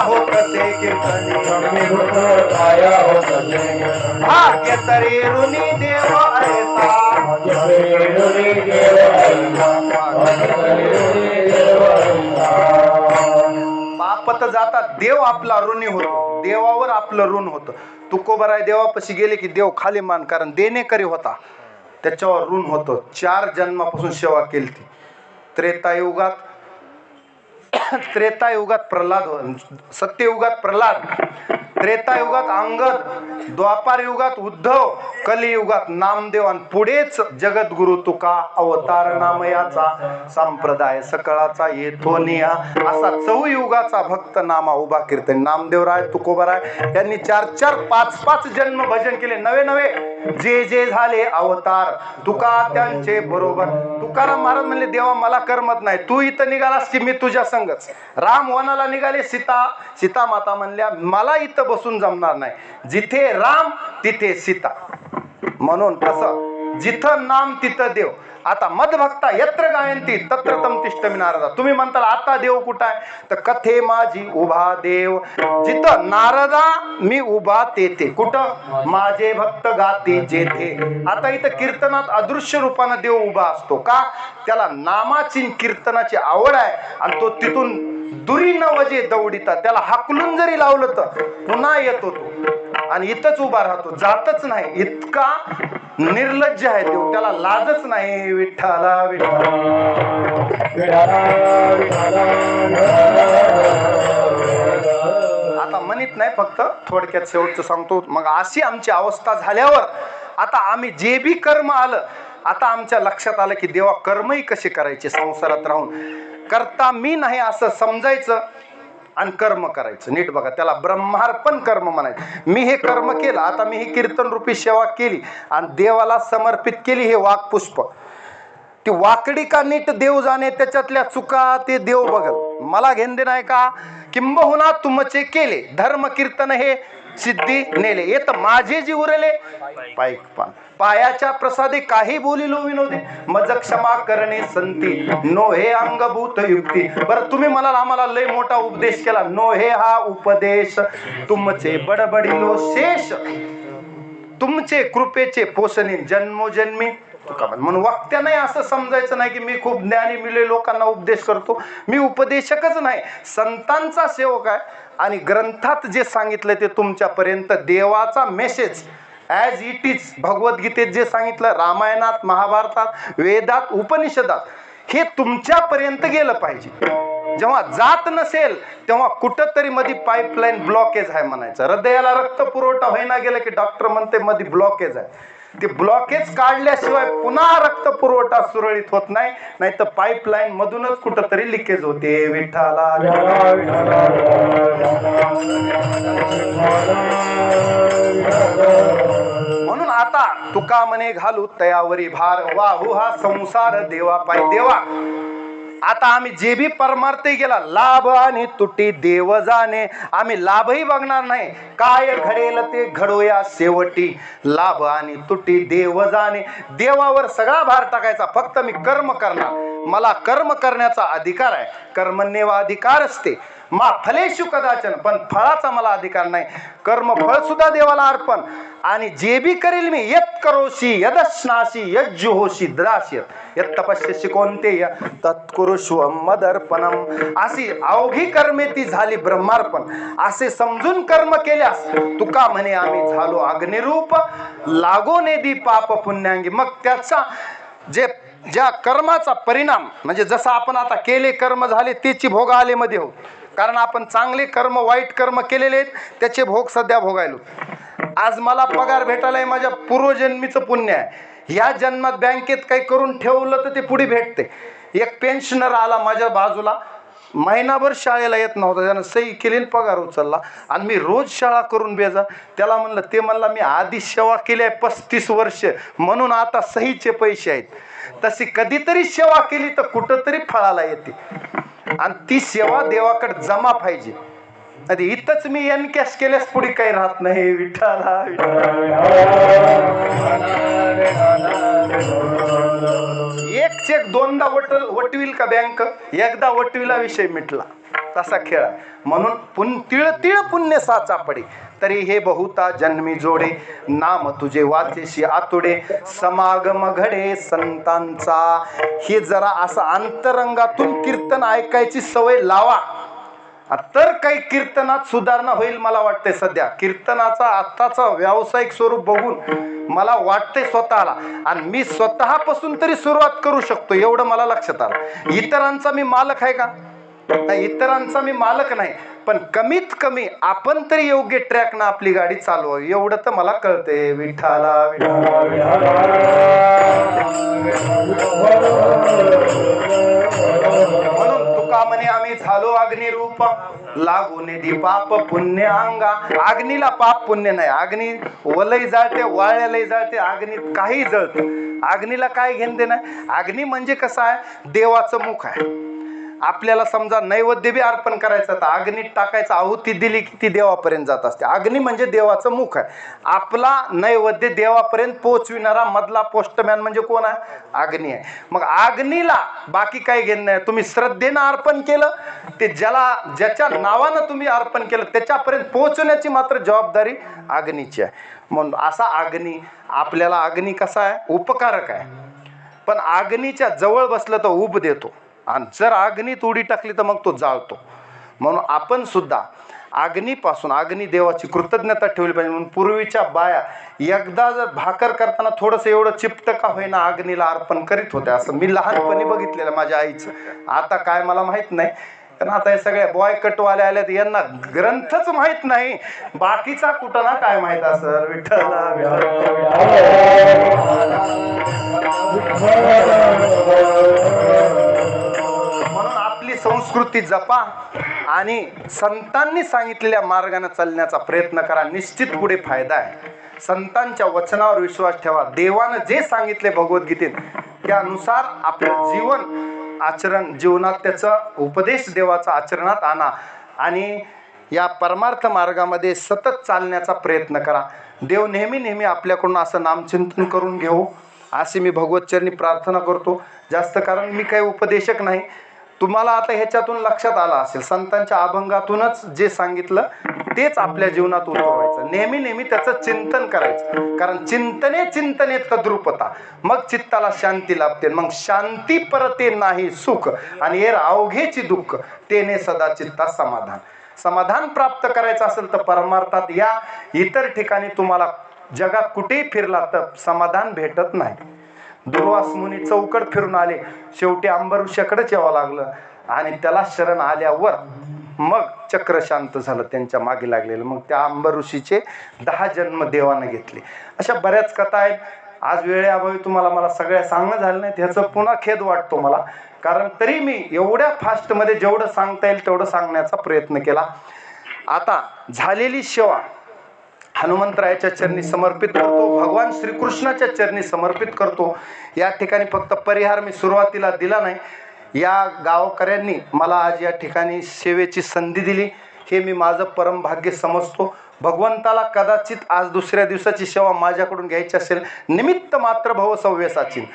होतसे कीर्तने, भाग्य तरी ऋणी देव ऐसा, पापत जातात देव आपला ऋणी होतो. देवावर आपलं ऋण होतं. तुकोबराय देवापाशी गेले की देव खाली मान, कारण देणेकरी होता, त्याच्यावर ऋण होतं. 4 जन्मापासून सेवा केली ती. त्रेतायुगात प्रल्हाद, सत्ययुगात प्रल्हाद, त्रेतायुगात अंगद, द्वापार युगात उद्धव, कलियुगात नामदेव आणि पुढेच जगद्गुरु तुका अवतार नामयाचा संप्रदाय सकळाचा येथोनिया असा 4 युगाचा भक्त नामा उभा कीर्तन. नामदेवराय तुकोबराय यांनी 4-4 5-5 जन्म भजन केले. नवे जे जे झाले अवतार तुका त्यांचे बरोबर. तुकाराम महाराज म्हणले देवा मला करमत नाही, तू इथं निघालास की मी तुझ्या संगच. राम वनाला निघाले, सीता माता म्हणल्या मला इथं बसून जमणार नाही, जिथे राम तिथे सीता. म्हणून तसं जिथं नाम तिथं देव. आता मदभक्ता यत्र गायंती तत्र तम तिष्ठमी नारदा. तुम्ही म्हणताल आता देव कुठं आहे? तर कथे माझी उभा देव, जिथं नारदा मी उभा तेथे. कुठं? माझे भक्त गाती जेथे. आता इथं कीर्तनात अदृश्य रूपानं देव उभा असतो का? त्याला नामाची कीर्तनाची आवड आहे आणि तो तिथून दुरी न वजे दौडिता. त्याला हाकलून जरी लावलं तर पुन्हा येतो तो आणि इथंच उभा राहतो, जातच नाही. इतका निर्लज्ज आहे देव, त्याला लाजच नाही. विठ्ठला विठ्ठला. आता म्हणत नाही, फक्त थोडक्यात शेवटचं सांगतो. मग अशी आमची अवस्था झाल्यावर आता आम्ही जे बी कर्म आलं, आता आमच्या लक्षात आलं की देवा कर्मही कसे करायचे संसारात राहून. करता मी नाही असं समजायचं आणि कर्म करायचं. नीट बघा, त्याला ब्रह्मार्पण कर्म म्हणायचं. मी हे कर्म केलं, आता मी ही कीर्तन रूपी सेवा केली आणि देवाला समर्पित केली. हे वाक्पुष्प, ती वाकडी का नीट देव जाणे, त्याच्यातल्या चुका ते देव बघल. मला घेणं नाही का, किंबहुना तुमचे केले धर्म कीर्तन हे सिद्धी नेले, येत माझे जी उरले पायक पान. पायाच्या प्रसादे काही बोलिलो विनोदे, मज क्षमा करणे संती, नो हे अंगभूत युक्ती. बरं, तुम्ही म्हणाल आम्हाला लय मोठा उपदेश केला. नो हे हा उपदेश तुमचे बडबडिलो शेष, तुमचे कृपेचे पोषणे जन्मोजन्मी. म्हणून वक्त्या नाही असं समजायचं नाही की मी खूप ज्ञानी मिले लोकांना उपदेश करतो. मी उपदेशकच नाही, संतांचा सेवक आहे. आणि ग्रंथात जे सांगितलं ते तुमच्यापर्यंत देवाचा मेसेज ॲज इट इज. भगवद्गीतेत जे सांगितलं, रामायणात, महाभारतात, वेदात, उपनिषदात, हे तुमच्यापर्यंत गेलं पाहिजे. जेव्हा जात नसेल तेव्हा कुठंतरी मध्ये पाईपलाईन ब्लॉकेज आहे म्हणायचं. हृदयाला रक्त पुरवठा होईना गेलं की डॉक्टर म्हणते मध्ये ब्लॉकेज आहे. ते ब्लॉकेज काढल्याशिवाय पुन्हा रक्त पुरवठा सुरळीत होत नाही, नाही तर पाईपलाईन मधूनच कुठंतरी लिकेज होते. विठ्ठला. म्हणून आता तुका म्हणे घालू तयावरी भार, वाहू हा संसार देवा पाय. देवा आता आम्ही जे बी परमार्थ गेला, लाभ आणि तुटी देव जाणे. आम्ही लाभही बघणार नाही, काय घडेल ते घडूया शेवटी. लाभ आणि तुटी देव जाणे. देवावर सगळा भार टाकायचा, फक्त मी कर्म करणार. मला कर्म करण्याचा अधिकार आहे. कर्मण्येव अधिकार असते मा फलेषु कदाचन, पण फळाचा मला अधिकार नाही. कर्म फळ सुद्धा देवाला अर्पण. आणि जे बी करील मी, यत करोशी यदश्नाशी यज्जुहोशी द्राश्यत यत तपस्यसी कोणते तत्कुरुष्व मदर्पणम. अशी अवघी कर्मे ती झाली ब्रह्मार्पण. असे समजून कर्म केल्यास तुका म्हणे आम्ही झालो अग्निरूप, लागो नेदी पाप पुण्यांगी. मग त्याचा ज्या कर्माचा परिणाम म्हणजे जसं आपण आता केले कर्म झाले त्याची भोग आले मध्ये हो. कारण आपण चांगले कर्म वाईट कर्म केलेले आहेत, त्याचे भोग सध्या भोगायलो. आज मला पगार भेटायला माझ्या पूर्वजन्मीचं पुण्य आहे. ह्या जन्मात बँकेत काही करून ठेवलं तर ते पुढे भेटते. एक पेन्शनर आला माझ्या बाजूला, महिनाभर शाळेला येत नव्हता, त्यानं सही केली पगार उचलला. आणि मी रोज शाळा करून बेजा. त्याला म्हणलं, ते म्हणला मी आधी सेवा केली आहे 35 वर्ष, म्हणून आता सहीचे पैसे आहेत. तशी कधीतरी सेवा केली तर कुठंतरी फळाला येते. आणि ती सेवा देवाकडे जमा पाहिजे. इथंच मी एनकॅश केल्यास पुढे काही राहत नाही. विठ्ठला. एक चेक दोनदा वटविल का बँक, एकदा वटविला विषय मिटला. तसा खेळ. म्हणून तिळ तिळ पुण्य साचा पडे, तरी हे बहुता जन्मी जोडे. नाम तुझे वाचेशी आतुडे, समागम घडे संतांचा. हे जरा असं अंतरंगातून कीर्तन ऐकायची सवय लावा, तर काही कीर्तनात सुधारणा होईल. मला वाटते सध्या कीर्तनाचा आत्ताचा व्यावसायिक स्वरूप बघून मला वाटते स्वतःला, आणि मी स्वतःपासून तरी सुरुवात करू शकतो एवढं मला लक्षात आलं. इतरांचा मी मालक आहे का? इतरांचा मी मालक नाही, पण कमीत कमी आपण तरी योग्य ट्रॅकनं आपली गाडी चालवावी एवढं तर मला कळते. विठ्ठला. म्हणून तुका म्हणे आम्ही झालो अग्निरूप, लागू निधी पाप पुण्य अंगा. अग्नीला पाप पुण्य नाही. अग्नी वलई जाळते, वाळ्यालाही जाळते, अग्नीत काही जळतं. अग्नीला काय घेणं नाही. अग्नी म्हणजे कसं आहे, देवाचं मुख आहे. आपल्याला समजा नैवेद्य बी अर्पण करायचं तर अग्नीत टाकायचं, आहुती दिली की ती देवापर्यंत जात असते. अग्नी म्हणजे देवाचं मुख आहे. आपला नैवेद्य देवापर्यंत पोहोचविणारा मधला पोस्टमॅन म्हणजे कोण आहे? अग्नी आहे. मग अग्नीला बाकी काही घेणं नाही. तुम्ही श्रद्धेनं अर्पण केलं ते ज्याच्या नावानं तुम्ही अर्पण केलं त्याच्यापर्यंत पोहोचवण्याची मात्र जबाबदारी अग्नीची आहे. म्हणून असा अग्नी आपल्याला, अग्नी कसा आहे, उपकारक आहे. पण अग्नीच्या जवळ बसलं तर उब देतो, आणि जर अग्नीत उडी टाकली तर मग तो जाळतो. म्हणून आपण सुद्धा अग्नीपासून, अग्निदेवाची कृतज्ञता ठेवली पाहिजे. म्हणून पूर्वीच्या बाया एकदा जर भाकर करताना थोडंसं एवढं चिपट का होईना अग्नीला अर्पण करीत होत्या, असं मी लहानपणी बघितलेलं माझ्या आईचं. आता काय मला माहित नाही, पण आता हे सगळ्या बॉयकटवाले आले तर यांना ग्रंथच माहित नाही, बाकीचा कुठं ना काय माहित असं. विठ्ठला म्हणून आपली संस्कृती जपा आणि संतांनी सांगितलेल्या मार्गाने चालण्याचा प्रयत्न करा. निश्चित पुढे फायदा आहे. संतांच्या वचनावर विश्वास ठेवा. देवानं जे सांगितले भगवद्गीतेत त्यानुसार आपलं जीवनात त्याचा उपदेश देवाचा आचरणात आणा आणि या परमार्थ मार्गामध्ये सतत चालण्याचा प्रयत्न करा. देव नेहमी आपल्याकडून असं नामचिंतन करून घेऊ अशी मी भगवतचरणी प्रार्थना करतो. जास्त कारण मी काही उपदेशक नाही. तुम्हाला आता ह्याच्यातून लक्षात आलं असेल, संतांच्या अभंगातूनच जे सांगितलं तेच आपल्या जीवनात उतरवायचं. नेहमी त्याचं चिंतन करायचं, कारण चिंतने तद्रुपता, मग चित्ताला शांती लाभते. मग शांती परते नाही सुख आणि एर अवघेची दुःख, तेने सदा चित्ता समाधान प्राप्त करायचं असेल तर परमार्थात या. इतर ठिकाणी तुम्हाला जगात कुठेही फिरला तर समाधान भेटत नाही. दुर्वास मुनी चौकट फिरून आले, शेवटी अंबऋषाकडेच यावं लागलं आणि त्याला शरण आल्यावर मग चक्र शांत झालं त्यांच्या मागे लागलेलं. मग त्या अंबऋषीचे 10 जन्म देवानं घेतले. अशा बऱ्याच कथा आहेत. आज वेळेअभावी मला सगळ्या सांगणं झालं नाही, ह्याचं पुन्हा खेद वाटतो मला, कारण तरी मी एवढ्या फास्टमध्ये जेवढं सांगता येईल तेवढं सांगण्याचा प्रयत्न केला. आता झालेली सेवा हनुमंतरायाच्या चरणी समर्पित करतो, भगवान श्रीकृष्णाच्या चरणी समर्पित करतो. या ठिकाणी फक्त परिहार मी सुरुवातीला दिला नाही. या गावकऱ्यांनी मला आज या ठिकाणी सेवेची संधी दिली, हे मी माझं परम भाग्य समजतो. भगवंताला कदाचित आज दुसऱ्या दिवसाची सेवा माझ्याकडून घ्यायची असेल, निमित्त मात्र भव सव्यसाची.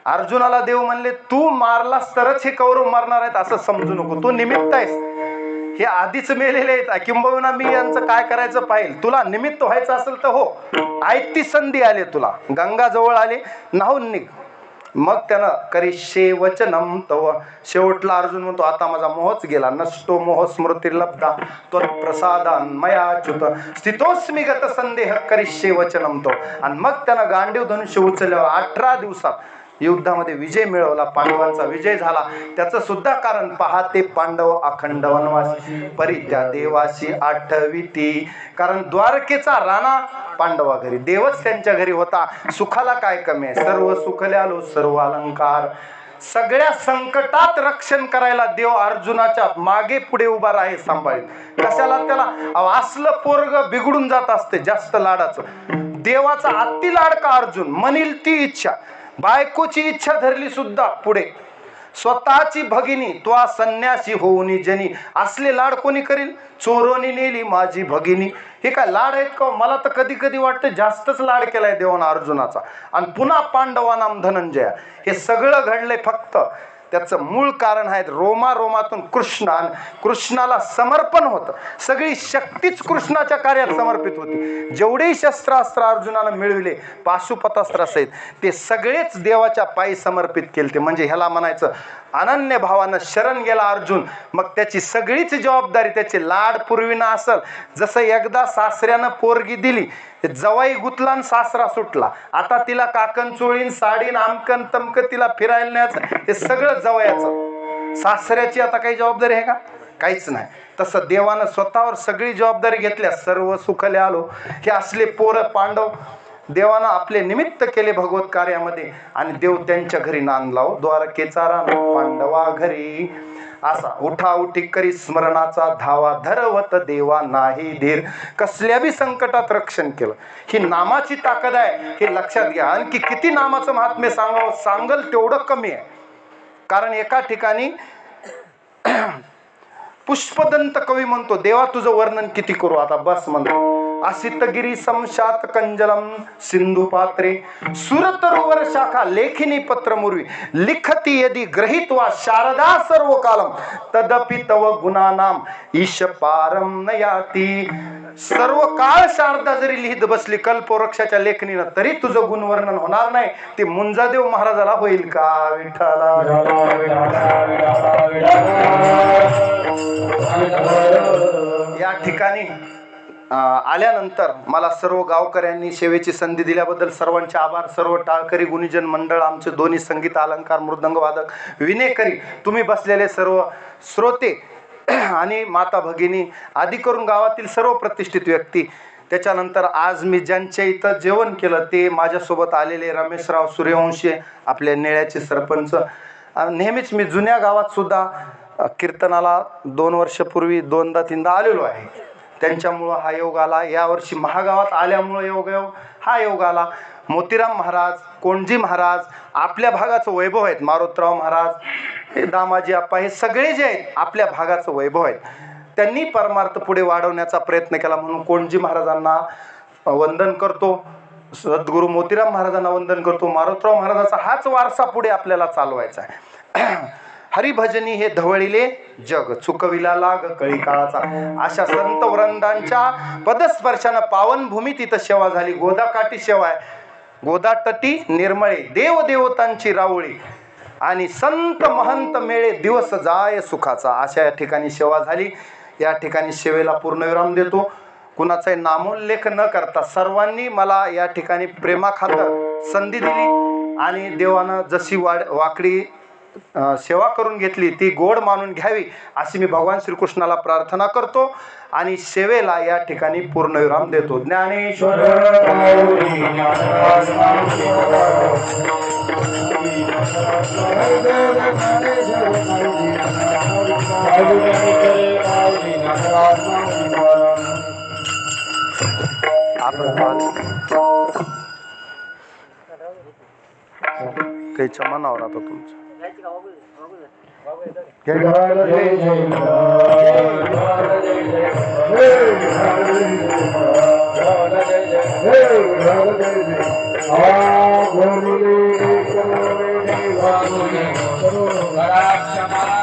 अर्जुनाला देव म्हणले तू मारलास तरच हे कौरव मरणार आहेत असं समजू नको, तू निमित्त आहेस, हे आधीच मेलेले आहेत, किंबहुना मी यांचं काय करायचं पाहिजे, तुला निमित्त व्हायचं असेल तर हो, आयती संधी आली तुला, गंगा जवळ आले, नाहून निघ. मग त्यानं करिष्ये वचनम तव, शेवटला अर्जुन म्हणतो आता माझा मोहच गेला, नष्टो मोह स्मृती लब्धा त्वत्प्रसादान मयाच्युत स्थितोस्मी गत संदेह करिष्ये वचनम तव. आणि मग त्यानं गांडीव धनुष्य उचलल्यावर 18 दिवसात युद्धामध्ये विजय मिळवला, पांडवांचा विजय झाला. त्याचं सुद्धा कारण पहा, ते पांडव अखंड वनवासी परित्या देवाशी आठविती. कारण द्वारकेचा राणा पांडवा घरी, देवच त्यांच्या घरी होता, सुखाला काय कमी आहे, सर्व सुखले आलो सर्व अलंकार. सगळ्या संकटात रक्षण करायला देव अर्जुनाच्या मागे पुढे उभा राहे सांभाळीत. कशाला त्याला असलं पोरग बिघडून जात असते जास्त लाडाचं. देवाचा अति लाडका अर्जुन, म्हणील ती इच्छा, बायकोची इच्छा धरली सुद्धा पुढे, स्वतःची भगिनी तो संन्यासी होऊनी जनी, असले लाड कोणी करील, चोरोनी नेली माझी भगिनी. हे काय लाड आहेत का? मला तर कधी कधी वाटतं जास्तच लाड केलाय देवानं अर्जुनाचा. आणि पुन्हा पांडवानाम धनंजया, हे सगळं घडलंय फक्त त्याचं मूळ कारण आहे रोमातून कृष्ण, आणि कृष्णाला समर्पण होतं, सगळी शक्तीच कृष्णाच्या कार्यात समर्पित होती. जेवढेही शस्त्रास्त्र अर्जुनानं मिळविले पाशुपतास्त्र सहित, ते सगळेच देवाच्या पायी समर्पित केले. म्हणजे ह्याला म्हणायचं अनन्य भावानं शरण गेला अर्जुन. मग त्याची सगळीच जबाबदारी, त्याचे लाड पूर्वीना असल, जसं एकदा सासऱ्यानं पोरगी दिली, जवाई गुतला सासरा सुटला, आता तिला काकन चोळीन साडीन आमकन तमकन तिला फिरायला न्यायचं, हे सगळं जवयाचं. सासऱ्याची आता काही जबाबदारी आहे का? काहीच नाही. तसं देवानं स्वतःवर सगळी जबाबदारी घेतल्या, सर्व सुखले आलो. हे असले पोरं पांडव देवानं आपले निमित्त केले भगवत कार्यामध्ये, आणि देव त्यांच्या घरी नांद लाव, द्वारकेचा राणा पांडवा घरी. असा उठा उठी करी स्मरणाचा धावा, धरवत देवा नाही धीर. कसल्या बी संकटात रक्षण केलं. ही नामाची ताकद आहे, हे लक्षात घ्या. आणखी किती नामाचं महात्म्य सांगल तेवढं कमी आहे. कारण एका ठिकाणी पुष्पदंत कवी म्हणतो, देवा तुझं वर्णन किती करू, आता बस म्हणतो. असितगिरी समशात कंजलम सिंधु पात्रे सुरतरुवर शाखा लेखिनी पत्र मुर्वी लिखती यदि ग्रहित्वा शारदा सर्व कालम तदपि तव गुणानाम ईश पारम न याती. सर्व काळ शारदा जरी लिहित बसली कल्पवृक्षाच्या लेखनीनं, तरी तुझं गुणवर्णन होणार नाही. ते मुंजादेव महाराजाला होईल का? विठ्ठला. या ठिकाणी आल्यानंतर मला सर्व गावकऱ्यांनी सेवेची संधी दिल्याबद्दल सर्वांचे आभार. सर्व टाळकरी गुणीजन मंडळ, आमचे दोन्ही संगीत अलंकार, मृदंग वादक, विनेकरी, तुम्ही बसलेले सर्व श्रोते आणि माता भगिनी, आदी करून गावातील सर्व प्रतिष्ठित व्यक्ती. त्याच्यानंतर आज मी ज्यांच्या इथं जेवण केलं ते माझ्यासोबत आलेले रमेशराव सूर्यवंशी, आपल्या नेळ्याचे सरपंच. नेहमीच मी जुन्या गावात सुद्धा कीर्तनाला 2 वर्षापूर्वी 2दा-3दा आलेलो आहे. त्यांच्यामुळं हा योग आला. यावर्षी महागावात आल्यामुळं योग हा योग आला. मोतीराम महाराज, कोणजी महाराज, आपल्या भागाचं वैभव आहेत. मारुतराव महाराज, हे दामाजी आप्पा, हे सगळे जे आहेत आपल्या भागाचं वैभव आहेत. त्यांनी परमार्थ पुढे वाढवण्याचा प्रयत्न केला म्हणून कोणजी महाराजांना वंदन करतो, सद्गुरू मोतीराम महाराजांना वंदन करतो. मारुतराव महाराजाचा हाच वारसा पुढे आपल्याला चालवायचा आहे. हरिभजनी हे धवळीले जग, चुकविला लाग कळी काळाचा. अशा संत वृंदांच्या पदस्पर्शानं पावनभूमी तिथं सेवा झाली. गोदाकाठी सेवा आहे, गोदातटी निर्मळे, देवदेवतांची रावळी आणि संत महंत मेळे, दिवस जाय सुखाचा. अशा या ठिकाणी सेवा झाली. या ठिकाणी सेवेला पूर्णविराम देतो. कुणाचाही नामोल्लेख न करता सर्वांनी मला या ठिकाणी प्रेमाखातर संधी दिली आणि देवानं जशी वाकडी सेवा करून घेतली ती गोड मानून घ्यावी अशी मी भगवान श्रीकृष्णाला प्रार्थना करतो आणि सेवेला या ठिकाणी पूर्णविराम देतो. ज्ञानेश्वर काही मनावर आता तुमचं क्षमा